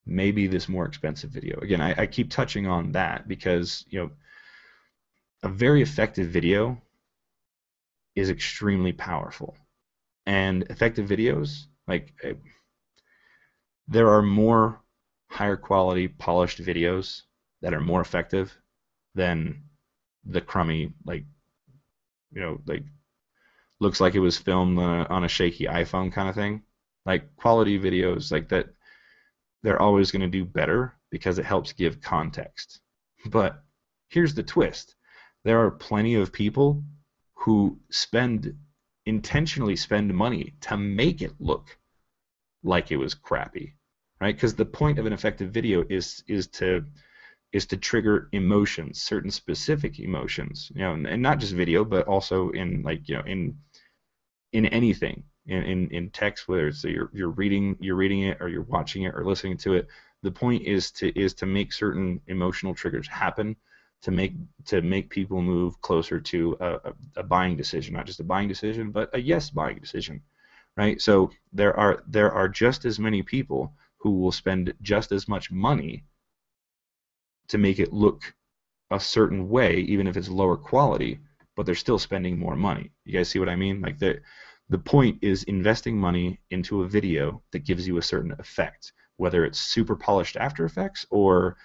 maybe this more expensive video. Again, I keep touching on that because a very effective video is extremely powerful. And effective videos, like there are more higher quality polished videos that are more effective than the crummy, like, like looks like it was filmed on a shaky iPhone kind of thing. Like quality videos like that, they're always going to do better because it helps give context. But here's the twist. There are plenty of people who intentionally spend money to make it look like it was crappy, right? Because the point of an effective video is to trigger emotions, certain specific emotions, and not just video, but also in like in anything, in text, whether it's you're reading it or you're watching it or listening to it. The point is to make certain emotional triggers happen to make people move closer to a buying decision, not just a buying decision, but a yes buying decision, right? So there are just as many people who will spend just as much money to make it look a certain way, even if it's lower quality, but they're still spending more money. You guys see what I mean? Like the point is investing money into a video that gives you a certain effect, whether it's super polished After Effects or,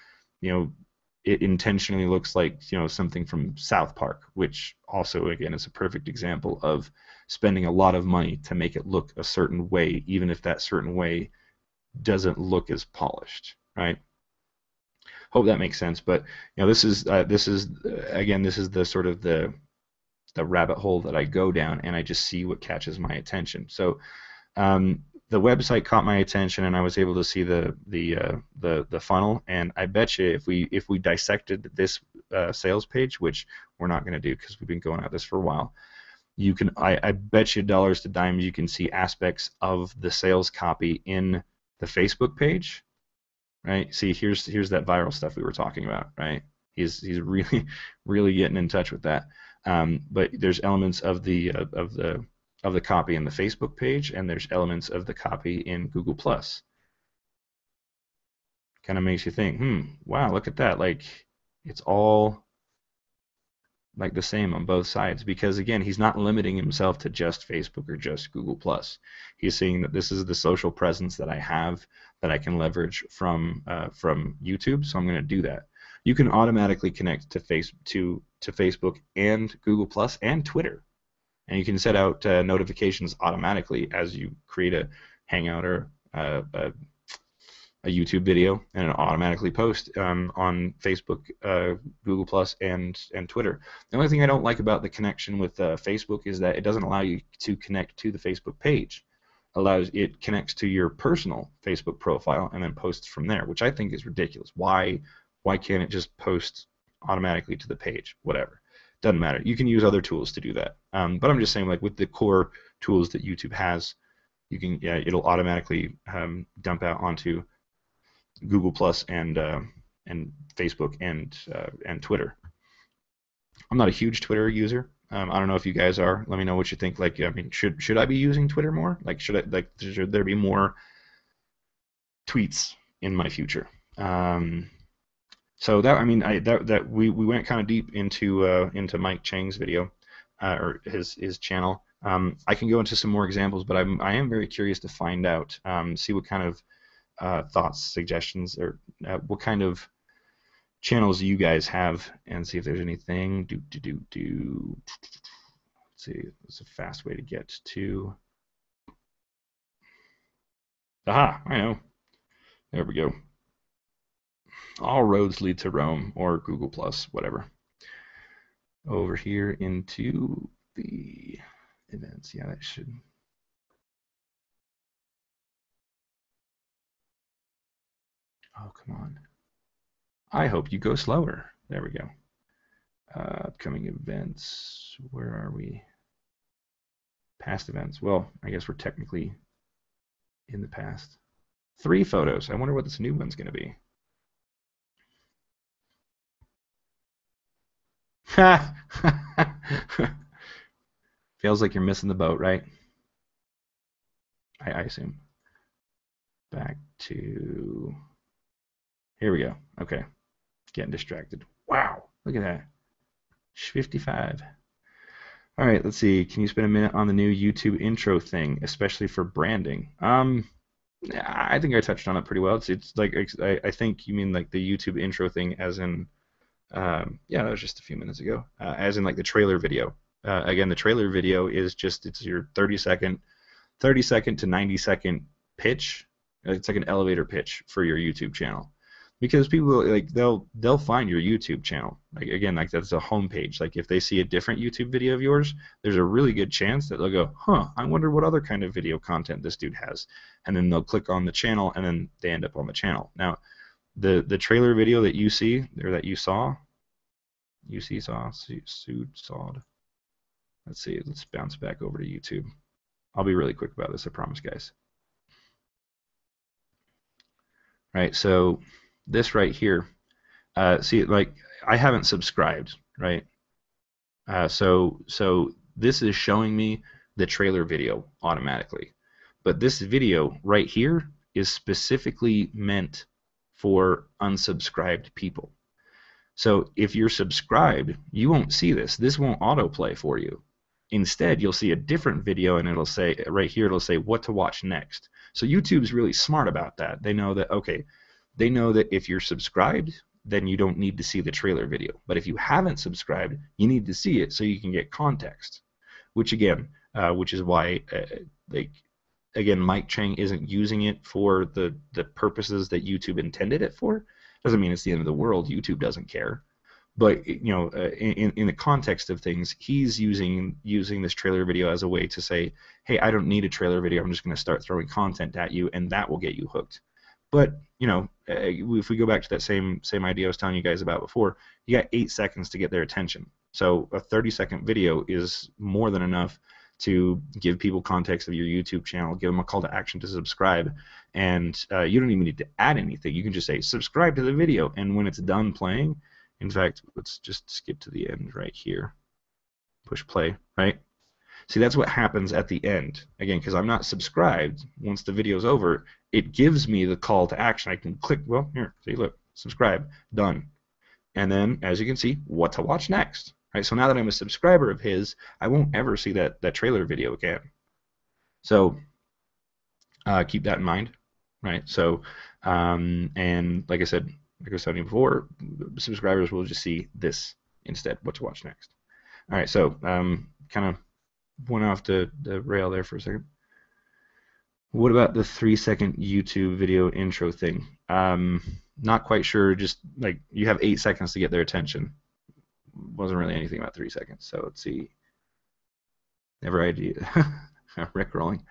it intentionally looks like, something from South Park, which also, again, is a perfect example of spending a lot of money to make it look a certain way, even if that certain way doesn't look as polished, right? Hope that makes sense. But this is the sort of the rabbit hole that I go down, and I just see what catches my attention. So the website caught my attention, and I was able to see the funnel. And I bet you if we dissected this sales page, which we're not going to do because we've been going at this for a while, I bet you dollars to dimes you can see aspects of the sales copy in the Facebook page. Right? See, here's that viral stuff we were talking about, right? He's really really getting in touch with that. But there's elements of the copy in the Facebook page, and there's elements of the copy in Google Plus. Kind of makes you think, wow, look at that. Like it's all like the same on both sides, because again, he's not limiting himself to just Facebook or just Google Plus. He's saying that this is the social presence that I have that I can leverage from YouTube, so I'm going to do that. You can automatically connect to Facebook and Google Plus and Twitter, and you can set out notifications automatically as you create a Hangout or a YouTube video, and it'll automatically post on Facebook, Google Plus, and Twitter. The only thing I don't like about the connection with Facebook is that it doesn't allow you to connect to the Facebook page. It connects to your personal Facebook profile and then posts from there, which I think is ridiculous. Why can't it just post automatically to the page? Whatever, doesn't matter. You can use other tools to do that. But I'm just saying, like with the core tools that YouTube has, it'll automatically dump out onto Google Plus and Facebook and Twitter. I'm not a huge Twitter user. I don't know if you guys are. Let me know what you think. Like, I mean, should I be using Twitter more? Like, should there be more tweets in my future? So that, I mean, we went kind of deep into Mike Chang's video or his channel. I can go into some more examples, but I am very curious to find out, see what kind of thoughts, suggestions, or what kind of channels you guys have, and see if there's anything. Let's see, it's a fast way to get to. Aha, I know. There we go. All roads lead to Rome, or Google Plus, whatever. Over here into the events. Yeah, that should. Oh, come on. I hope you go slower. There we go. Upcoming events. Where are we? Past events. Well, I guess we're technically in the past. 3 photos. I wonder what this new one's going to be. Feels like you're missing the boat, right? I assume. Back to... Here we go. Okay. Getting distracted. Wow. Look at that. 55. All right, let's see. Can you spend a minute on the new YouTube intro thing, especially for branding? Yeah, I think I touched on it pretty well. It's like I think you mean like the YouTube intro thing, as in yeah, that was just a few minutes ago. As in like the trailer video. Again, the trailer video is just it's your 30 second to 90-second pitch. It's like an elevator pitch for your YouTube channel, because people like they'll find your YouTube channel. Like again, like that's a homepage. Like if they see a different YouTube video of yours, there's a really good chance that they'll go, huh, I wonder what other kind of video content this dude has, and then they'll click on the channel, and then they end up on the channel. Now, the trailer video that you see or that you saw, sawed. Let's see. Let's bounce back over to YouTube. I'll be really quick about this, I promise, guys. Right, so this right here, see, like I haven't subscribed, right? So this is showing me the trailer video automatically, but this video right here is specifically meant for unsubscribed people. So if you're subscribed, you won't see this. This won't autoplay for you. Instead, you'll see a different video, and it'll say right here, it'll say what to watch next. So YouTube's really smart about that. They know that, okay, they know that if you're subscribed, then you don't need to see the trailer video. But if you haven't subscribed, you need to see it so you can get context. Which again, which is why, like, again, Mike Chang isn't using it for the purposes that YouTube intended it for. Doesn't mean it's the end of the world. YouTube doesn't care. But you know, in the context of things, he's using this trailer video as a way to say, hey, I don't need a trailer video. I'm just going to start throwing content at you, and that will get you hooked. But you know, if we go back to that same idea I was telling you guys about before, you got 8 seconds to get their attention. So a 30-second video is more than enough to give people context of your YouTube channel, give them a call to action to subscribe, and you don't even need to add anything. You can just say subscribe to the video, and when it's done playing, in fact, let's just skip to the end right here. Push play, right? See, that's what happens at the end. Again, because I'm not subscribed, once the video's over, it gives me the call to action. I can click, well, here, see, look, subscribe, done. And then, as you can see, what to watch next. Right? So now that I'm a subscriber of his, I won't ever see that trailer video again. So keep that in mind, right? So, and like I said, like I was telling you before, subscribers will just see this instead, what to watch next. All right, so kind of went off the rail there for a second. What about the 3-second YouTube video intro thing? Not quite sure. Just like you have 8 seconds to get their attention. Wasn't really anything about 3 seconds. So let's see. Never idea. Rick rolling.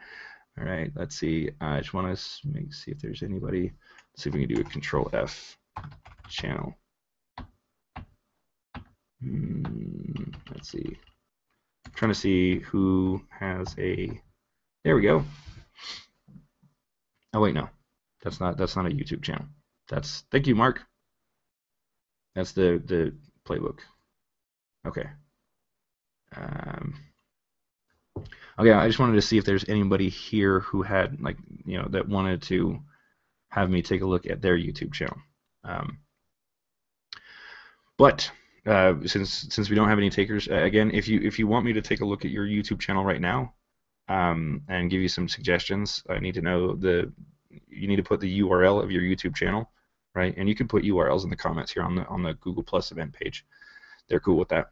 All right, let's see. I just want to see if there's anybody. Let's see if we can do a Control F channel. Let's see. I'm trying to see who has a. There we go. Oh wait, no, that's not a YouTube channel. That's thank you, Mark. That's the playbook. Okay. Okay, I just wanted to see if there's anybody here who had like that wanted to have me take a look at their YouTube channel. But since we don't have any takers, again, if you want me to take a look at your YouTube channel right now, and give you some suggestions, I need to know you need to put the URL of your YouTube channel, right? And you can put URLs in the comments here on the Google Plus event page. They're cool with that.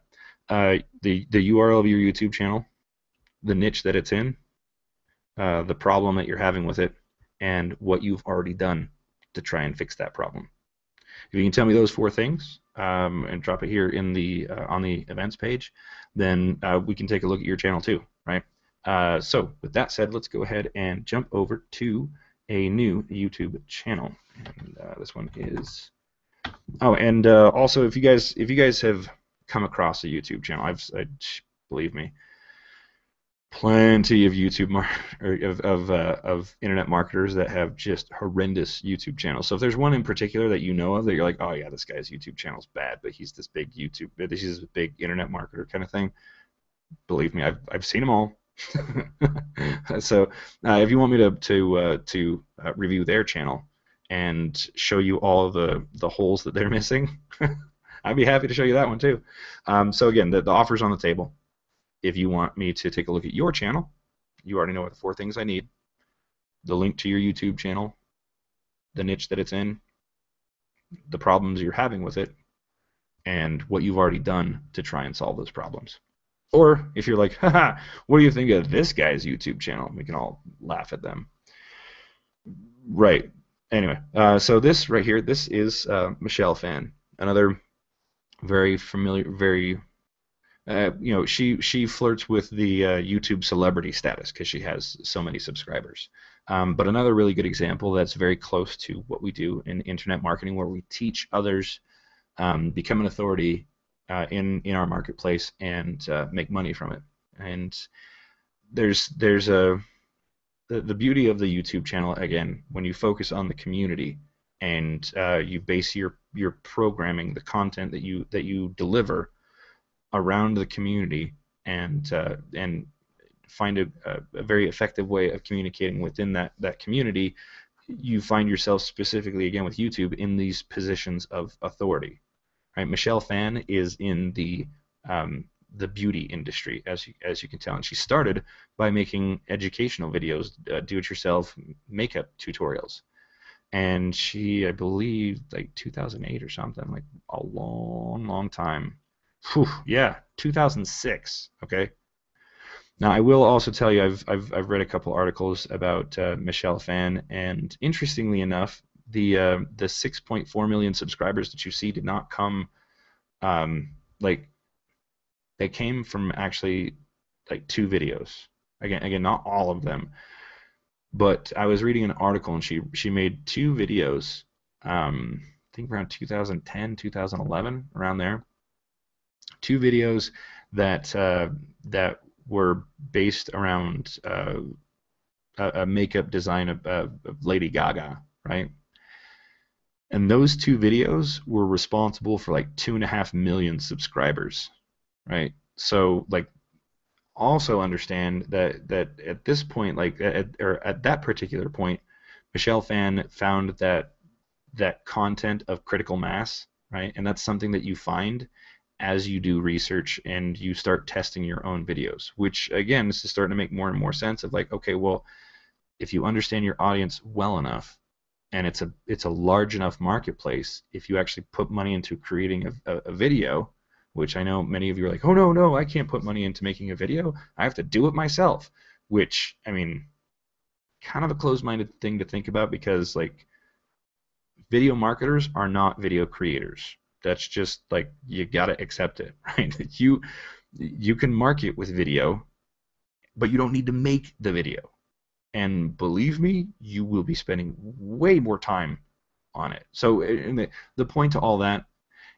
The URL of your YouTube channel, the niche that it's in, the problem that you're having with it, and what you've already done to try and fix that problem. If you can tell me those 4 things and drop it here in the on the events page, then we can take a look at your channel too, right? So with that said, let's go ahead and jump over to a new YouTube channel. And this one is. Oh, and also if you guys have come across a YouTube channel, believe me, plenty of YouTube of internet marketers that have just horrendous YouTube channels. So if there's one in particular that you know of that you're like, oh yeah, this guy's YouTube channel's bad, but he's this big he's this big internet marketer kind of thing. Believe me, I've seen them all. So if you want me to review their channel and show you all the holes that they're missing, I'd be happy to show you that one too. So again, the offer's on the table. If you want me to take a look at your channel, you already know what the 4 things I need. The link to your YouTube channel, the niche that it's in, the problems you're having with it, and what you've already done to try and solve those problems. Or if you're like, haha, what do you think of this guy's YouTube channel? We can all laugh at them. Right. Anyway, so this right here, this is Michelle Fan, another very familiar, very, she flirts with the YouTube celebrity status because she has so many subscribers. But another really good example that's very close to what we do in internet marketing, where we teach others, become an authority in our marketplace and make money from it. And there's the beauty of the YouTube channel, again, when you focus on the community and you base your programming, the content that you deliver around the community, and find a very effective way of communicating within that community, you find yourself specifically, again, with YouTube, in these positions of authority. Right? Michelle Fan is in the beauty industry, as you can tell, and she started by making educational videos, do-it-yourself makeup tutorials. And she, I believe, like 2008 or something, like a long time. Whew, yeah, 2006. Okay. Now I will also tell you, I've read a couple articles about Michelle Fan, and interestingly enough, the 6.4 million subscribers that you see did not come like, they came from actually like 2 videos. Again, not all of them, but I was reading an article, and she made 2 videos, I think around 2010, 2011, around there. 2 videos that were based around a makeup design of Lady Gaga, right? And those 2 videos were responsible for like 2.5 million subscribers, right? So like, also understand that at this point, like at that particular point, Michelle Fan found that content of critical mass, right? And that's something that you find as you do research and you start testing your own videos, which again, this is starting to make more and more sense of like, okay, well, if you understand your audience well enough, and it's a large enough marketplace, if you actually put money into creating a video, which I know many of you are like, oh no, I can't put money into making a video, I have to do it myself, which, I mean, kind of a closed-minded thing to think about, because like, video marketers are not video creators. That's just like, you gotta accept it, right? You can market with video, but you don't need to make the video. And believe me, you will be spending way more time on it. So the point to all that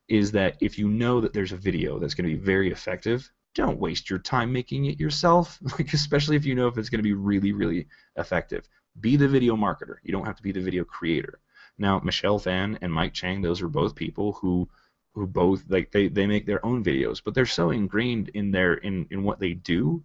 is that if you know that there's a video that's going to be very effective, don't waste your time making it yourself, like, especially if you know if it's going to be really, really effective. Be the video marketer. You don't have to be the video creator. Now, Michelle Fan and Mike Chang, those are both people who both, like, they make their own videos, but they're so ingrained in what they do,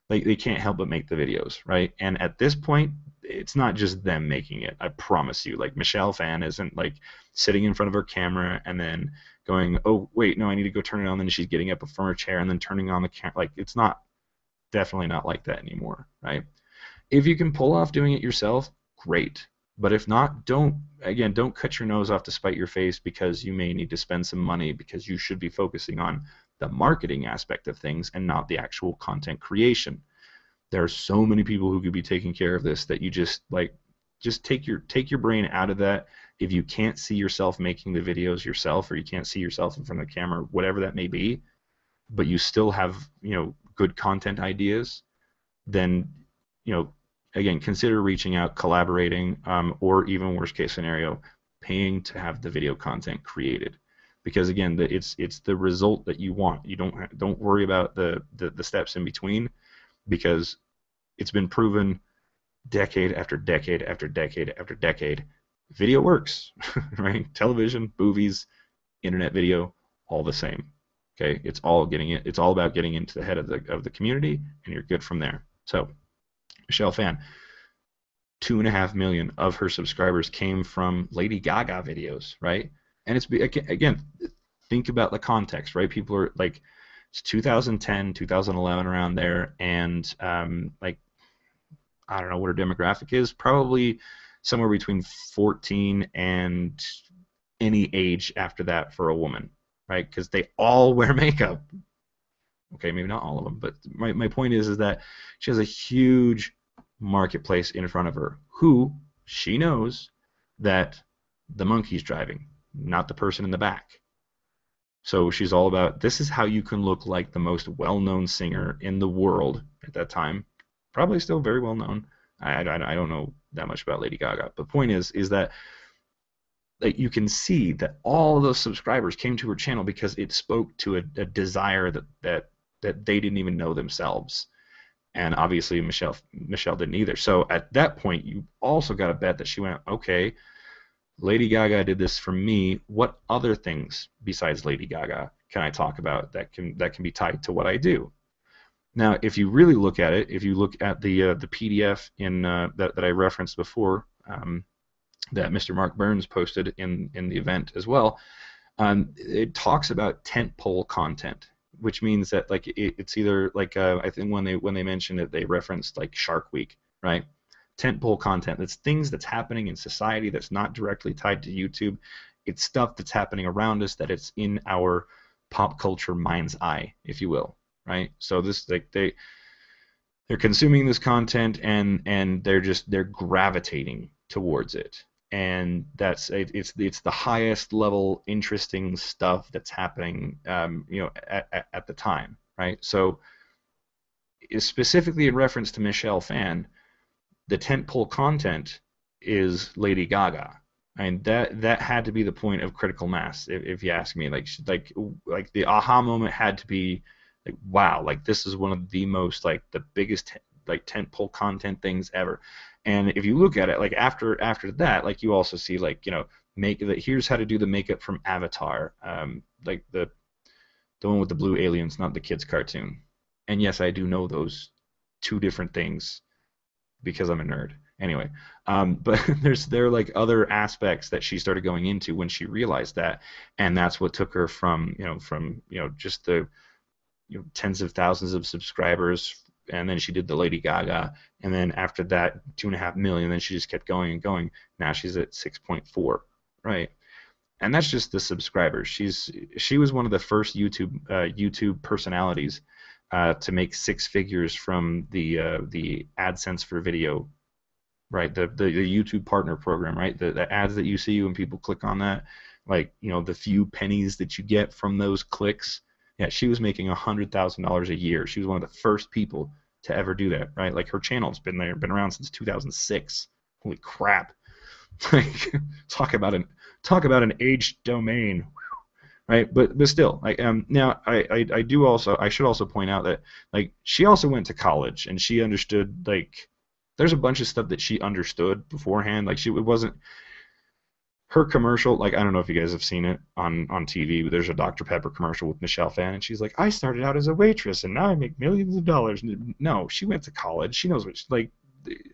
like, they can't help but make the videos, right? And at this point, it's not just them making it. I promise you. Like, Michelle Fan isn't like sitting in front of her camera and then going, oh wait, no, I need to go turn it on. Then she's getting up from her chair and then turning on the camera. Like, it's definitely not like that anymore, right? If you can pull off doing it yourself, great. But if not, don't cut your nose off to spite your face, because you may need to spend some money, because you should be focusing on the marketing aspect of things and not the actual content creation. There are so many people who could be taking care of this that you just take your brain out of that. If you can't see yourself making the videos yourself, or you can't see yourself in front of the camera, whatever that may be, but you still have, good content ideas, then, again, consider reaching out, collaborating, or even worst case scenario, paying to have the video content created. Because again, it's the result that you want. You don't worry about the steps in between, because it's been proven decade after decade after decade after decade, video works, right? Television, movies, internet video, all the same. Okay, it's all about getting into the head of the community, and you're good from there. So, Michelle Fan, 2.5 million of her subscribers came from Lady Gaga videos, right? And it's, again, think about the context, right? People are like, it's 2010, 2011, around there, and like, I don't know what her demographic is, probably somewhere between 14 and any age after that for a woman, right? Because they all wear makeup. Okay, maybe not all of them, but my point is that she has a huge marketplace in front of her who she knows that the monkey's driving, not the person in the back. So she's all about, this is how you can look like the most well-known singer in the world at that time. Probably still very well known. I don't know that much about Lady Gaga. But the point is that like, you can see that all of those subscribers came to her channel because it spoke to a desire that they didn't even know themselves. And obviously Michelle didn't either. So at that point, you also got to bet that she went, okay, Lady Gaga did this for me. What other things besides Lady Gaga can I talk about that can be tied to what I do? Now, if you really look at it, if you look at the PDF in that I referenced before, that Mr. Mark Burns posted in the event as well, it talks about tentpole content, which means that like it's either like I think when they mentioned it, they referenced like Shark Week, right? Tentpole content. That's things that's happening in society that's not directly tied to YouTube. It's stuff that's happening around us that it's in our pop culture mind's eye, if you will, right? So this like they're consuming this content and they're gravitating towards it. And it's the highest level interesting stuff that's happening at the time, right? So specifically in reference to Michelle Phan, the tentpole content is Lady Gaga, and that had to be the point of critical mass, if you ask me. Like the aha moment had to be like, wow, like this is one of the most like the biggest like tentpole content things ever. And if you look at it, like after that, like you also see like here's how to do the makeup from Avatar, like the one with the blue aliens, not the kids cartoon. And yes, I do know those two different things because I'm a nerd. Anyway, but there are like other aspects that she started going into when she realized that, and that's what took her from just the tens of thousands of subscribers, and then she did the Lady Gaga, and then after that 2.5 million, then she just kept going and going. Now she's at 6.4, right? And that's just the subscribers. She was one of the first YouTube personalities to make six figures from the AdSense for video, right? The YouTube partner program, right? The ads that you see when people click on that, like the few pennies that you get from those clicks. Yeah, she was making $100,000 a year. She was one of the first people to ever do that, right? Like her channel's been around since 2006. Holy crap! Like talk about an aged domain, right? But still, like now I should also point out that like she also went to college and she understood, like there's a bunch of stuff that she understood beforehand. Like it wasn't her commercial, like I don't know if you guys have seen it on TV, but there's a Dr. Pepper commercial with Michelle Phan, and she's like, I started out as a waitress and now I make millions of dollars. No, she went to college. She knows what like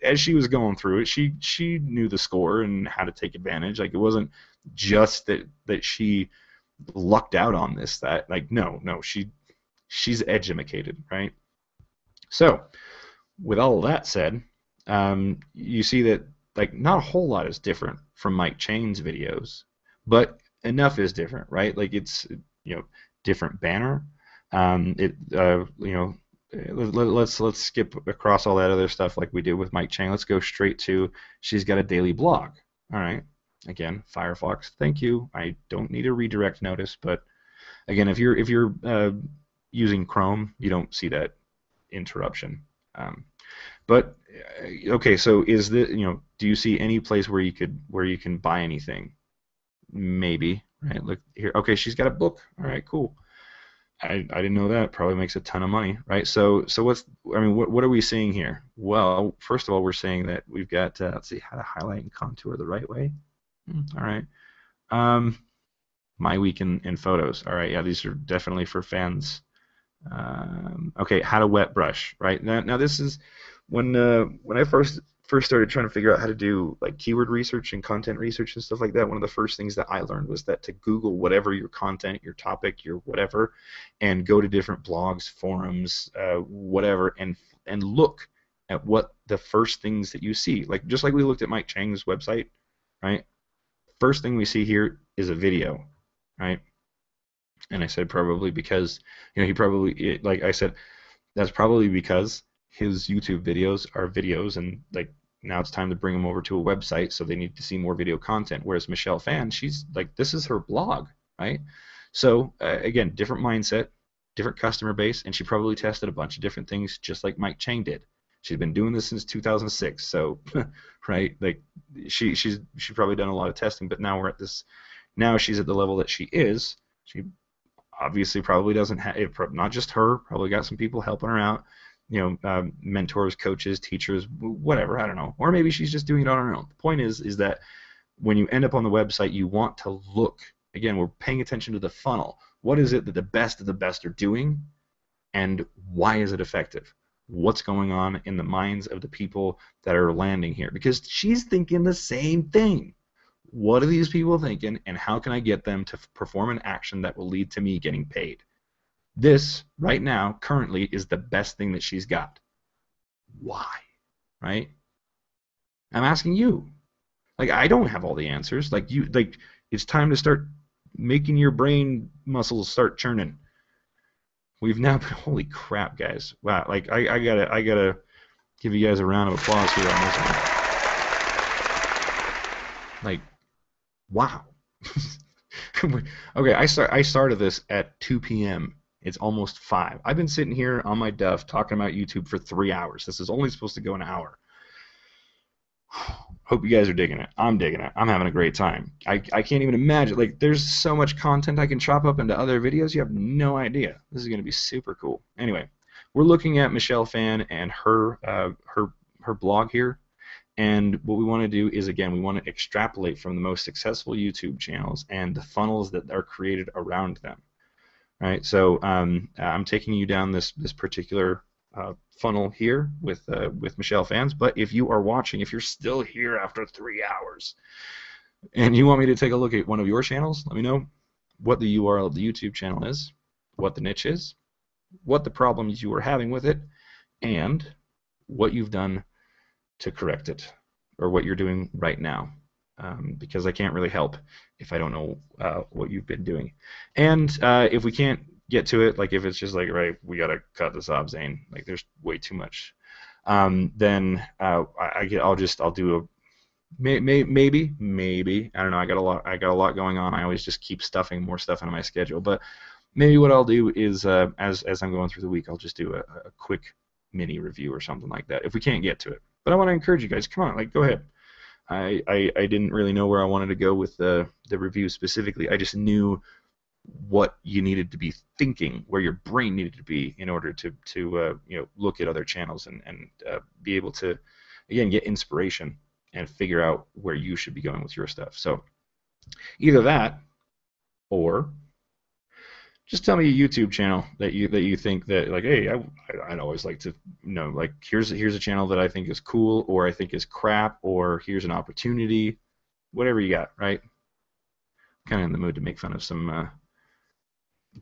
as she was going through it, she knew the score and how to take advantage. Like it wasn't just that she lucked out on this. That like no, she's educated, right? So with all of that said, you see that like not a whole lot is different from Mike Chain's videos, but enough is different, right? Like it's different banner. Let's skip across all that other stuff like we did with Mike Chain. Let's go straight to she's got a daily blog. All right. Again, Firefox, thank you. I don't need a redirect notice, but again, if you're using Chrome, you don't see that interruption. But okay, so is the do you see any place where you can buy anything? Maybe, right? Look here. Okay, she's got a book. All right, cool. I didn't know that. Probably makes a ton of money, right? So what are we seeing here? Well, first of all, we're saying that we've got let's see how to highlight and contour the right way. All right. My week in photos. All right, yeah, these are definitely for fans. Okay, how to wet brush, right? Now this is when I first first started trying to figure out how to do like keyword research and content research and stuff like that, one of the first things that I learned was that to Google whatever your content, your topic, your whatever, and go to different blogs, forums, whatever, and look at what the first things that you see. Like just like we looked at Mike Chang's website, right? First thing we see here is a video, right? And I said probably because, he probably, like I said, that's probably because his YouTube videos are videos, and like now it's time to bring them over to a website, so they need to see more video content. Whereas Michelle Phan, she's like, this is her blog, right? So again, different mindset, different customer base, and she probably tested a bunch of different things, just like Mike Chang did. She's been doing this since 2006, so right, like she's probably done a lot of testing. But now we're at this. Now she's at the level that she is. She obviously probably doesn't have, not just her, probably got some people helping her out, mentors, coaches, teachers, whatever, I don't know. Or maybe she's just doing it on her own. The point is that when you end up on the website, you want to look. Again, we're paying attention to the funnel. What is it that the best of the best are doing, and why is it effective? What's going on in the minds of the people that are landing here? Because she's thinking the same thing. What are these people thinking, and how can I get them to perform an action that will lead to me getting paid? This, right now, currently, is the best thing that she's got. Why? Right? I'm asking you. Like, I don't have all the answers. Like, it's time to start making your brain muscles start churning. We've now been, holy crap, guys. Wow, like, I gotta give you guys a round of applause here on this one. Like, wow. Okay, I started this at 2 p.m. It's almost 5. I've been sitting here on my duff talking about YouTube for 3 hours. This is only supposed to go an hour. Hope you guys are digging it. I'm digging it. I'm having a great time. I can't even imagine. Like, there's so much content I can chop up into other videos. You have no idea. This is going to be super cool. Anyway, we're looking at Michelle Phan and her blog here. And what we want to do is, again, we want to extrapolate from the most successful YouTube channels and the funnels that are created around them. Right? So I'm taking you down this particular funnel here with Michelle Phan's. But if you are watching, if you're still here after 3 hours, and you want me to take a look at one of your channels, let me know what the URL of the YouTube channel is, what the niche is, what the problems you are having with it, and what you've done to correct it, or what you're doing right now, because I can't really help if I don't know what you've been doing. And if we can't get to it, like if it's just like, right, we gotta cut this off, Zane, like there's way too much, then I'll do a maybe I don't know. I got a lot going on. I always just keep stuffing more stuff into my schedule, but maybe what I'll do is as I'm going through the week, I'll just do a quick mini review or something like that if we can't get to it. But I want to encourage you guys, come on, like, go ahead. I didn't really know where I wanted to go with the review specifically. I just knew what you needed to be thinking, where your brain needed to be in order to look at other channels and be able to, again, get inspiration and figure out where you should be going with your stuff. So either that, or just tell me a YouTube channel that you think that, like, hey, I'd always like to know, like, here's a channel that I think is cool, or I think is crap, or here's an opportunity, whatever you got, right? Kind of in the mood to make fun of some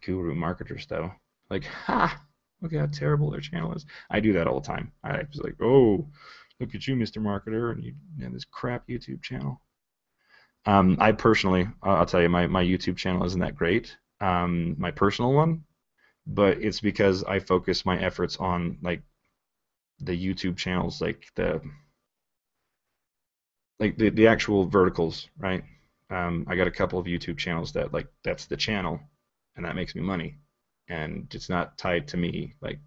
guru marketers, though. Like, ha, look how terrible their channel is. I do that all the time. I was like, oh, look at you, Mr. Marketer, and you have this crap YouTube channel. I personally, I'll tell you, my YouTube channel isn't that great. My personal one, but it's because I focus my efforts on like the YouTube channels, like the actual verticals, right? I got a couple of YouTube channels that, like, that's the channel, and that makes me money, and it's not tied to me, like,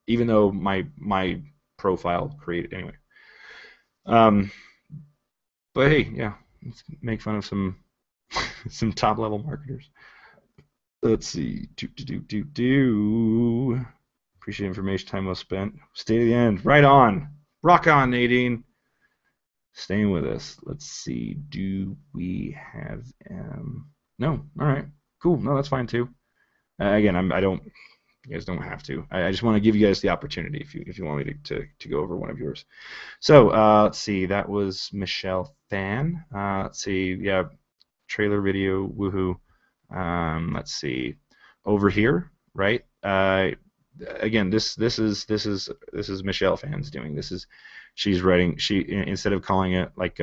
even though my profile created anyway. But hey, yeah, let's make fun of some some top level marketers. Let's see. Appreciate information, time well spent. Stay to the end. Right on. Rock on, Nadine. Staying with us. Let's see. Do we have no? All right. Cool. No, that's fine too. Again, I don't You guys don't have to. I just want to give you guys the opportunity if you want me to go over one of yours. So let's see. That was Michelle Fan. Let's see. Yeah, trailer video. Woohoo. Let's see. Over here, right? Again, this is Michelle Fan's doing. She's writing. She, instead of calling it like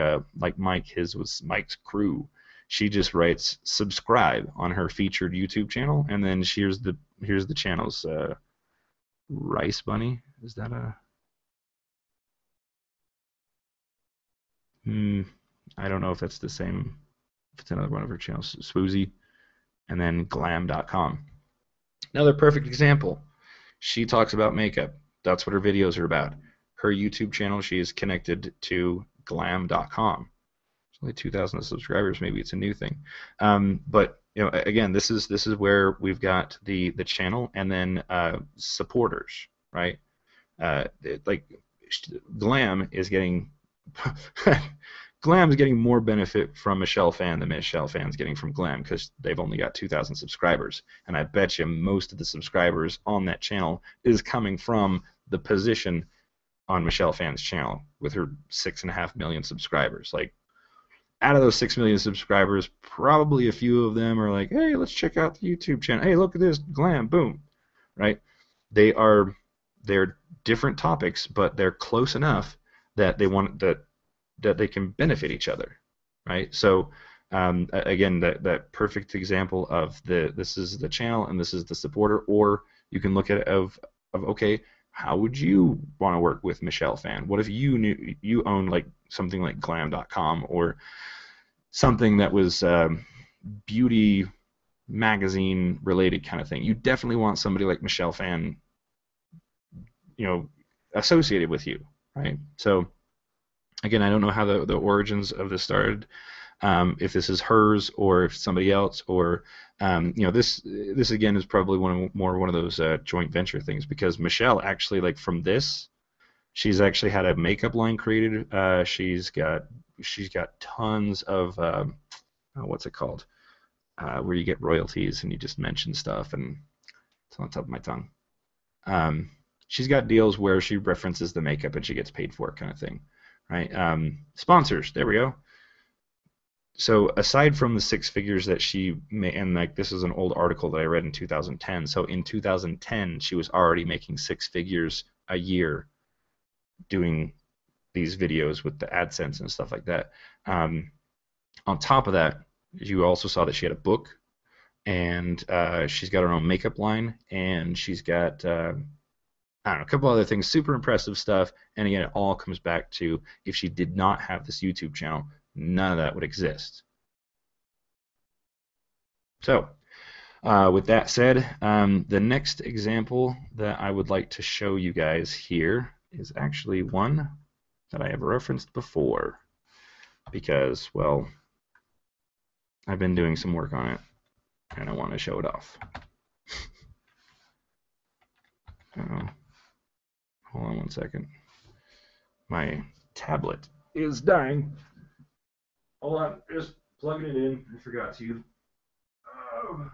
Mike, his was Mike's Crew. She just writes subscribe on her featured YouTube channel, and then here's the channel's Rice Bunny. Is that a? I don't know if that's the same. If it's another one of her channels, Swoozy, and then glam.com. Another perfect example. She talks about makeup. That's what her videos are about. Her YouTube channel, she is connected to glam.com. It's only 2,000 subscribers. Maybe it's a new thing. But again, this is where we've got the channel and then supporters, right? Like Glam is getting Glam is getting more benefit from Michelle Fan than Michelle Fan's getting from Glam because they've only got 2,000 subscribers, and I bet you most of the subscribers on that channel is coming from the position on Michelle Fan's channel with her 6.5 million subscribers. Like, out of those 6 million subscribers, probably a few of them are like, hey, let's check out the YouTube channel. Hey, look at this, Glam, boom, right? They're different topics, but they're close enough that they can benefit each other, right? So again, that perfect example of this is the channel and this is the supporter, or you can look at it of okay, how would you want to work with Michelle Fan? What if you owned like something like glam.com or something that was beauty magazine related kind of thing? You definitely want somebody like Michelle Fan, associated with you, right? So again, I don't know how the origins of this started, if this is hers or if somebody else, or this again is probably one of those joint venture things, because Michelle actually, like, from this, she's actually had a makeup line created. She's got tons of what's it called, where you get royalties and you just mention stuff, and it's on the top of my tongue. She's got deals where she references the makeup and she gets paid for it, kind of thing, right? Sponsors, there we go. So aside from the 6 figures that she made, and like this is an old article that I read in 2010. So in 2010, she was already making 6 figures a year doing these videos with the AdSense and stuff like that. On top of that, you also saw that she had a book, and she's got her own makeup line, and she's got I don't know, a couple other things, super impressive stuff. And again, it all comes back to, if she did not have this YouTube channel, none of that would exist. So with that said, the next example that I would like to show you guys here is actually one that I have referenced before, because, well, I've been doing some work on it and I want to show it off. Hold on one second. My tablet is dying. Hold on, just plugging it in. I forgot to. Oh.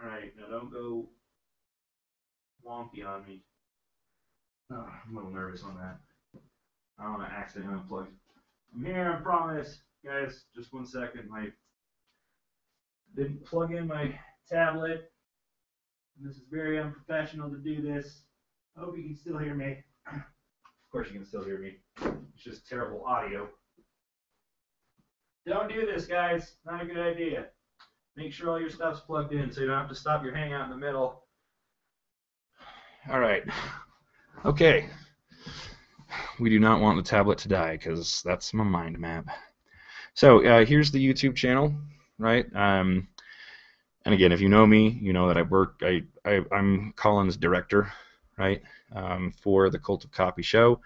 Alright, now don't go wonky on me. Oh, I'm a little nervous on that. I don't want to accidentally unplug. I'm here, I promise. Guys, just 1 second. I didn't plug in my tablet. This is very unprofessional to do this. I hope you can still hear me. Of course you can still hear me. It's just terrible audio. Don't do this, guys. Not a good idea. Make sure all your stuff's plugged in so you don't have to stop your hangout in the middle. All right. Okay. We do not want the tablet to die, because that's my mind map. So here's the YouTube channel, right? And again, if you know me, you know that I'm Colin's director, right, for the Cult of Copy show.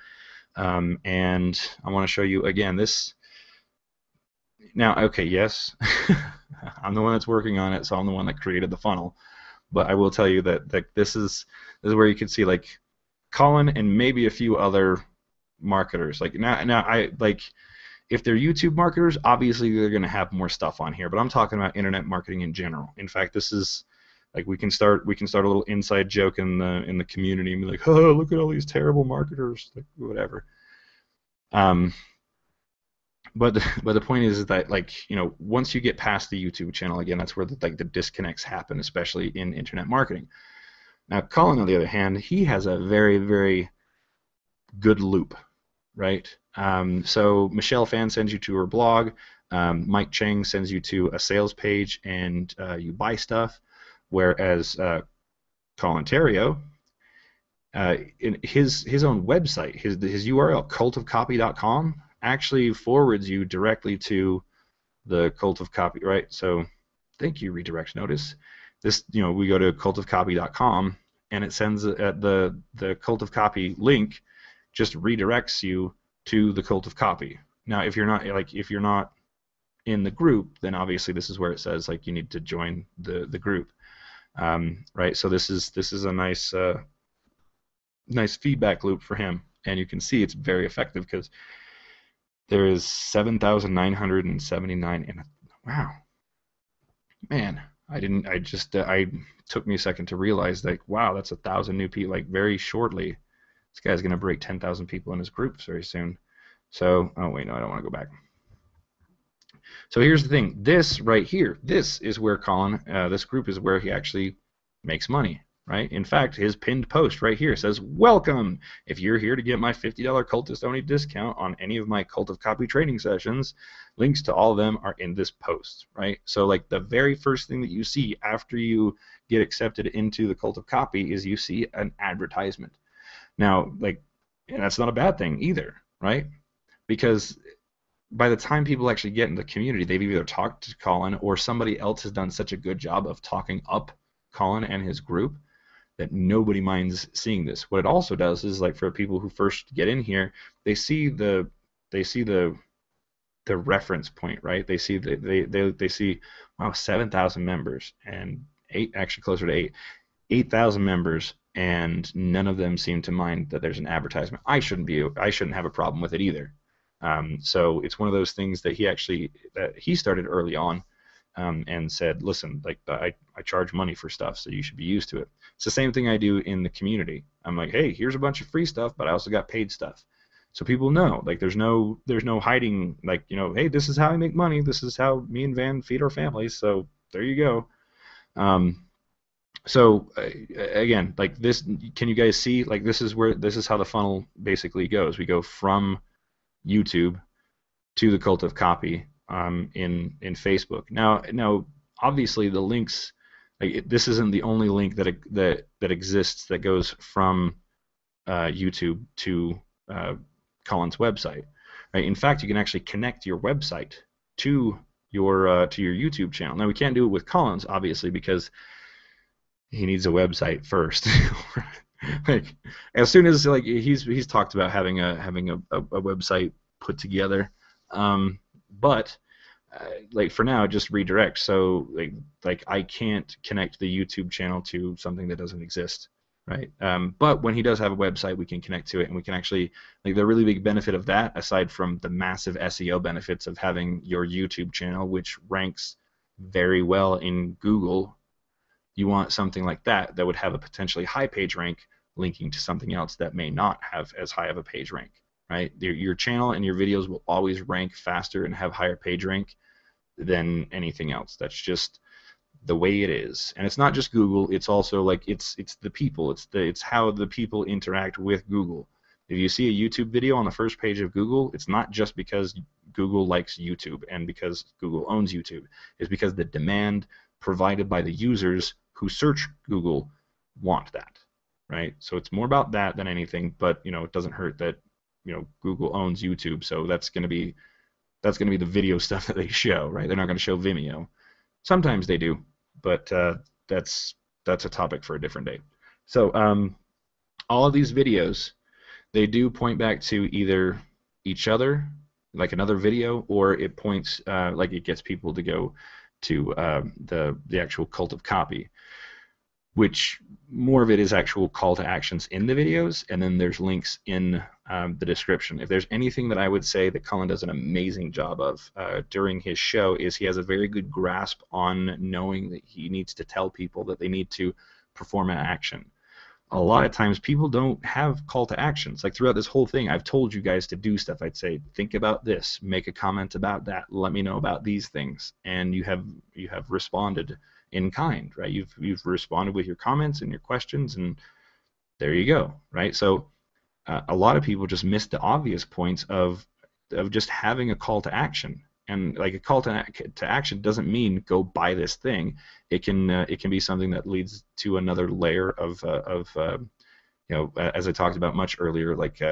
And I want to show you again this. Now, okay, yes, I'm the one that's working on it, so I'm the one that created the funnel. But I will tell you that this is where you can see, like, Colin and maybe a few other marketers. Like now I like, if they're YouTube marketers, obviously they're going to have more stuff on here, but I'm talking about internet marketing in general. In fact, this is Like we can start a little inside joke in the community and be like, oh, look at all these terrible marketers, like whatever. Um, but the point is that, like, once you get past the YouTube channel, again, that's where the disconnects happen, especially in internet marketing. Now, Colin, on the other hand, he has a very, very good loop, right? So Michelle Fan sends you to her blog. Mike Chang sends you to a sales page, and you buy stuff. Whereas Colin Terrio, in his own website, his URL, cultofcopy.com, actually forwards you directly to the Cult of Copy, right? So thank you, redirect notice. This, we go to cultofcopy.com, and it sends the Cult of Copy link, just redirects you to the Cult of Copy. Now, if you're not in the group, then obviously this is where it says, like, you need to join the group, right? So this is a nice feedback loop for him, and you can see it's very effective because there is 7,979 in it. Wow, man, I took me a second to realize that, wow, that's 1,000 new people, like, very shortly. This guy's gonna break 10,000 people in his groups very soon. So, oh wait, no, I don't want to go back. So here's the thing. This right here, this is where Colin, this group is where he actually makes money, right? In fact, his pinned post right here says, welcome. If you're here to get my $50 cultist only discount on any of my Cult of Copy training sessions, links to all of them are in this post, right? So, like, the very first thing that you see after you get accepted into the Cult of Copy is you see an advertisement. Now, like, and that's not a bad thing either, right? Because by the time people actually get in the community, they've either talked to Colin or somebody else has done such a good job of talking up Colin and his group that nobody minds seeing this. What it also does is, like, for people who first get in here, they see the reference point, right? They see they see, wow, 7,000 members, and actually closer to 8,000 members, and none of them seem to mind that there's an advertisement. I shouldn't have a problem with it either. So it's one of those things that he started early on, and said, listen, like, I charge money for stuff, so you should be used to it. It's the same thing I do in the community. I'm like, hey, here's a bunch of free stuff, but I also got paid stuff. So people know, like, there's no hiding, like, hey, this is how I make money. This is how me and Van feed our families. So there you go. So again, like, this, can you guys see, like, this is how the funnel basically goes. We go from YouTube to the Cult of Copy, in Facebook. Now, obviously the links, like, this isn't the only link that exists that goes from YouTube to Colin's website, right? In fact, you can actually connect your website to your YouTube channel. Now, we can't do it with Colin's, obviously, because he needs a website first. Like, as soon as, like, he's talked about having a website put together, but like, for now, just redirect. So, like I can't connect the YouTube channel to something that doesn't exist, right? But when he does have a website, we can connect to it, and we can actually, like, the really big benefit of that, aside from the massive SEO benefits of having your YouTube channel, which ranks very well in Google. You want something like that would have a potentially high page rank linking to something else that may not have as high of a page rank, right? Your channel and your videos will always rank faster and have higher page rank than anything else. That's just the way it is. And it's not just Google, it's also, like, it's the people, it's how the people interact with Google. If you see a YouTube video on the first page of Google, it's not just because Google likes YouTube and because Google owns YouTube. It's because the demand provided by the users who search Google want that, right? So it's more about that than anything, but, it doesn't hurt that, Google owns YouTube, so that's going to be the video stuff that they show, right? They're not going to show Vimeo. Sometimes they do, but that's a topic for a different day. So all of these videos, they do point back to either each other, like another video, or it points, like, it gets people to go to the actual Cult of Copy, which more of it is actual call to actions in the videos, and then there's links in the description. If there's anything that I would say that Colin does an amazing job of during his show, is he has a very good grasp on knowing that he needs to tell people that they need to perform an action. A lot of times people don't have call to actions. Like throughout this whole thing, I've told you guys to do stuff. I'd say, think about this, make a comment about that, let me know about these things, and you have responded in kind, right? You've responded with your comments and your questions, and there you go, right? So a lot of people just miss the obvious points of just having a call to action. And like a call to action doesn't mean go buy this thing. It can be something that leads to another layer of you know, as I talked about much earlier, like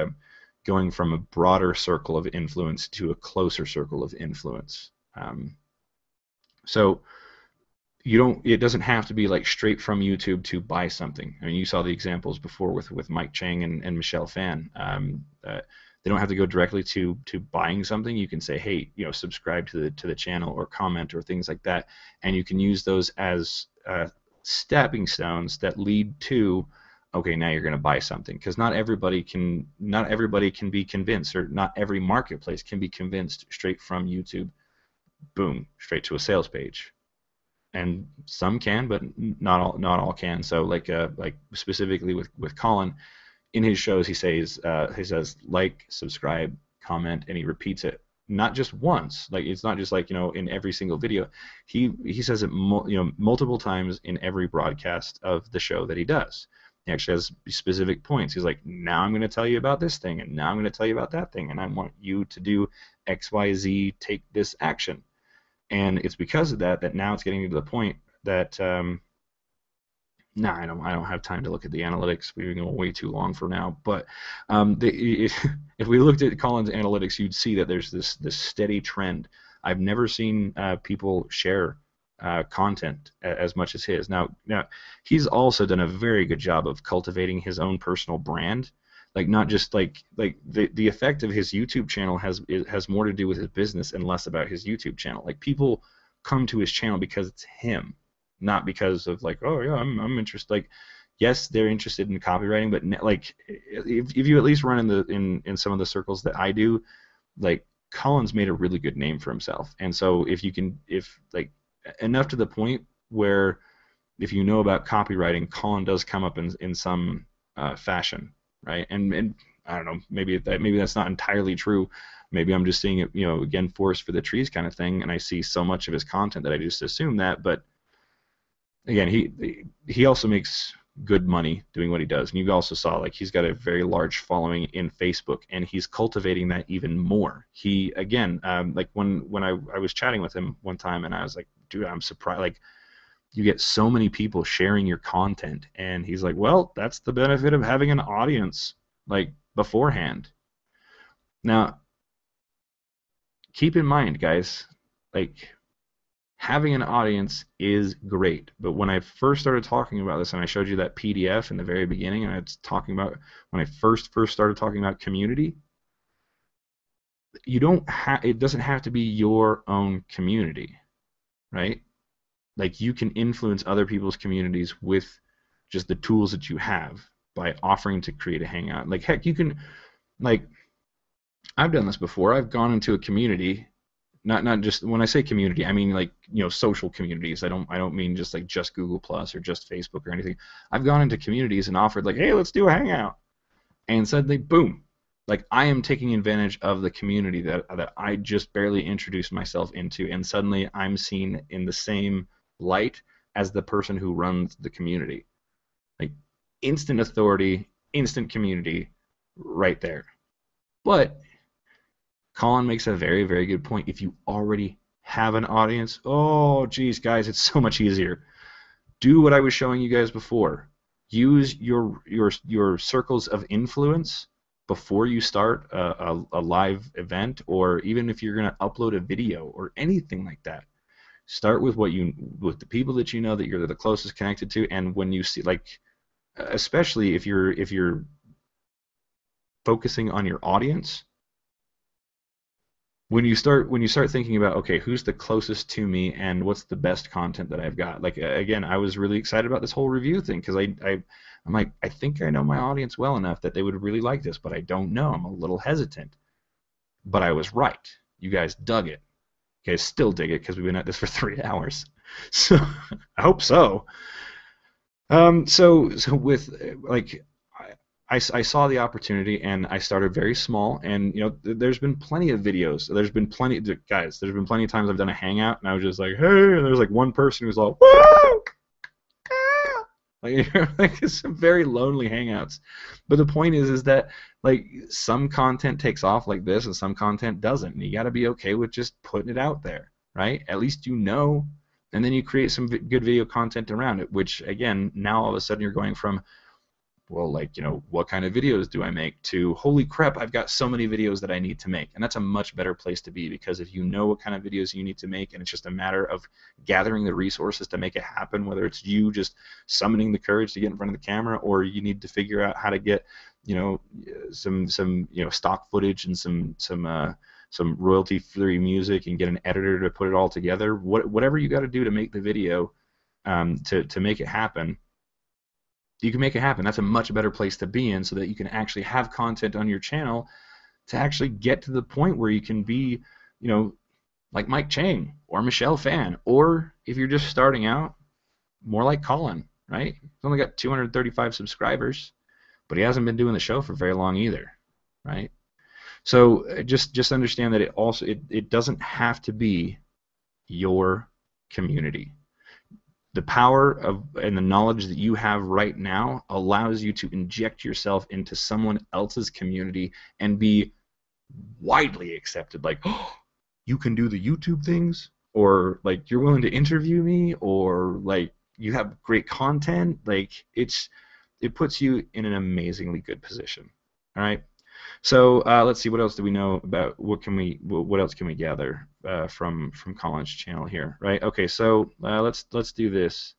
going from a broader circle of influence to a closer circle of influence. So it doesn't have to be like straight from YouTube to buy something. I mean, you saw the examples before with Mike Chang and Michelle Phan. They don't have to go directly to buying something. You can say, hey, you know, subscribe to the channel or comment or things like that, and you can use those as stepping stones that lead to, okay, now you're going to buy something, because not everybody can be convinced, or not every marketplace can be convinced straight from YouTube, boom, straight to a sales page. And some can, but not all can. So like specifically with Colin, in his shows he says like, subscribe, comment, and he repeats it not just once. Like, it's not just like, you know, in every single video. He says it multiple times in every broadcast of the show that he does. He actually has specific points. He's like, now I'm going to tell you about this thing, and now I'm going to tell you about that thing, and I want you to do X, Y, Z, take this action. And it's because of that now it's getting to the point that I don't have time to look at the analytics. We've been going way too long for now. But if we looked at Colin's analytics, you'd see that there's this steady trend. I've never seen people share content as much as his. Now he's also done a very good job of cultivating his own personal brand. Like, not just like the effect of his YouTube channel has more to do with his business and less about his YouTube channel. Like, people come to his channel because it's him, not because of like, oh yeah, I'm interested. Like, yes, they're interested in copywriting, but like if you at least run in some of the circles that I do, like, Colin's made a really good name for himself. And so if like enough to the point where if you know about copywriting, Colin does come up in some fashion. Right, and I don't know, maybe that's not entirely true. Maybe I'm just seeing it, you know, again, forest for the trees kind of thing, and I see so much of his content that I just assume that. But again, he also makes good money doing what he does, and you also saw, like, he's got a very large following in Facebook, and he's cultivating that even more. He, again, like when I was chatting with him one time, and I was like, dude, I'm surprised, like, you get so many people sharing your content. And he's like, well, that's the benefit of having an audience, like, beforehand. Now, keep in mind, guys, like, having an audience is great. But when I first started talking about this, and I showed you that PDF in the very beginning, and I was talking about when I first started talking about community, it doesn't have to be your own community, right? Like, you can influence other people's communities with just the tools that you have by offering to create a hangout. Like, heck, you can, like, I've done this before. I've gone into a community, not just, when I say community, I mean, like, you know, social communities. I don't mean just like just Google Plus or just Facebook or anything. I've gone into communities and offered, like, hey, let's do a hangout, and suddenly, boom, like, I am taking advantage of the community that I just barely introduced myself into, and suddenly I'm seen in the same light as the person who runs the community. Like, instant authority, instant community right there. But Colin makes a very, very good point. If you already have an audience, oh geez, guys, it's so much easier. Do what I was showing you guys before. Use your circles of influence before you start a live event, or even if you're going to upload a video or anything like that. Start with with the people that you know that you're the closest connected to, and when you see, like, especially if you're focusing on your audience, when you start thinking about, okay, who's the closest to me and what's the best content that I've got. Like again, I was really excited about this whole review thing because I'm like, I think I know my audience well enough that they would really like this, but I don't know. I'm a little hesitant. But I was right. You guys dug it. You guys still dig it because we've been at this for 3 hours. So I hope so. So with like I saw the opportunity and I started very small, and there's been plenty of videos. There's been plenty, guys. There's been plenty of times I've done a hangout and I was just like, hey, and there's like one person who's all, woo, like it's some very lonely hangouts. But the point is that like some content takes off like this and some content doesn't, and you got to be okay with just putting it out there, right? At least and then you create some good video content around it. Which again, now all of a sudden you're going from, well, like, what kind of videos do I make, to holy crap, I've got so many videos that I need to make. And that's a much better place to be, because if you know what kind of videos you need to make and it's just a matter of gathering the resources to make it happen, whether it's you just summoning the courage to get in front of the camera, or you need to figure out how to get some stock footage and some royalty-free music and get an editor to put it all together, whatever you got to do to make the video, to make it happen, you can make it happen. That's a much better place to be in, so that you can actually have content on your channel to actually get to the point where you can be, like Mike Chang or Michelle Fan, or if you're just starting out, more like Colin, right? He's only got 235 subscribers, but he hasn't been doing the show for very long either, right? So just understand that it doesn't have to be your community. The power and the knowledge that you have right now allows you to inject yourself into someone else's community and be widely accepted. Like, oh, you can do the YouTube things, or like you're willing to interview me, or like you have great content. Like it puts you in an amazingly good position. All right. So let's see, what else do we know about what else can we gather from Colin's channel here, right? Okay, so let's do this.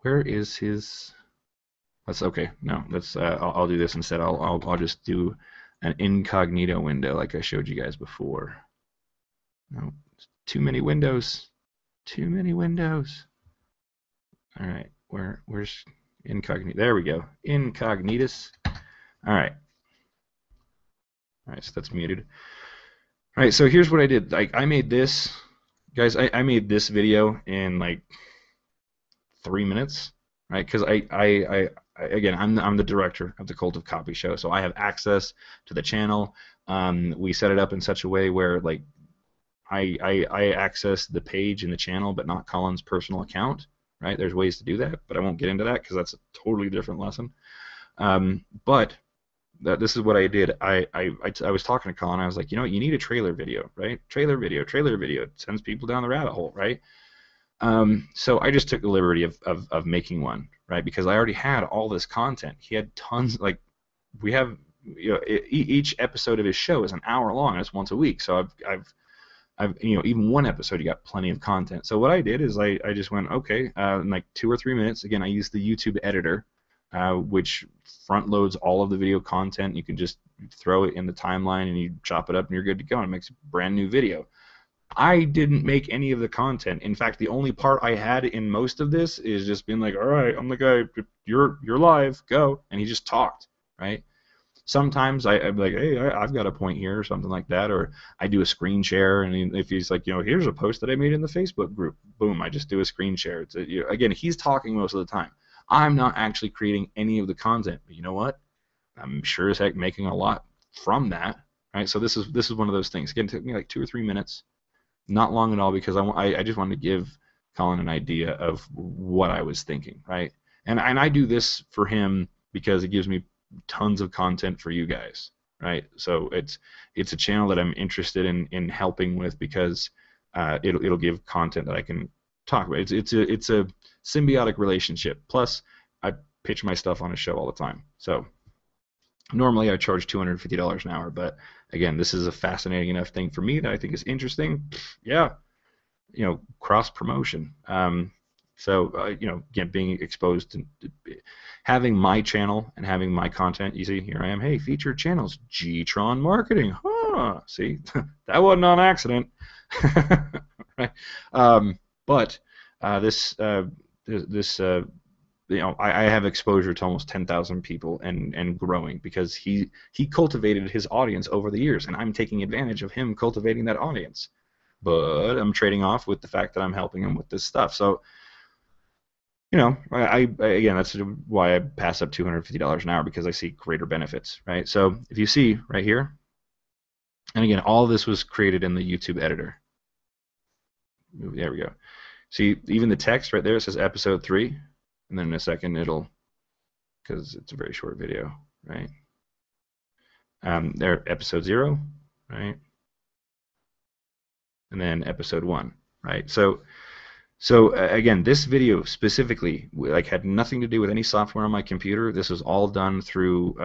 Where is his? I'll do this instead. I'll just do an incognito window like I showed you guys before. No, too many windows. Too many windows. All right, where's incognito? There we go. Incognitus. All right. All right, so that's muted. All right, so here's what I did. Like, I made this, guys. I made this video in like 3 minutes, right? Because again, I'm the director of the Cult of Copy show, so I have access to the channel. We set it up in such a way where like I access the page in the channel, but not Colin's personal account. Right? There's ways to do that, but I won't get into that because that's a totally different lesson. But this is what I did. I was talking to Colin. I was like, you need a trailer video, right? Trailer video. It sends people down the rabbit hole, right? So I just took the liberty of making one, right? Because I already had all this content. He had tons. Like, we have, each episode of his show is an hour long. It's once a week. So I've even one episode, you got plenty of content. So what I did is I just went, okay, in like 2 or 3 minutes. Again, I used the YouTube editor, which front loads all of the video content. You can just throw it in the timeline and you chop it up and you're good to go, and it makes a brand new video. I didn't make any of the content. In fact, the only part I had in most of this is just being like, all right, I'm the guy, you're live, go. And he just talked, right? Sometimes I'd be like, hey, I've got a point here, or something like that, or I do a screen share, and if he's like, here's a post that I made in the Facebook group, boom, I just do a screen share. It's again, he's talking most of the time. I'm not actually creating any of the content, but you know what? I'm sure as heck making a lot from that, right? So this is one of those things. Again, it took me like 2 or 3 minutes, not long at all, because I just wanted to give Colin an idea of what I was thinking, right? And I do this for him because it gives me tons of content for you guys, right? So it's a channel that I'm interested in helping with, because it'll give content that I can talk about. It's a symbiotic relationship. Plus, I pitch my stuff on a show all the time. So normally I charge $250 an hour, but again, this is a fascinating enough thing for me that I think is interesting. Yeah, cross promotion. So again, being exposed to having my channel and having my content. You see, here I am. Hey, featured channels, G-Tron marketing. Huh? See, that wasn't on accident, right? But this I have exposure to almost 10,000 people and growing because he cultivated his audience over the years, and I'm taking advantage of him cultivating that audience. But I'm trading off with the fact that I'm helping him with this stuff. So, I again, that's why I pass up $250 an hour, because I see greater benefits, right? So if you see right here, and again, all of this was created in the YouTube editor. There we go. See, even the text right there, it says episode 3, and then in a second it'll, because it's a very short video, right? There, episode 0, right? And then episode 1, right? So again, this video specifically had nothing to do with any software on my computer. This was all done through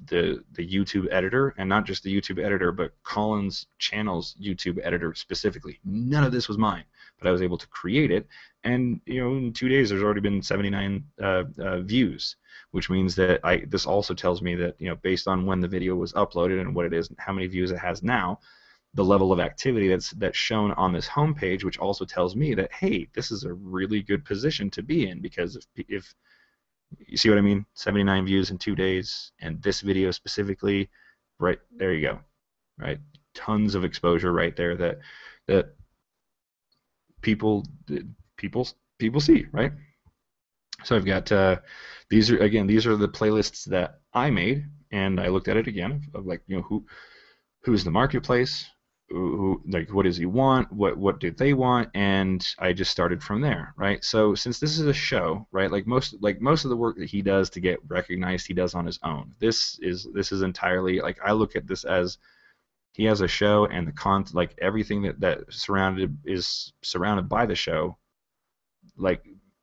the YouTube editor, and not just the YouTube editor, but Colin's channel's YouTube editor specifically. None of this was mine, but I was able to create it, and in 2 days there's already been 79 views, which means that this also tells me that based on when the video was uploaded and what it is, and how many views it has now, the level of activity that's shown on this homepage, which also tells me that, hey, this is a really good position to be in, because if you see what I mean, 79 views in 2 days, and this video specifically, right there you go, right? Tons of exposure right there that people see, right? So I've got these are the playlists that I made, and I looked at it again of like who's the marketplace, who what does he want, what do they want, and I just started from there, right? So since this is a show, right, most of the work that he does to get recognized, he does on his own. This is entirely, I look at this as he has a show, and the content, everything that is surrounded by the show,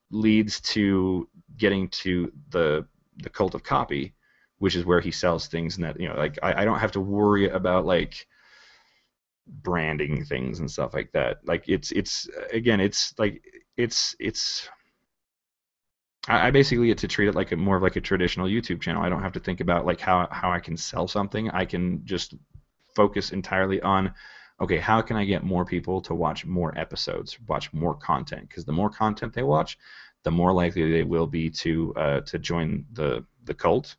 leads to getting to the cult of copy, which is where he sells things, and that I don't have to worry about branding things and stuff like that. I basically get to treat it like more of a traditional YouTube channel. I don't have to think about how I can sell something. I can just focus entirely on, okay, how can I get more people to watch more episodes, watch more content? Because the more content they watch, the more likely they will be to join the cult,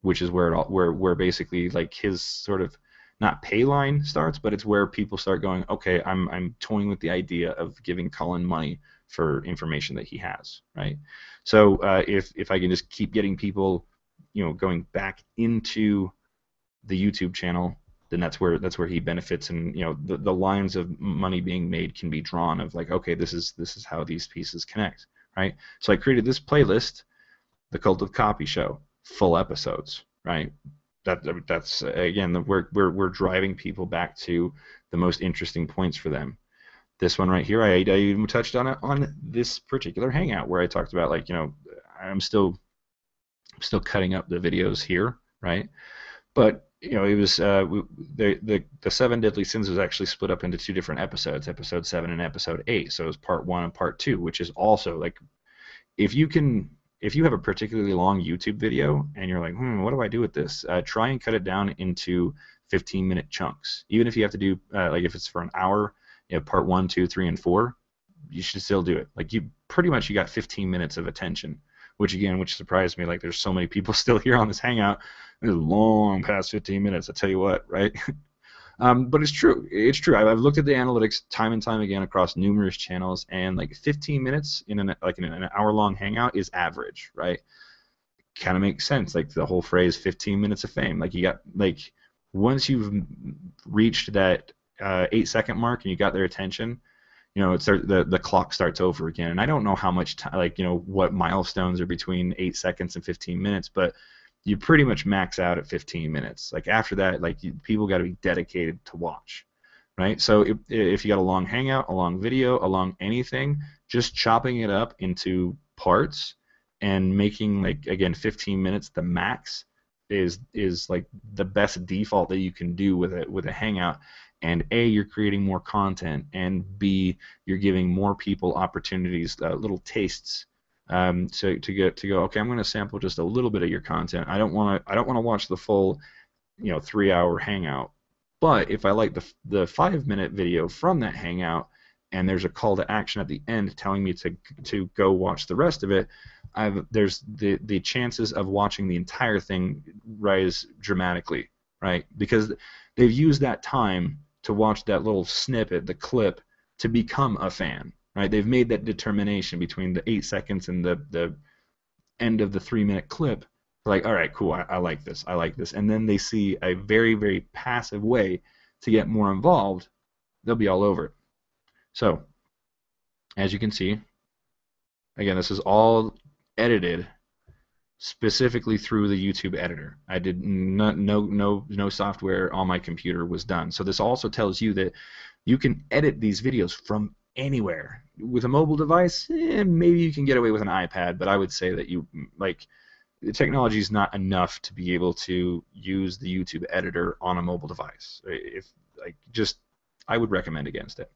which is where basically his sort of, not pay line starts, but it's where people start going, okay, I'm toying with the idea of giving Colin money for information that he has, right? So if I can just keep getting people, going back into the YouTube channel, then that's where he benefits, and the lines of money being made can be drawn of okay, this is how these pieces connect, right? So I created this playlist, the Cult of Copy Show, full episodes, right? That's again, we're driving people back to the most interesting points for them. This one right here, I even touched on it on this particular hangout, where I talked about I'm still cutting up the videos here, right? But it was the 7 Deadly Sins was actually split up into 2 different episodes, episode 7 and episode 8. So it was part 1 and part 2, which is also if you have a particularly long YouTube video and you're like, what do I do with this? Try and cut it down into 15-minute chunks. Even if you have to do, if it's for an hour, part 1, 2, 3, and 4, you should still do it. You got 15 minutes of attention, which surprised me. There's so many people still here on this hangout. It's long past 15 minutes, I tell you what, right? But it's true. It's true. I've looked at the analytics time and time again across numerous channels, and 15 minutes in an hour-long hangout is average, right? Kind of makes sense. The whole phrase 15 minutes of fame. You got once you've reached that 8-second mark and you got their attention, it's the clock starts over again. And I don't know how much time, what milestones are between 8 seconds and 15 minutes, but you pretty much max out at 15 minutes. After that, people got to be dedicated to watch, right? So if you got a long hangout, a long video, a long anything, just chopping it up into parts and making again 15 minutes the max is the best default that you can do with a hangout. And A, you're creating more content, and B, you're giving more people opportunities, little tastes, to go. Okay, I'm going to sample just a little bit of your content. I don't want to watch the full 3-hour hangout. But if I like the 5-minute video from that hangout, and there's a call to action at the end telling me to go watch the rest of it, there's the chances of watching the entire thing rise dramatically, right? Because they've used that time to watch that little snippet, the clip, to become a fan, right? They've made that determination between the 8 seconds and the end of the 3-minute clip. Like, all right, cool, I like this, I like this. And then they see a very, very passive way to get more involved, they'll be all over it. So, as you can see, again, this is all edited specifically through the YouTube editor. I did no software on my computer was done. So this also tells you that you can edit these videos from anywhere. With a mobile device, maybe you can get away with an iPad, but I would say that the technology is not enough to be able to use the YouTube editor on a mobile device. I would recommend against it.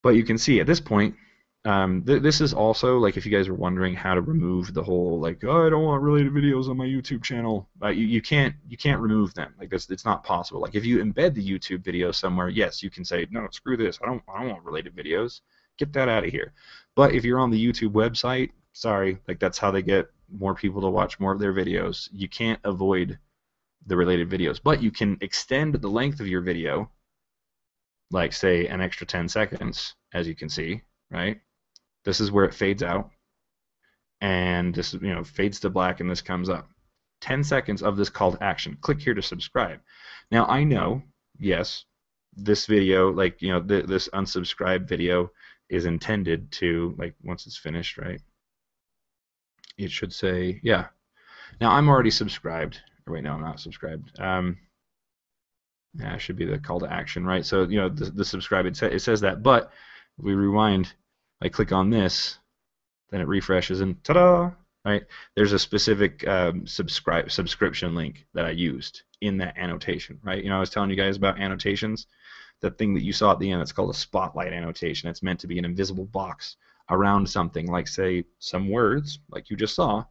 But you can see at this point, this is also, like, if you guys are wondering how to remove the whole, like, oh, I don't want related videos on my YouTube channel, you can't remove them. Like, it's not possible. Like, if you embed the YouTube video somewhere, yes, you can say, no, screw this, I don't want related videos, get that out of here. But if you're on the YouTube website, sorry, like, that's how they get more people to watch more of their videos. You can't avoid the related videos, but you can extend the length of your video, like, say, an extra 10 seconds, as you can see, right? This is where it fades out, and this fades to black, and this comes up. 10 seconds of this call to action. Click here to subscribe. Now, I know, yes, this video, like, this unsubscribe video is intended to, like, once it's finished, right, it should say, yeah. Now, I'm already subscribed. Or wait, no, I'm not subscribed. Yeah, it should be the call to action, right? So, the subscribe, it says that, but if we rewind, I click on this, then it refreshes, and ta-da! Right? There's a specific subscription link that I used in that annotation, right? I was telling you guys about annotations. The thing that you saw at the end, it's called a spotlight annotation. It's meant to be an invisible box around something, like, say, some words, like you just saw,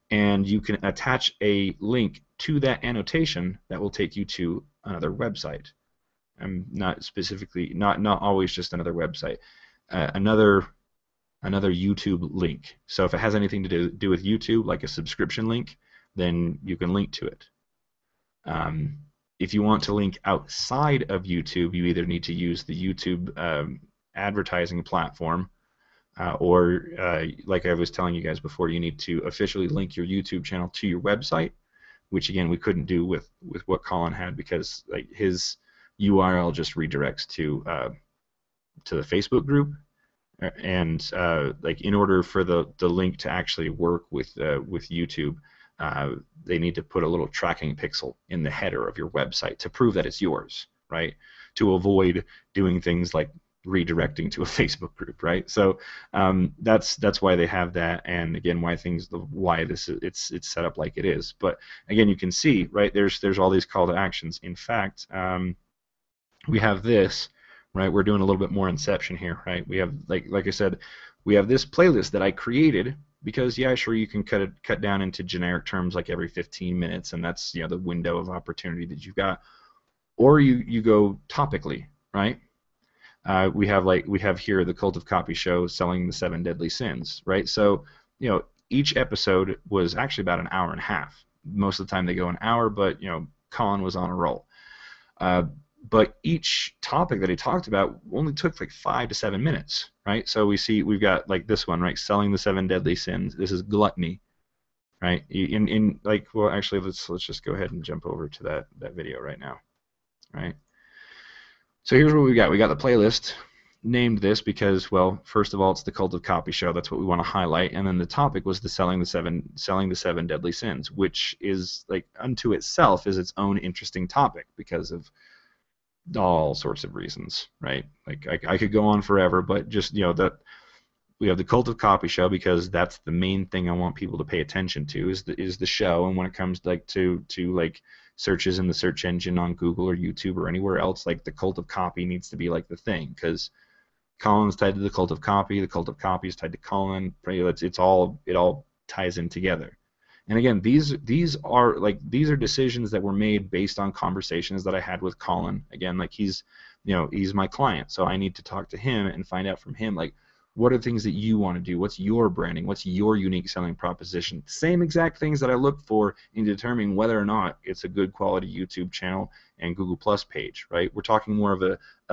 and you can attach a link to that annotation that will take you to another website. Not specifically, not always just another website. Another YouTube link. So if it has anything to do with YouTube, like a subscription link, then you can link to it. If you want to link outside of YouTube, you either need to use the YouTube advertising platform, or like I was telling you guys before, you need to officially link your YouTube channel to your website, which again we couldn't do with what Colin had, because, like, his URL just redirects to the Facebook group, and like, in order for the link to actually work with YouTube, they need to put a little tracking pixel in the header of your website to prove that it's yours, right? To avoid doing things like redirecting to a Facebook group, right? So that's why they have that, and again, why it's set up like it is. But again, you can see, right, there's all these call to actions. In fact, we have this, right? We're doing a little bit more inception here, right? We have, like I said, we have this playlist that I created because, yeah, sure, you can cut down into generic terms like every 15 minutes, and that's the window of opportunity that you've got, or you go topically, right? We have here the Cult of Copy Show, selling the 7 deadly sins, right? So each episode was actually about an hour and a half. Most of the time they go an hour, but Colin was on a roll. But each topic that he talked about only took like 5 to 7 minutes, right? So we've got, like, this one, right? Selling the 7 deadly sins. This is gluttony, right? Well, actually, let's just go ahead and jump over to that video right now, right? So here's what we got. We got the playlist, named this because, well, first of all, it's the Cult of Copy Show. That's what we want to highlight. And then the topic was the selling the seven deadly sins, which is, like, unto itself is its own interesting topic because of all sorts of reasons, right? Like, I could go on forever, but just that we have the Cult of Copy Show because that's the main thing I want people to pay attention to is the show. And when it comes to searches in the search engine on Google or YouTube or anywhere else, like the cult of copy needs to be like the thing, because Colin's tied to the cult of copy is tied to Colin. It all ties in together. And again, these are decisions that were made based on conversations that I had with Colin. Again, like he's my client, so I need to talk to him and find out from him, like, what are things that you want to do? What's your branding? What's your unique selling proposition? Same exact things that I look for in determining whether or not it's a good quality YouTube channel and Google Plus page, right? We're talking more of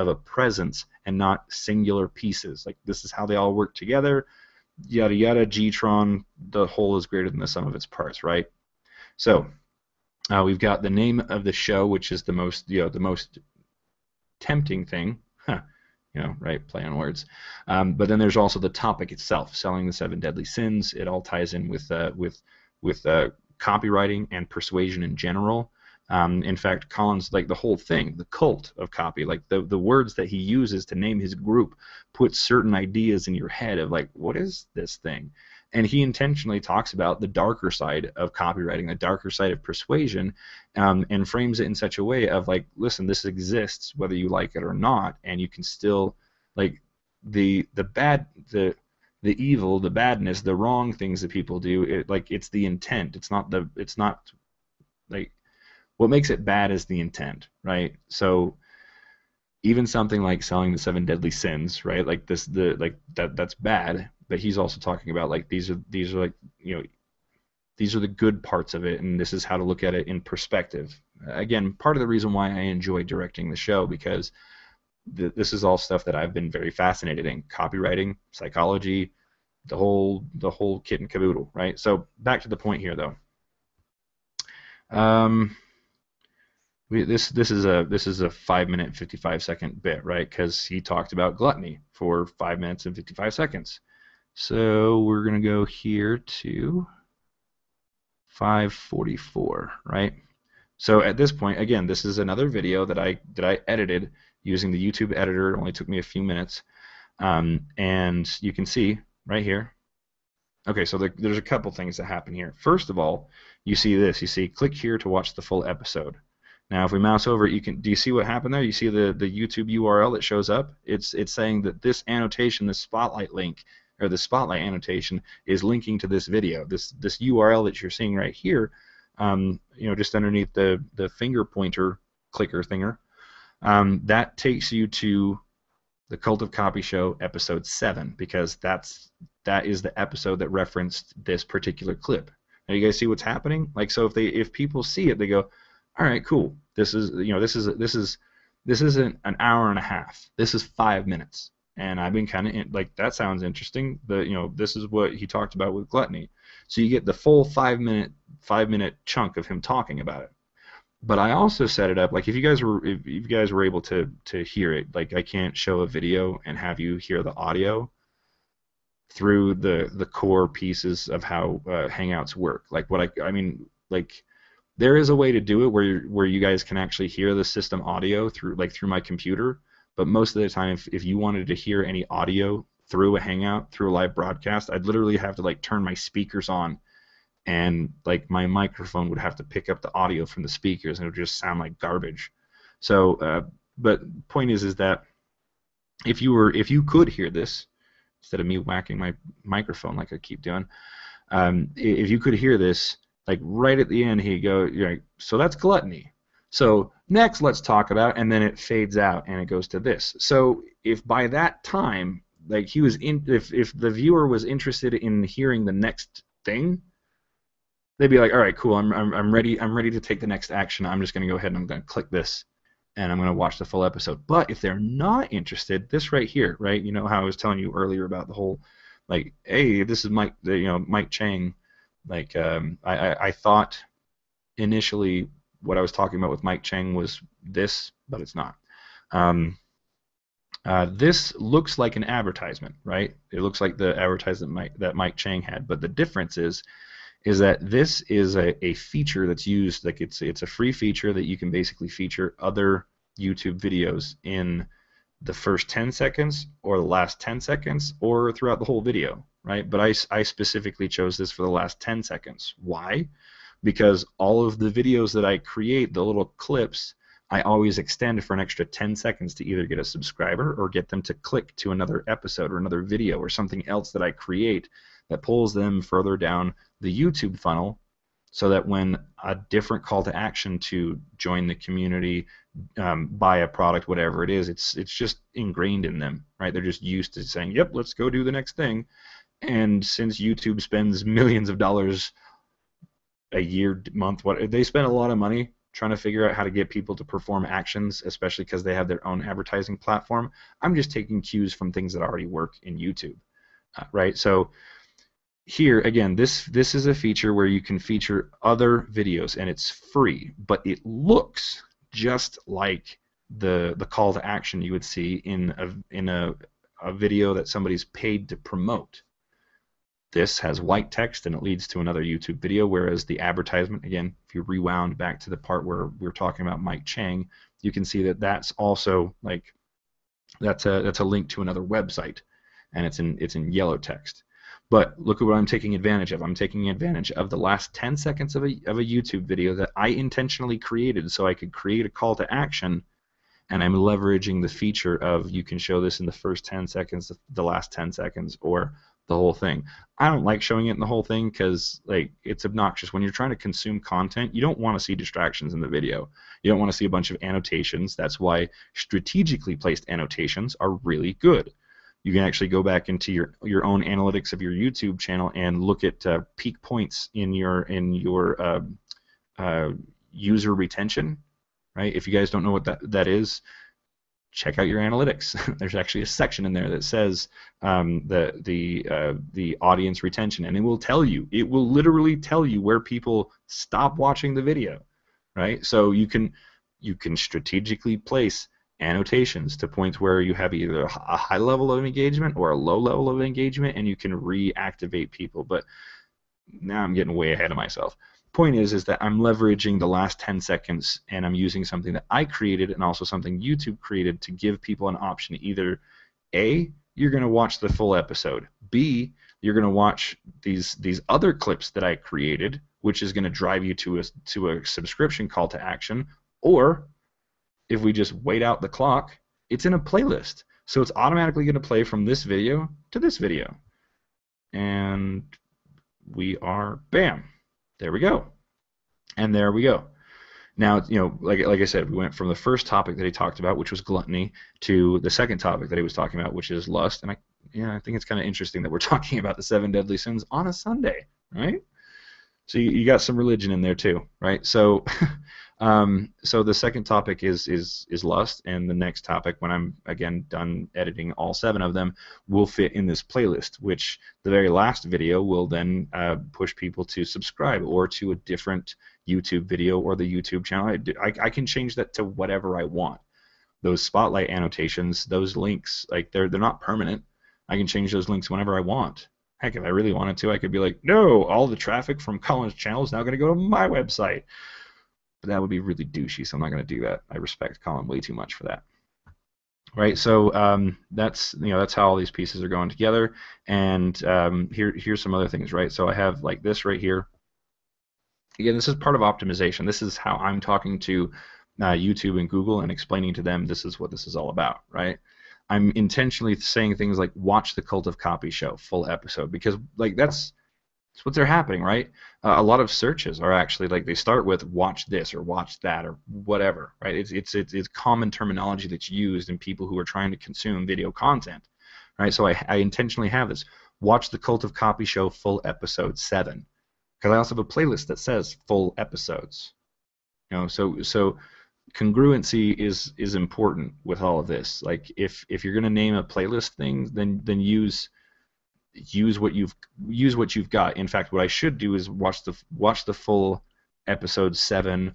a presence and not singular pieces. Like, this is how they all work together, yada yada, G-Tron, the whole is greater than the sum of its parts, right? So we've got the name of the show, which is the most tempting thing. Right, play on words. But then there's also the topic itself, selling the 7 deadly sins. It all ties in with copywriting and persuasion in general. In fact, Colin's, like, the whole thing, the cult of copy, like the words that he uses to name his group, put certain ideas in your head of, like, what is this thing? And he intentionally talks about the darker side of copywriting, the darker side of persuasion, and frames it in such a way of, like, listen, this exists whether you like it or not, and you can still, like, the evil, the badness, the wrong things that people do, it's the intent. It's not like, what makes it bad is the intent, right? So even something like selling the 7 deadly sins, right? Like that's bad. But he's also talking about, like, these are like, these are the good parts of it, and this is how to look at it in perspective. Again, part of the reason why I enjoy directing the show, because this is all stuff that I've been very fascinated in: copywriting, psychology, the whole kit and caboodle, right? So back to the point here, though. This is a 5-minute 55-second bit, right? Because he talked about gluttony for 5 minutes and 55 seconds. So we're going to go here to 5:44, right? So at this point, again, this is another video that I edited using the YouTube editor. It only took me a few minutes, and you can see right here. Okay, so there's a couple things that happen here. First of all, you see this. You see, click here to watch the full episode. Now, if we mouse over it, do you see what happened there? You see the YouTube URL that shows up? It's saying that this annotation, this spotlight link, or the spotlight annotation, is linking to this video. This URL that you're seeing right here, just underneath the finger pointer clicker thinger, that takes you to the Cult of Copy Show episode 7, because that is the episode that referenced this particular clip. Now, you guys see what's happening? Like, so if people see it, they go, all right, cool. This isn't an hour and a half. This is 5 minutes. And I've been kind of like, that sounds interesting. This is what he talked about with gluttony. So you get the full 5 minute chunk of him talking about it. But I also set it up, like, if you guys were able to hear it, like, I can't show a video and have you hear the audio through the core pieces of how Hangouts work. Like, there is a way to do it where you guys can actually hear the system audio through my computer. But most of the time, if you wanted to hear any audio through a Hangout, through a live broadcast, I'd literally have to, like, turn my speakers on, and, like, my microphone would have to pick up the audio from the speakers, and it would just sound like garbage. So, but point is that if you could hear this, instead of me whacking my microphone like I keep doing, if you could hear this, like, right at the end, you're like, so that's gluttony. So next, let's talk about, and then it fades out and it goes to this. So if by that time, like, if the viewer was interested in hearing the next thing, they'd be like, all right, cool, I'm ready to take the next action. I'm just going to go ahead and I'm going to click this, and I'm going to watch the full episode. But if they're not interested, this right here, right? You know how I was telling you earlier about the whole, like, hey, this is Mike Chang. Like, I thought initially what I was talking about with Mike Chang was this, but it's not. This looks like an advertisement, right? It looks like the advertisement that Mike Chang had, but the difference is that this is a feature that's used, like, it's a free feature that you can basically feature other YouTube videos in the first 10 seconds or the last 10 seconds or throughout the whole video, right? But I specifically chose this for the last 10 seconds. Why? because all of the videos that I create, the little clips, I always extend for an extra 10 seconds to either get a subscriber or get them to click to another episode or another video or something else that I create that pulls them further down the YouTube funnel, so that when a different call to action to join the community, buy a product, whatever it is, it's just ingrained in them, right? They're just used to saying, yep, let's go do the next thing. And since YouTube spends millions of dollars a year, month, what they spend a lot of money trying to figure out how to get people to perform actions, especially because they have their own advertising platform. I'm just taking cues from things that already work in YouTube, right? So here again, this is a feature where you can feature other videos, and it's free, but it looks just like the call to action you would see in a video that somebody's paid to promote. This has white text and it leads to another YouTube video, whereas the advertisement, again, if you rewound back to the part where we were talking about Mike Chang, you can see that that's also like that's a link to another website, and it's in yellow text. But look at what I'm taking advantage of. I'm taking advantage of the last 10 seconds of a YouTube video that I intentionally created so I could create a call to action, and I'm leveraging the feature of you can show this in the first 10 seconds, the last 10 seconds, or the whole thing. I don't like showing it in the whole thing because like it's obnoxious. When you're trying to consume content, you don't want to see distractions in the video. You don't want to see a bunch of annotations. That's why strategically placed annotations are really good. You can actually go back into your own analytics of your YouTube channel and look at peak points in your user retention, right? If you guys don't know what that is, check out your analytics. There's actually a section in there that says the audience retention, and it will tell you. It will literally tell you where people stop watching the video, right? So you can strategically place annotations to points where you have either a high level of engagement or a low level of engagement, and you can reactivate people. But now I'm getting way ahead of myself. Point is that I'm leveraging the last 10 seconds, and I'm using something that I created and also something YouTube created to give people an option. Either A, you're going to watch the full episode. B, you're going to watch these other clips that I created, which is going to drive you to a subscription call to action. Or if we just wait out the clock, it's in a playlist. So it's automatically going to play from this video to this video. And we are, bam, there we go. And there we go. Now, you know, like I said, we went from the first topic that he talked about, which was gluttony, to the second topic that he was talking about, which is lust. And I think it's kind of interesting that we're talking about the 7 deadly sins on a Sunday, right? So you got some religion in there too, right? So so the second topic is lust, and the next topic, when I'm again done editing all 7 of them, will fit in this playlist, which the very last video will then push people to subscribe or to a different YouTube video or the YouTube channel. I can change that to whatever I want. Those spotlight annotations, those links, like they're not permanent. I can change those links whenever I want. Heck, if I really wanted to, I could be like, no, all the traffic from Colin's channel is now going to go to my website. But that would be really douchey, so I'm not going to do that. I respect Colin way too much for that. Right, so that's how all these pieces are going together. And here's some other things, right? So I have like this right here. Again, this is part of optimization. This is how I'm talking to YouTube and Google and explaining to them this is what this is all about, right? I'm intentionally saying things like watch the Cult of Copy show, full episode, because like that's what they're happening, right? A lot of searches are actually like they start with watch this or watch that or whatever, right? It's common terminology that's used in people who are trying to consume video content, right? So I intentionally have this watch the Cult of Copy show, full episode 7, because I also have a playlist that says full episodes, you know. So congruency is important with all of this. Like if you're going to name a playlist thing, then use what you've got. In fact, what I should do is watch the full episode 7,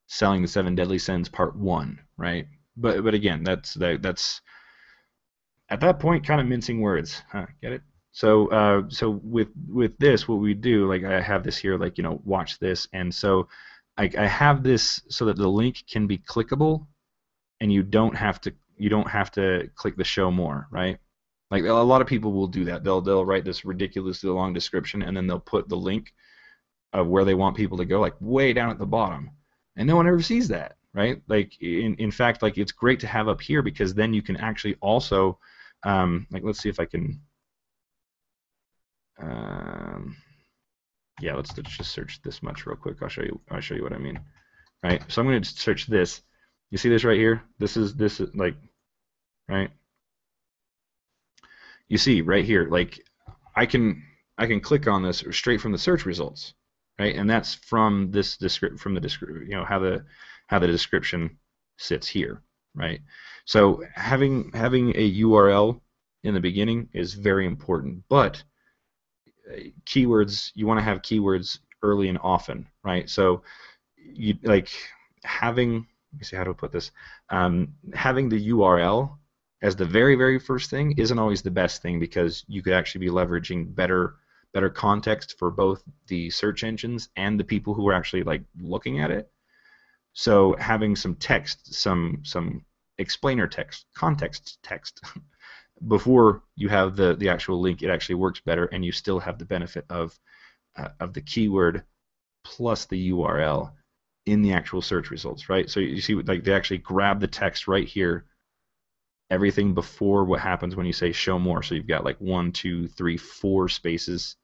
selling the 7 deadly sins part 1, right? But again, that's at that point kind of mincing words, huh? Get it? So with this, what we do, like I have this here, like, you know, watch this, and so I have this so that the link can be clickable, and you don't have to click the show more, right? Like a lot of people will do that. They'll write this ridiculously long description, and then they'll put the link of where they want people to go, like way down at the bottom, and no one ever sees that, right? Like in fact, like it's great to have up here because then you can actually also like let's see if I can um, yeah, let's just search this much real quick. I'll show you what I mean. Right? So I'm going to search this. You see this right here? This is like right? You see right here, like I can click on this straight from the search results, right? And that's from this from the description, you know, how the description sits here, right? So having a URL in the beginning is very important, but keywords, you want to have keywords early and often, right? So you like having, let me see how to put this, having the URL as the very first thing isn't always the best thing because you could actually be leveraging better context for both the search engines and the people who are actually like looking at it. So having some text, some explainer text, context text before you have the actual link, it actually works better, and you still have the benefit of the keyword plus the URL in the actual search results, right? So you see, like they actually grab the text right here, everything before what happens when you say show more. So you've got like 1, 2, 3, 4 spaces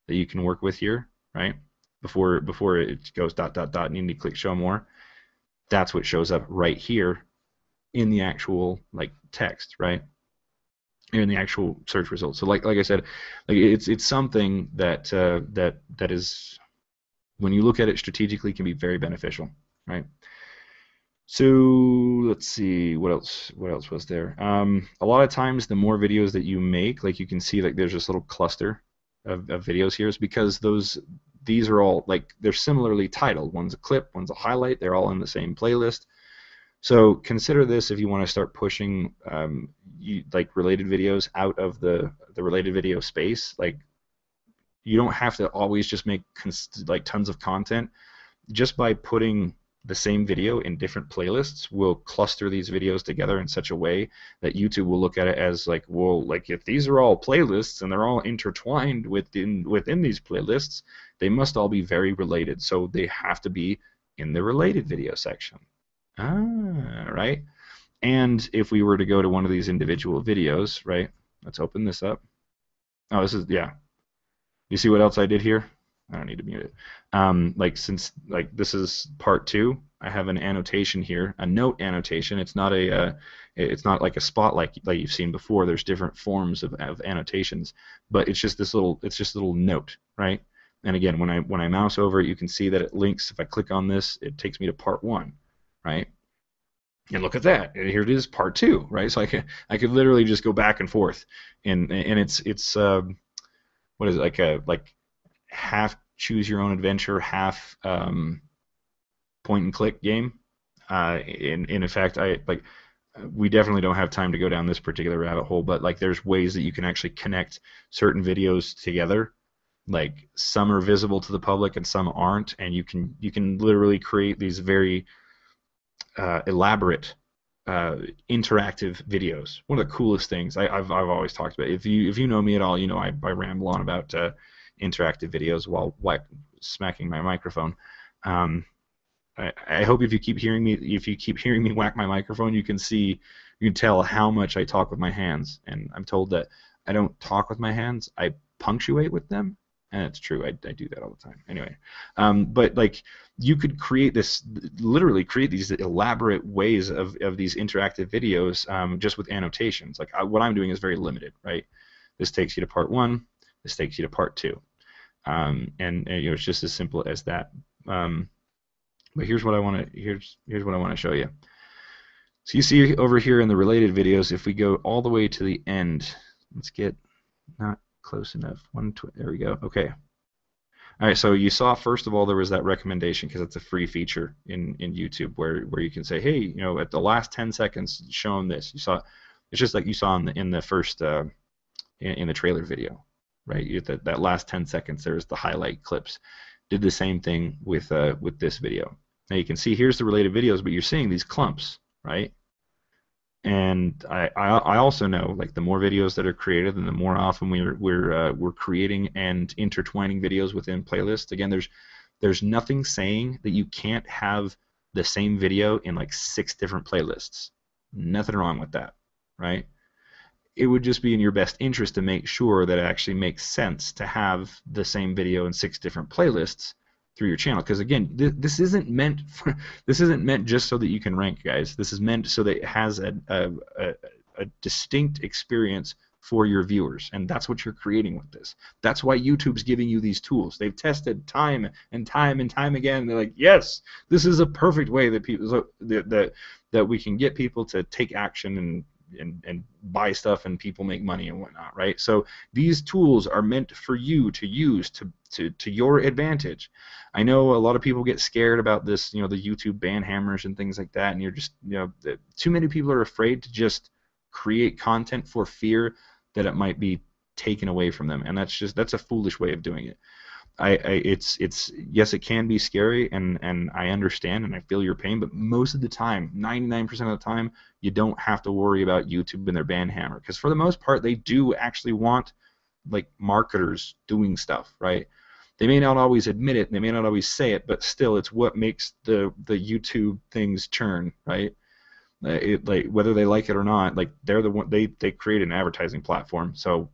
that you can work with here, right? Before it goes dot dot dot, and you need to click show more. That's what shows up right here in the actual like text, right? In the actual search results. So like I said, like it's something that that is, when you look at it strategically, can be very beneficial, right? So let's see, what else was there? A lot of times the more videos that you make, like you can see like there's this little cluster of videos here, is because these are all like they're similarly titled. One's a clip, one's a highlight, they're all in the same playlist. So consider this if you want to start pushing like related videos out of the related video space. Like you don't have to always just make like tons of content. Just by putting the same video in different playlists will cluster these videos together in such a way that YouTube will look at it as like, well, like if these are all playlists and they're all intertwined within these playlists, they must all be very related. So they have to be in the related video section. Right? And if we were to go to one of these individual videos, right? Let's open this up. Oh, this is, yeah. You see what else I did here? I don't need to mute it. Like since like this is part 2, I have an annotation here, a note annotation. It's not like a spotlight like you've seen before. There's different forms of annotations, but it's just this little note, right? And again, when I mouse over it, you can see that it links. If I click on this, it takes me to part 1, right? And look at that. Here it is, part 2, right? So I could literally just go back and forth, and it's what is it, like half choose your own adventure, half point and click game. In fact, we definitely don't have time to go down this particular rabbit hole, but like there's ways that you can actually connect certain videos together. Like some are visible to the public and some aren't, and you can literally create these very elaborate interactive videos. One of the coolest things I've always talked about. If you know me at all, you know I ramble on about interactive videos while smacking my microphone. I hope if you keep hearing me whack my microphone, you can tell how much I talk with my hands. And I'm told that I don't talk with my hands, I punctuate with them. And it's true, I do that all the time. Anyway, but like you could literally create these elaborate ways of these interactive videos just with annotations. Like what I'm doing is very limited, right? This takes you to part 1. This takes you to part 2, and you know, it's just as simple as that. But here's what I want to show you. So you see over here in the related videos, if we go all the way to the end, let's get not close enough. There we go. Okay. All right. So you saw first of all there was that recommendation because it's a free feature in YouTube where you can say, hey, you know, at the last 10 seconds, show them this. You saw, it's just like you saw in the first in the trailer video. Right, that last 10 seconds, there's the highlight clips. Did the same thing with this video. Now you can see here's the related videos, but you're seeing these clumps, right? And I also know, like, the more videos that are created and the more often we're creating and intertwining videos within playlists. Again, there's nothing saying that you can't have the same video in like 6 different playlists. Nothing wrong with that, right? It would just be in your best interest to make sure that it actually makes sense to have the same video in 6 different playlists through your channel. Because again, this isn't meant for, this isn't meant just so that you can rank, guys. This is meant so that it has a distinct experience for your viewers, and that's what you're creating with this. That's why YouTube's giving you these tools. They've tested time and time and time again. They're like, yes, this is a perfect way that people that we can get people to take action and buy stuff and people make money and whatnot, right? So these tools are meant for you to use to your advantage. I know a lot of people get scared about this, the YouTube ban hammers and things like that, and you're just, too many people are afraid to just create content for fear that it might be taken away from them, and that's a foolish way of doing it. It's yes, it can be scary, and I understand and I feel your pain, but most of the time, 99% of the time, you don't have to worry about YouTube and their ban hammer, because for the most part, they do actually want, like, marketers doing stuff, right? They may not always admit it, and they may not always say it, but still, it's what makes the YouTube things churn, right? Like, whether they like it or not, like, they're the one, they create an advertising platform. So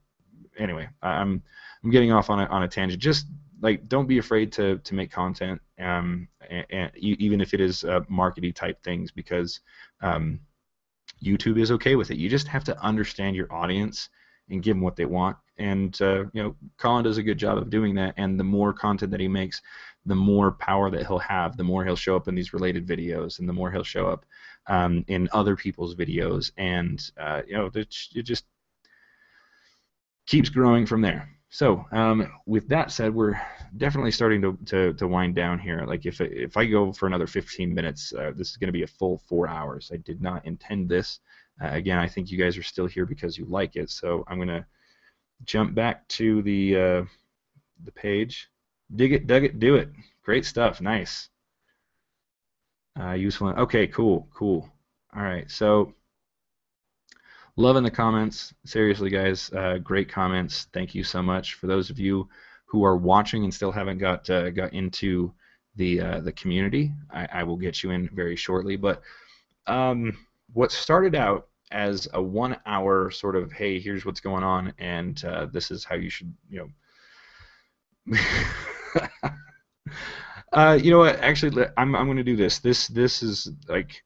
anyway, I'm getting off on a tangent. Just, like, don't be afraid to make content, and even if it is markety type things, because YouTube is okay with it. You just have to understand your audience and give them what they want. And Colin does a good job of doing that. And the more content that he makes, the more power that he'll have. The more he'll show up in these related videos, and the more he'll show up in other people's videos. And it just keeps growing from there. So with that said, we're definitely starting to wind down here. Like, if I go for another 15 minutes, this is going to be a full 4 hours. I did not intend this. Again, I think you guys are still here because you like it. So I'm going to jump back to the page. Dig it, dug it, do it. Great stuff. Nice. Useful. Okay, cool. All right, so loving the comments. Seriously, guys, great comments. Thank you so much. For those of you who are watching and still haven't got into the community, I will get you in very shortly. But what started out as a 1 hour sort of, hey, here's what's going on, and this is how you should, you know what? Actually, I'm going to do this. This is like,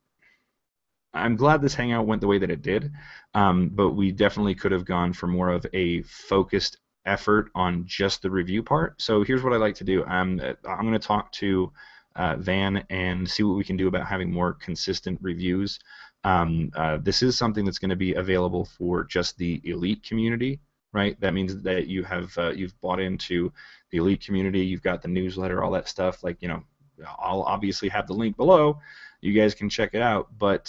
I'm glad this hangout went the way that it did, but we definitely could have gone for more of a focused effort on just the review part. So here's what I like to do. I'm going to talk to Van and see what we can do about having more consistent reviews. This is something that's going to be available for just the elite community, right? That means that you have you've bought into the elite community. You've got the newsletter, all that stuff. Like, I'll obviously have the link below. You guys can check it out. But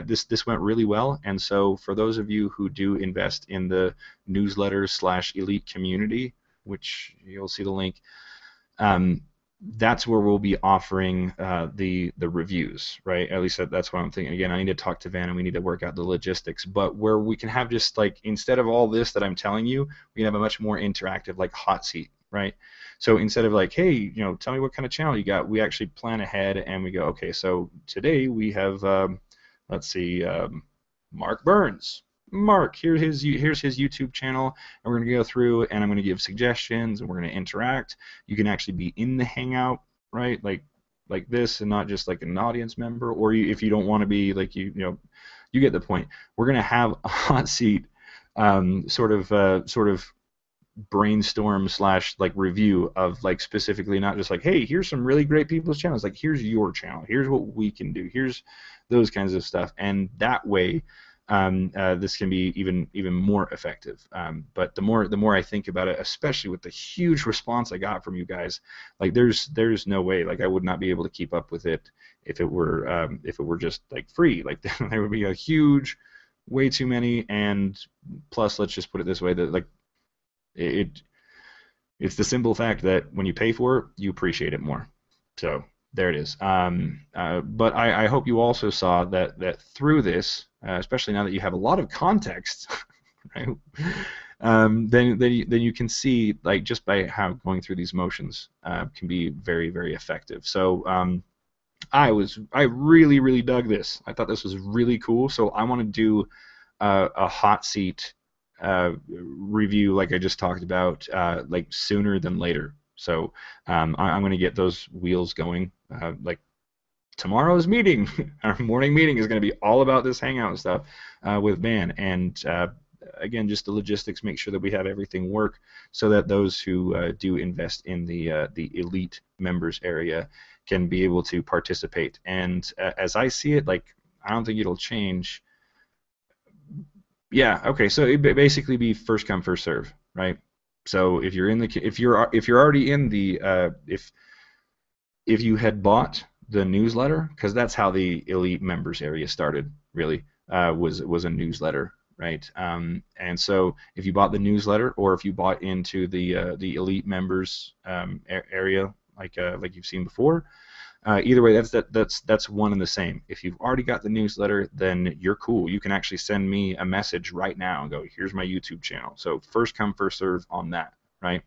this went really well, and so for those of you who do invest in the newsletter / elite community, which you'll see the link, that's where we'll be offering the reviews, right? At least that's what I'm thinking. Again, I need to talk to Van and we need to work out the logistics. But where we can have just, like, instead of all this that I'm telling you, we can have a much more interactive, like, hot seat, right? So instead of like, hey, tell me what kind of channel you got, we actually plan ahead and we go, okay, so today we have, let's see, Mark Burns. Mark, here's his YouTube channel, and we're going to go through and I'm going to give suggestions and we're going to interact. You can actually be in the hangout, right? Like this, and not just like an audience member, or if you don't want to be, like, you get the point. We're going to have a hot seat sort of brainstorm / like review of, like, specifically not just like, hey, here's some really great people's channels, like, here's your channel, here's what we can do, here's those kinds of stuff, and that way this can be even more effective. But the more I think about it, especially with the huge response I got from you guys, like, there's no way, like, I would not be able to keep up with it if it were just, like, free. Like, there would be a huge, way too many, and plus, let's just put it this way, that, like, it's the simple fact that when you pay for it, you appreciate it more. So There it is. But I hope you also saw that through this, especially now that you have a lot of context, right? Then you can see, like, just by how going through these motions can be very, very effective. So I really dug this. I thought this was really cool. So I want to do a hot seat review, like I just talked about, like sooner than later. So I'm going to get those wheels going. Like tomorrow's meeting, our morning meeting is going to be all about this Hangout stuff with Van. And again, just the logistics, make sure that we have everything work so that those who do invest in the elite members area can be able to participate. And as I see it, like, I don't think it'll change. Yeah, okay, so it basically be first come first serve, right? So if you're in the if you're already in the if you had bought the newsletter, because that's how the elite members area started, really, was a newsletter, right? And so if you bought the newsletter, or if you bought into the elite members area, like you've seen before, either way, that's one and the same. If you've already got the newsletter, then you're cool. You can actually send me a message right now and go, here's my YouTube channel. So first come, first serve on that, right?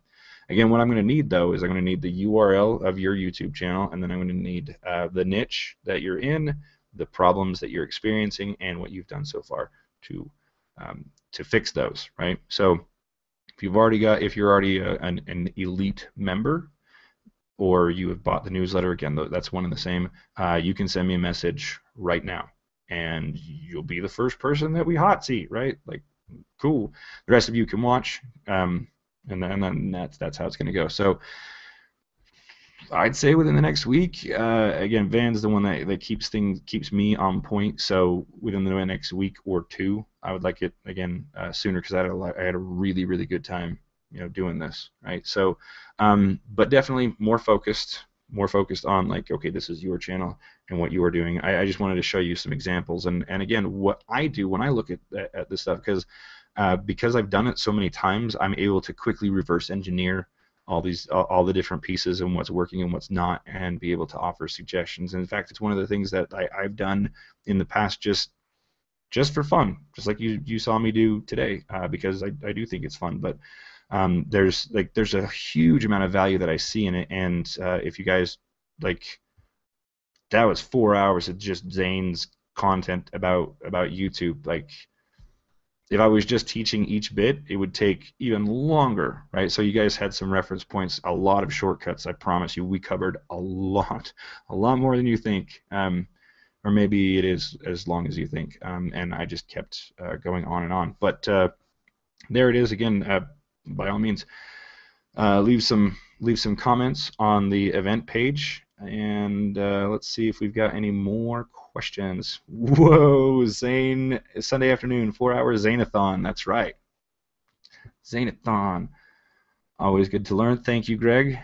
Again, what I'm going to need, though, is I'm going to need the URL of your YouTube channel, and then I'm going to need the niche that you're in, the problems that you're experiencing, and what you've done so far to fix those, right? So if you're already an elite member, or you have bought the newsletter, again, that's one and the same, you can send me a message right now, and you'll be the first person that we hot seat, right? Like, cool. The rest of you can watch, and then that's how it's going to go. So I'd say within the next week. Again, Van's the one that keeps me on point. So within the next week or two, I would like it again sooner, because I had a really good time, doing this, right? So, but definitely more focused on, like, okay, this is your channel and what you are doing. I just wanted to show you some examples, and again, what I do when I look at this stuff, because I've done it so many times, I'm able to quickly reverse engineer all the different pieces and what's working and what's not, and be able to offer suggestions. And in fact, it's one of the things that I've done in the past just for fun, just like you saw me do today, because I do think it's fun. But there's a huge amount of value that I see in it, and if you guys, like, that was 4 hours of just Zane's content about YouTube. Like, if I was just teaching each bit, it would take even longer, right? So you guys had some reference points, a lot of shortcuts. I promise you, we covered a lot more than you think, or maybe it is as long as you think. And I just kept going on and on. But there it is again. By all means, leave some comments on the event page, and let's see if we've got any more questions. Whoa, Zane, Sunday afternoon, 4-hour Zaneathon. That's right, Zaneathon. Always good to learn. Thank you, Greg.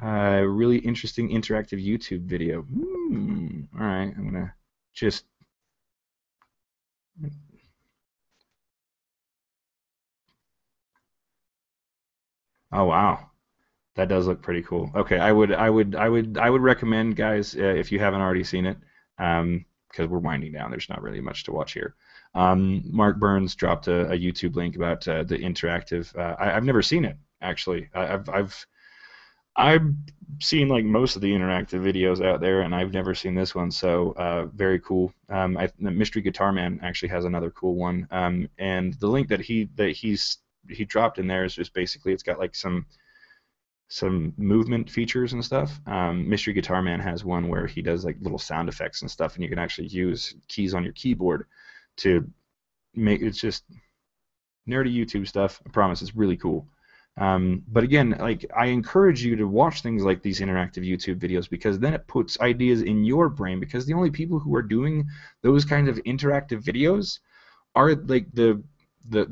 Really interesting interactive YouTube video. All right, I'm gonna just. Oh wow, that does look pretty cool. Okay, I would recommend, guys, if you haven't already seen it, because we're winding down. There's not really much to watch here. Mark Burns dropped a YouTube link about the interactive. I've never seen it, actually. I've seen, like, most of the interactive videos out there, and I've never seen this one. So very cool. Mystery Guitar Man actually has another cool one. And the link that he dropped in there is just basically, it's got like some movement features and stuff. Mystery Guitar Man has one where he does like little sound effects and stuff, and you can actually use keys on your keyboard to make. It's just nerdy YouTube stuff. I promise, it's really cool. But again, like, I encourage you to watch things like these interactive YouTube videos, because then it puts ideas in your brain, because the only people who are doing those kinds of interactive videos are like the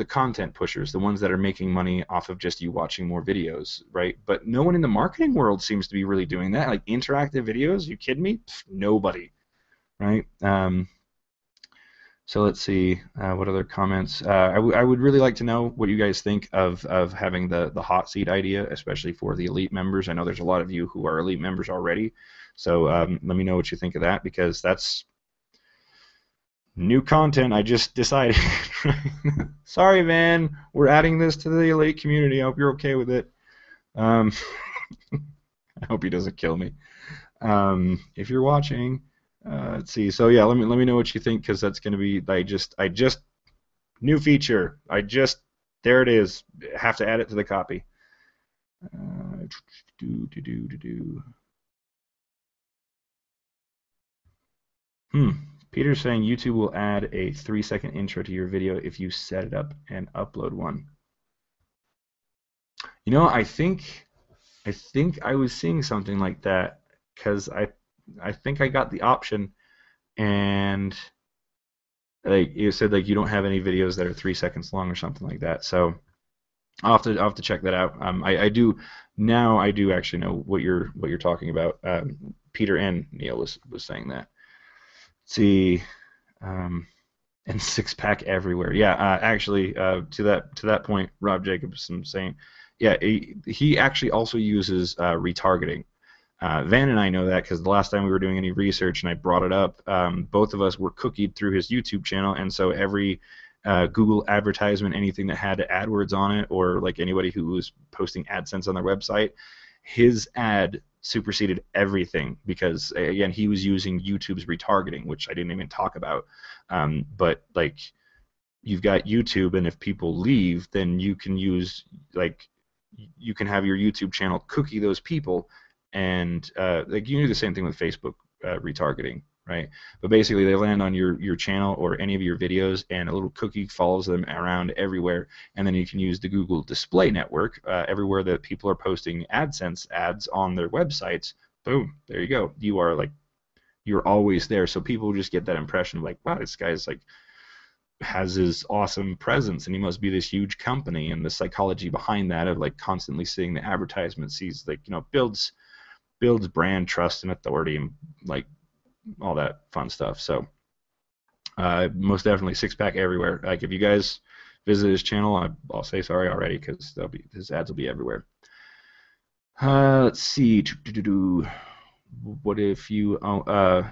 content pushers, the ones that are making money off of just you watching more videos, right? But no one in the marketing world seems to be really doing that. Like, interactive videos, you kidding me? Pfft, nobody, right? So let's see what other comments. I would really like to know what you guys think of having the hot seat idea, especially for the elite members. I know there's a lot of you who are elite members already, so let me know what you think of that, because that's new content I just decided. Sorry, man. We're adding this to the elite community. I hope you're okay with it. Um, I hope he doesn't kill me. If you're watching, let's see. So yeah, let me know what you think, because that's gonna be. I just new feature. There it is. Have to add it to the copy. Do do do do do. Hmm. Peter's saying YouTube will add a 3-second intro to your video if you set it up and upload one. You know, I think I was seeing something like that, because I think I got the option, and like it said like you don't have any videos that are 3 seconds long or something like that. So I'll have to check that out. I do actually know what you're talking about. Peter and Neil was saying that. Let's see. Um, and six pack everywhere. Yeah, actually, to that point, Rob Jacobson saying, yeah, he actually also uses retargeting. Van and I know that, because the last time we were doing any research and I brought it up, both of us were cookied through his YouTube channel, and so every Google advertisement, anything that had AdWords on it, or like anybody who was posting AdSense on their website, his ad superseded everything, because again he was using YouTube's retargeting, which I didn't even talk about. But like you've got YouTube, and if people leave, then you can use like you can have your YouTube channel cookie those people, and like you do the same thing with Facebook retargeting, right? But basically, they land on your channel or any of your videos, and a little cookie follows them around everywhere, and then you can use the Google Display Network everywhere that people are posting AdSense ads on their websites. Boom, there you go. You're always there, so people just get that impression of like, wow, this guy's like has his awesome presence, and he must be this huge company, and the psychology behind that of like constantly seeing the advertisements, he's like, builds brand trust and authority, and like all that fun stuff. So most definitely six pack everywhere. Like if you guys visit his channel, I'll say sorry already, because his ads will be everywhere. Let's see. What if you I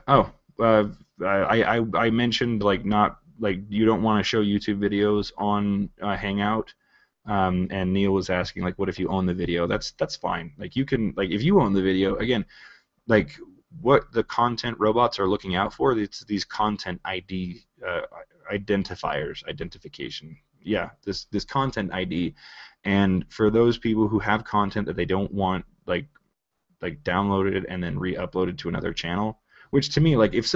mentioned like not like you don't want to show YouTube videos on Hangout. And Neil was asking like, what if you own the video? That's fine. Like you can, like if you own the video, again, like what the content robots are looking out for, it's these content ID identifiers, identification. Yeah, this content ID, and for those people who have content that they don't want like downloaded and then re-uploaded to another channel, which to me, like if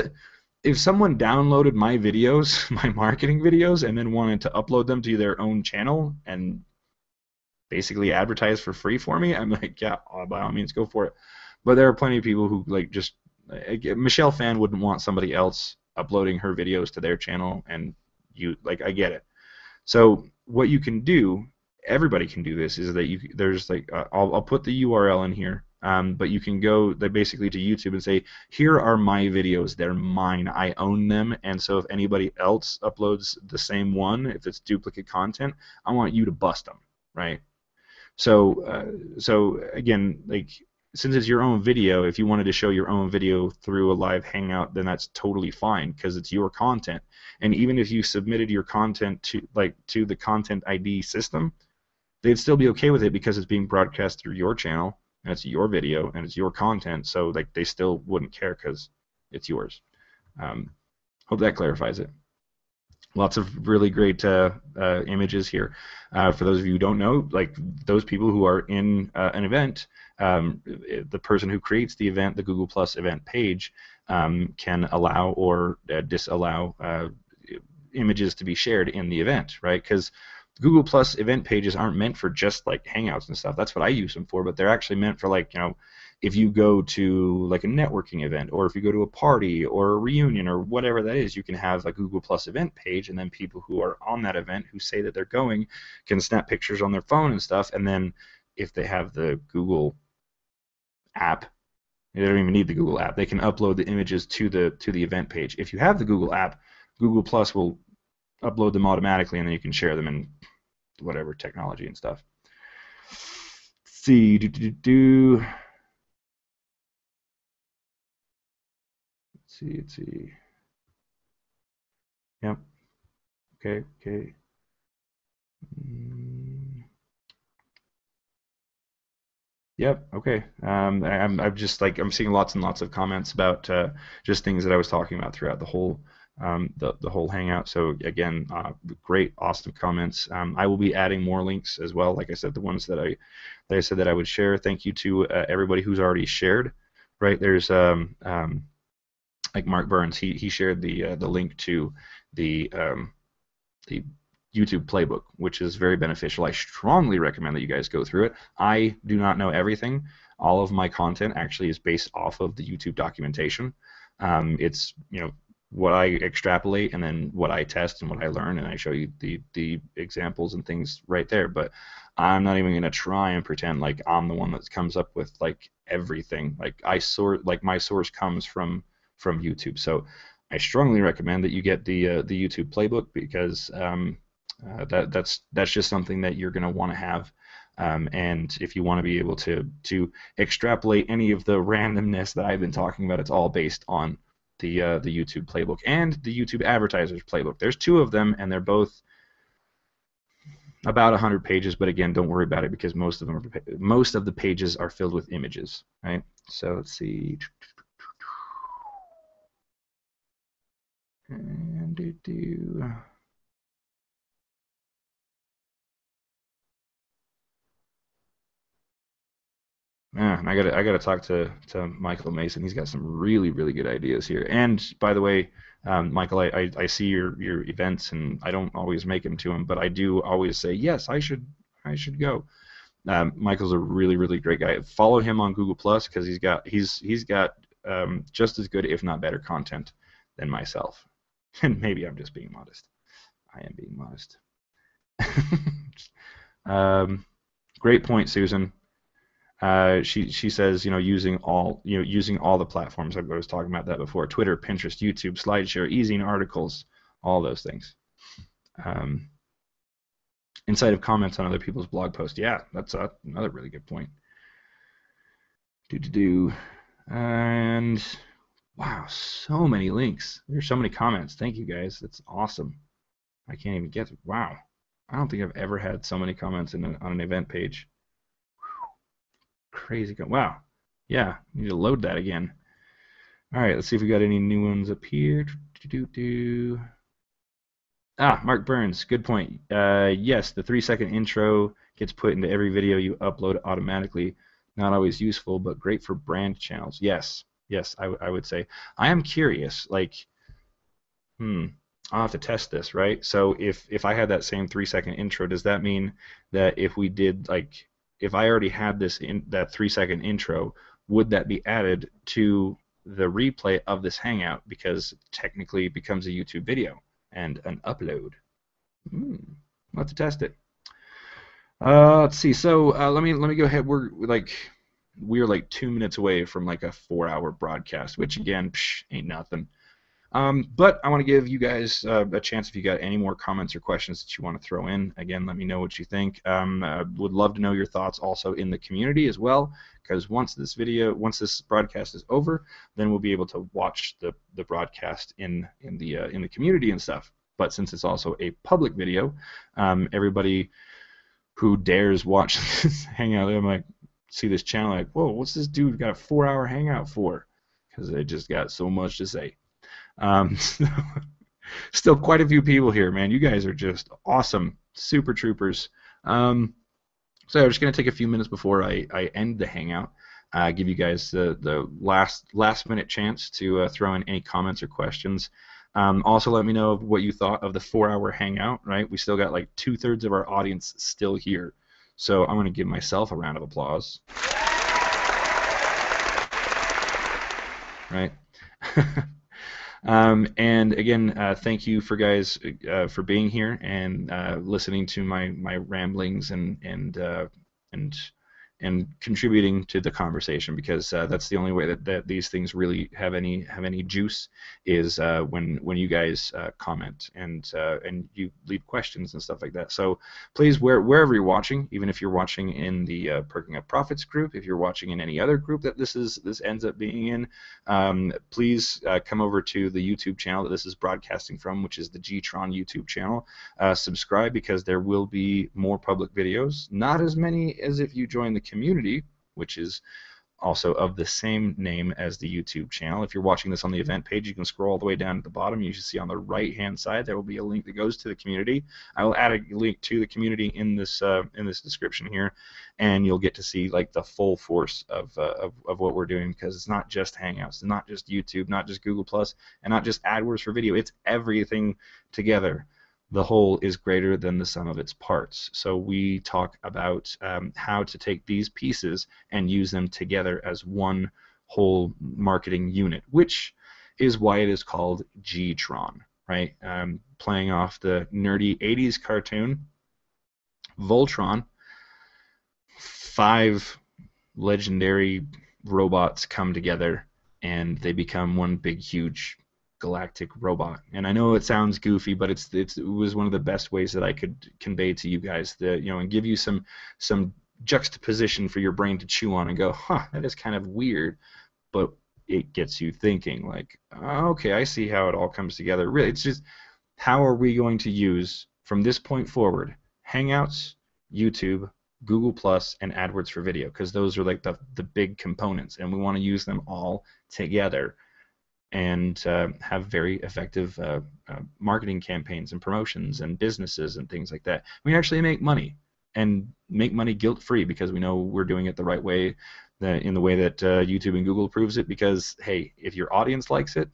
someone downloaded my videos, my marketing videos, and then wanted to upload them to their own channel and basically advertise for free for me, I'm like, yeah, by all means, go for it. But there are plenty of people who like just Michelle Fan wouldn't want somebody else uploading her videos to their channel, and you like I get it. So what you can do, everybody can do this, is that there's like I'll put the URL in here, but you can go basically to YouTube and say, here are my videos, they're mine, I own them, and so if anybody else uploads the same one, if it's duplicate content, I want you to bust them, right? So again, like since it's your own video, if you wanted to show your own video through a live hangout, then that's totally fine, because it's your content. And even if you submitted your content to the content ID system, they'd still be okay with it, because it's being broadcast through your channel, and it's your video and it's your content. So like they still wouldn't care, because it's yours. Hope that clarifies it. Lots of really great images here. For those of you who don't know, like those people who are in an event, the person who creates the event, the Google Plus event page, can allow or disallow images to be shared in the event, right? Because Google Plus event pages aren't meant for just like Hangouts and stuff. That's what I use them for, but they're actually meant for like, if you go to like a networking event, or if you go to a party or a reunion or whatever that is, you can have a Google Plus event page, and then people who are on that event who say that they're going can snap pictures on their phone and stuff, and then if they have the Google app, they don't even need the Google app, they can upload the images to the event page. If you have the Google app, Google Plus will upload them automatically, and then you can share them in whatever technology and stuff. Let's see, Let's see. Yep. Okay. Yep. Okay. I'm just like I'm seeing lots and lots of comments about just things that I was talking about throughout the whole the whole hangout. So again, great, awesome comments. I will be adding more links as well. Like I said, the ones that I said that I would share. Thank you to everybody who's already shared. Right there's like Mark Burns. He shared the link to the YouTube playbook, which is very beneficial. I strongly recommend that you guys go through it. I do not know everything. All of my content actually is based off of the YouTube documentation. It's what I extrapolate and then what I test and what I learn, and I show you the examples and things right there. But I'm not even gonna try and pretend like I'm the one that comes up with like everything. Like my source comes from YouTube. So I strongly recommend that you get the YouTube playbook because that's just something that you're going to want to have. And if you want to be able to extrapolate any of the randomness that I've been talking about, it's all based on the YouTube playbook and the YouTube advertisers playbook. There's two of them, and they're both about 100 pages. But again, don't worry about it because most of the pages are filled with images, right? So let's see. And Yeah, I gotta talk to Michael Mason. He's got some really good ideas here. And by the way, Michael, I see your events, and I don't always make them to him, but I do always say yes, I should go. Michael's a really great guy. Follow him on Google Plus because he's got just as good, if not better, content than myself. And maybe I'm just being modest. I am being modest. Great point, Susan. She says, using all the platforms. I was talking about that before: Twitter, Pinterest, YouTube, SlideShare, Easing articles, all those things. Inside of comments on other people's blog posts. Yeah, that's another really good point. And wow, so many links. There's so many comments. Thank you guys. That's awesome. I can't even get it. Wow. I don't think I've ever had so many comments on an event page. Crazy. Wow. Yeah, need to load that again. All right, let's see if we got any new ones up here. Mark Burns, good point. Yes, the 3-second intro gets put into every video you upload automatically. Not always useful, but great for brand channels. Yes, I would say. I am curious, like, I'll have to test this, right? So if I had that same 3-second intro, does that mean that if we did, like, if I already had that 3-second intro, would that be added to the replay of this hangout because technically it becomes a YouTube video and an upload? I'll have to test it. Let's see. So let me go ahead. We're like 2 minutes away from like a 4-hour broadcast, which again, ain't nothing. But I want to give you guys a chance if you got any more comments or questions that you want to throw in. Again, let me know what you think. Would love to know your thoughts also in the community as well, because once this broadcast is over, then we'll be able to watch the broadcast in the community and stuff. But since it's also a public video, everybody who dares watch this hangout, they might see this channel like, whoa, what's this dude got a 4-hour hangout for? Because they just got so much to say. Still quite a few people here, man. You guys are just awesome, super troopers. So I'm just gonna take a few minutes before I end the hangout, give you guys the last minute chance to throw in any comments or questions. Also, let me know what you thought of the 4-hour hangout. Right, we still got like 2/3 of our audience still here, so I'm gonna give myself a round of applause. Right. And again, thank you for guys for being here and listening to my ramblings and and contributing to the conversation, because that's the only way that these things really have any juice, is when you guys comment and you leave questions and stuff like that. So please, wherever you're watching, even if you're watching in the Perking Up Profits group, if you're watching in any other group that this ends up being in, please come over to the YouTube channel that this is broadcasting from, which is the G-Tron YouTube channel. Subscribe, because there will be more public videos, not as many as if you join the community, which is also of the same name as the YouTube channel. If you're watching this on the event page, you can scroll all the way down to the bottom. You should see on the right-hand side there will be a link that goes to the community. I will add a link to the community in this description here, and you'll get to see like the full force of what we're doing, because it's not just Hangouts, not just YouTube, not just Google Plus, and not just AdWords for video. It's everything together. The whole is greater than the sum of its parts. So we talk about how to take these pieces and use them together as one whole marketing unit, which is why it is called G-Tron, right? Playing off the nerdy 80s cartoon, Voltron. 5 legendary robots come together and they become one big, huge galactic robot. And I know it sounds goofy, but it was one of the best ways that I could convey to you guys and give you some juxtaposition for your brain to chew on and go, huh, that is kind of weird, but it gets you thinking, like, okay, I see how it all comes together. Really, it's just, how are we going to use, from this point forward, Hangouts, YouTube, Google Plus, and AdWords for video, because those are like the big components, and we want to use them all together and have very effective marketing campaigns and promotions and businesses and things like that. We actually make money, and make money guilt-free, because we know we're doing it the right way, in the way that YouTube and Google approves it, because, hey, if your audience likes it,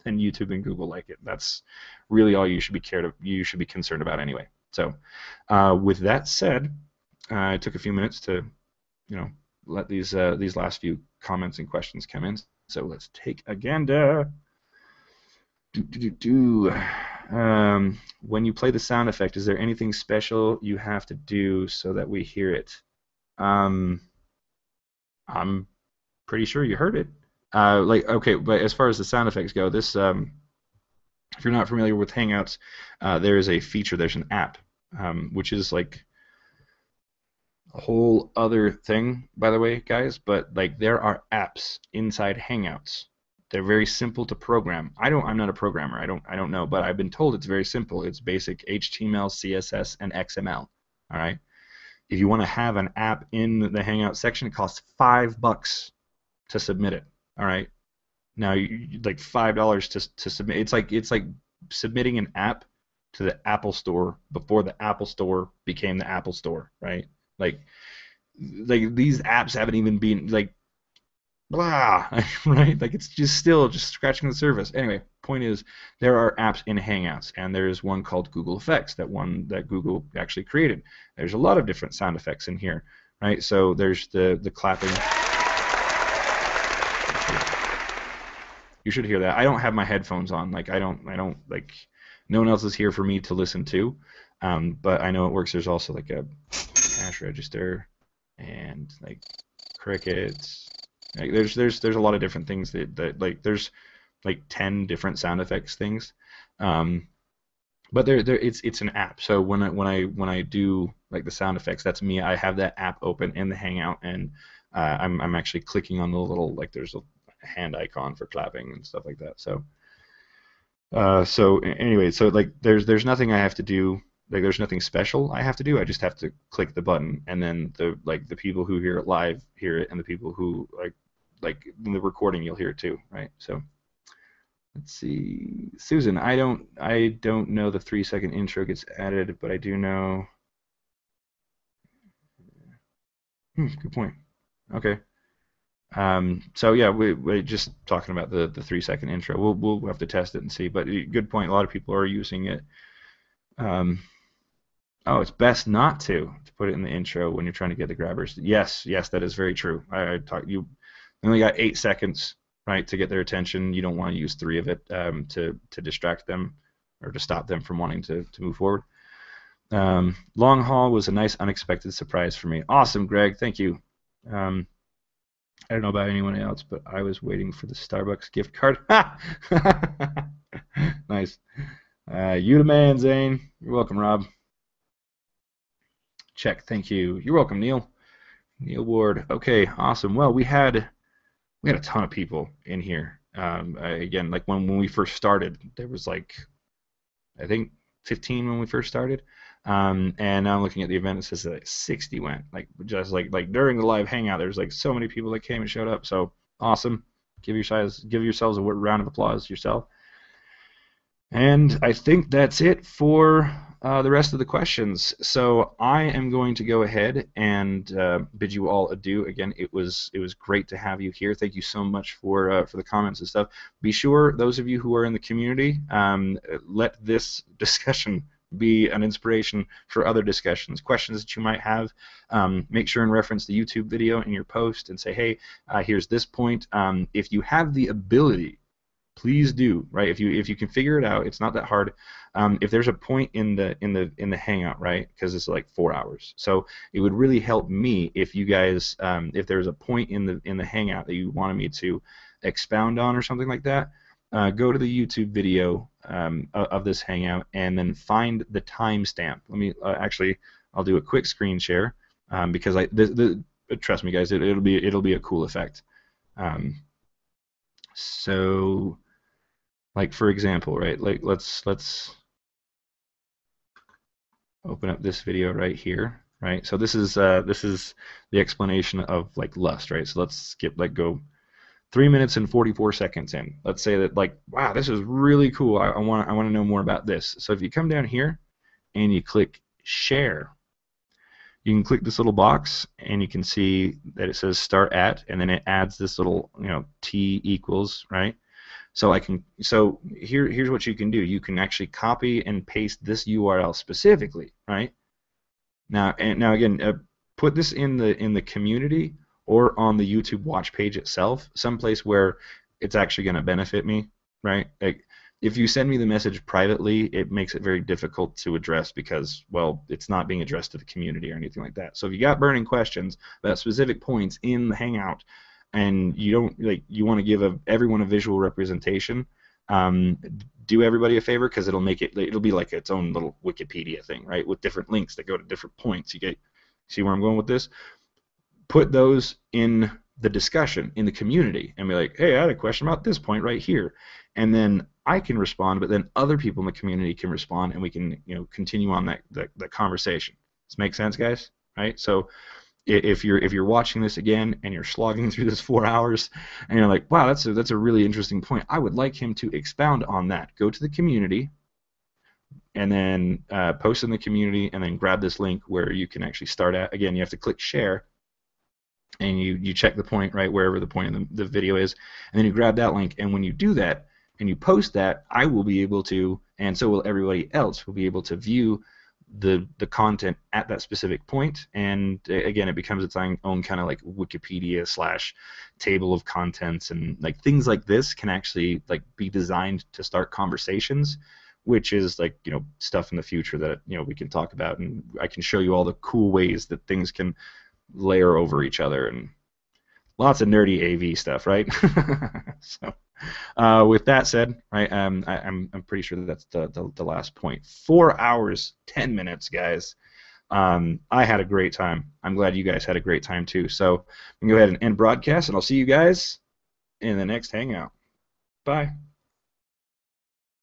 then YouTube and Google like it. That's really all you should be concerned about anyway. So with that said, I took a few minutes to let these last few comments and questions come in. So let's take a gander. When you play the sound effect, is there anything special you have to do so that we hear it? I'm pretty sure you heard it. Okay, but as far as the sound effects go, this, if you're not familiar with Hangouts, there is a feature, there's an app, which is like a whole other thing, by the way, guys, but like there are apps inside Hangouts. They're very simple to program. I'm not a programmer. I don't know, but I've been told it's very simple. It's basic HTML, CSS, and XML. All right. If you want to have an app in the Hangout section, it costs $5 to submit it. All right. Now, like $5 to submit. It's like submitting an app to the Apple Store before the Apple Store became the Apple Store, right? Like these apps haven't even been like blah, right? Like it's just still just scratching the surface. Anyway, point is, there are apps in Hangouts, and there's one called Google Effects, that Google actually created. There's a lot of different sound effects in here, right? So there's the clapping. You should hear that. I don't have my headphones on. Like I don't like, no one else is here for me to listen to. But I know it works. There's also like a cash register and like crickets. Like there's a lot of different things that like there's like 10 different sound effects things. But it's an app. So when I do like the sound effects, that's me. I have that app open in the Hangout, and I'm actually clicking on the little, like there's a hand icon for clapping and stuff like that. So anyway, so like there's nothing I have to do. Like there's nothing special I have to do. I just have to click the button, and then the people who hear it live hear it, and the people who like in the recording, you'll hear it too, right? So let's see, Susan. I don't know the 3-second intro gets added, but I do know. Good point. Okay. So yeah, we're just talking about the 3-second intro. We'll have to test it and see. But good point. A lot of people are using it. Oh, it's best not to put it in the intro when you're trying to get the grabbers. Yes, that is very true. You only got 8 seconds, right, to get their attention. You don't want to use 3 of it to distract them or to stop them from wanting to move forward. Long haul was a nice unexpected surprise for me. Awesome, Greg. Thank you. Um, I don't know about anyone else, but I was waiting for the Starbucks gift card. Nice. You the man, Zane. You're welcome, Rob. Check. Thank you. You're welcome, Neil. Neil Ward. Okay, awesome. Well, we had a ton of people in here. Again, like when we first started, there was like I think 15 when we first started. And now I'm looking at the event, it says that like 60 went. Like just like during the live hangout, there's like so many people that came and showed up. So awesome. Give yourselves a round of applause yourself. And I think that's it for the rest of the questions. So I am going to go ahead and bid you all adieu. Again, it was great to have you here. Thank you so much for the comments and stuff. Be sure, those of you who are in the community, let this discussion be an inspiration for other discussions, questions that you might have. Make sure and reference the YouTube video in your post and say, hey, here's this point. If you have the ability, please do, right? If you can figure it out, it's not that hard. If there's a point in the hangout, right? Because it's like 4 hours, so it would really help me if you guys, if there's a point in the hangout that you wanted me to expound on or something like that, go to the YouTube video of this hangout and then find the timestamp. Let me actually, I'll do a quick screen share because trust me, guys, it'll be a cool effect. So, like for example, right? Like let's open up this video right here, right? So this is the explanation of like lust, right? So let's skip like go 3 minutes and 44 seconds in. Let's say that like, wow, this is really cool. I want to know more about this. So if you come down here and you click share, you can click this little box and you can see that it says start at, and then it adds this little, T equals, right? So here's what you can do. You can actually copy and paste this URL specifically, right? Now again, put this in the community or on the YouTube watch page itself, someplace where it's actually going to benefit me, right? Like if you send me the message privately, it makes it very difficult to address because, well, it's not being addressed to the community or anything like that. So if you got burning questions about specific points in the Hangout, and you don't you want to give everyone a visual representation, do everybody a favor, because it'll be like its own little Wikipedia thing, right, with different links that go to different points. See where I'm going with this? Put those in the discussion in the community and be like, hey, I had a question about this point right here, and then I can respond, but then other people in the community can respond, and we can continue on that conversation. Does this make sense, guys? Right? So if you're watching this again and you're slogging through this 4 hours and you're like, wow, that's a really interesting point, I would like him to expound on that, go to the community and then post in the community, and then grab this link where you can actually start at. Again, you have to click share, and you check the point right wherever the point in the video is, and then you grab that link, and when you do that and you post that, I will be able to, and so will everybody else, will be able to view the content at that specific point. And again, it becomes its own kind of like Wikipedia / table of contents, and like things like this can actually like be designed to start conversations, which is like stuff in the future that we can talk about, and I can show you all the cool ways that things can layer over each other, and lots of nerdy AV stuff, right? So with that said, right, I'm pretty sure that's the last point. 4 hours 10 minutes, guys. I had a great time. I'm glad you guys had a great time too. So I'm gonna go ahead and end broadcast, and I'll see you guys in the next hangout. Bye.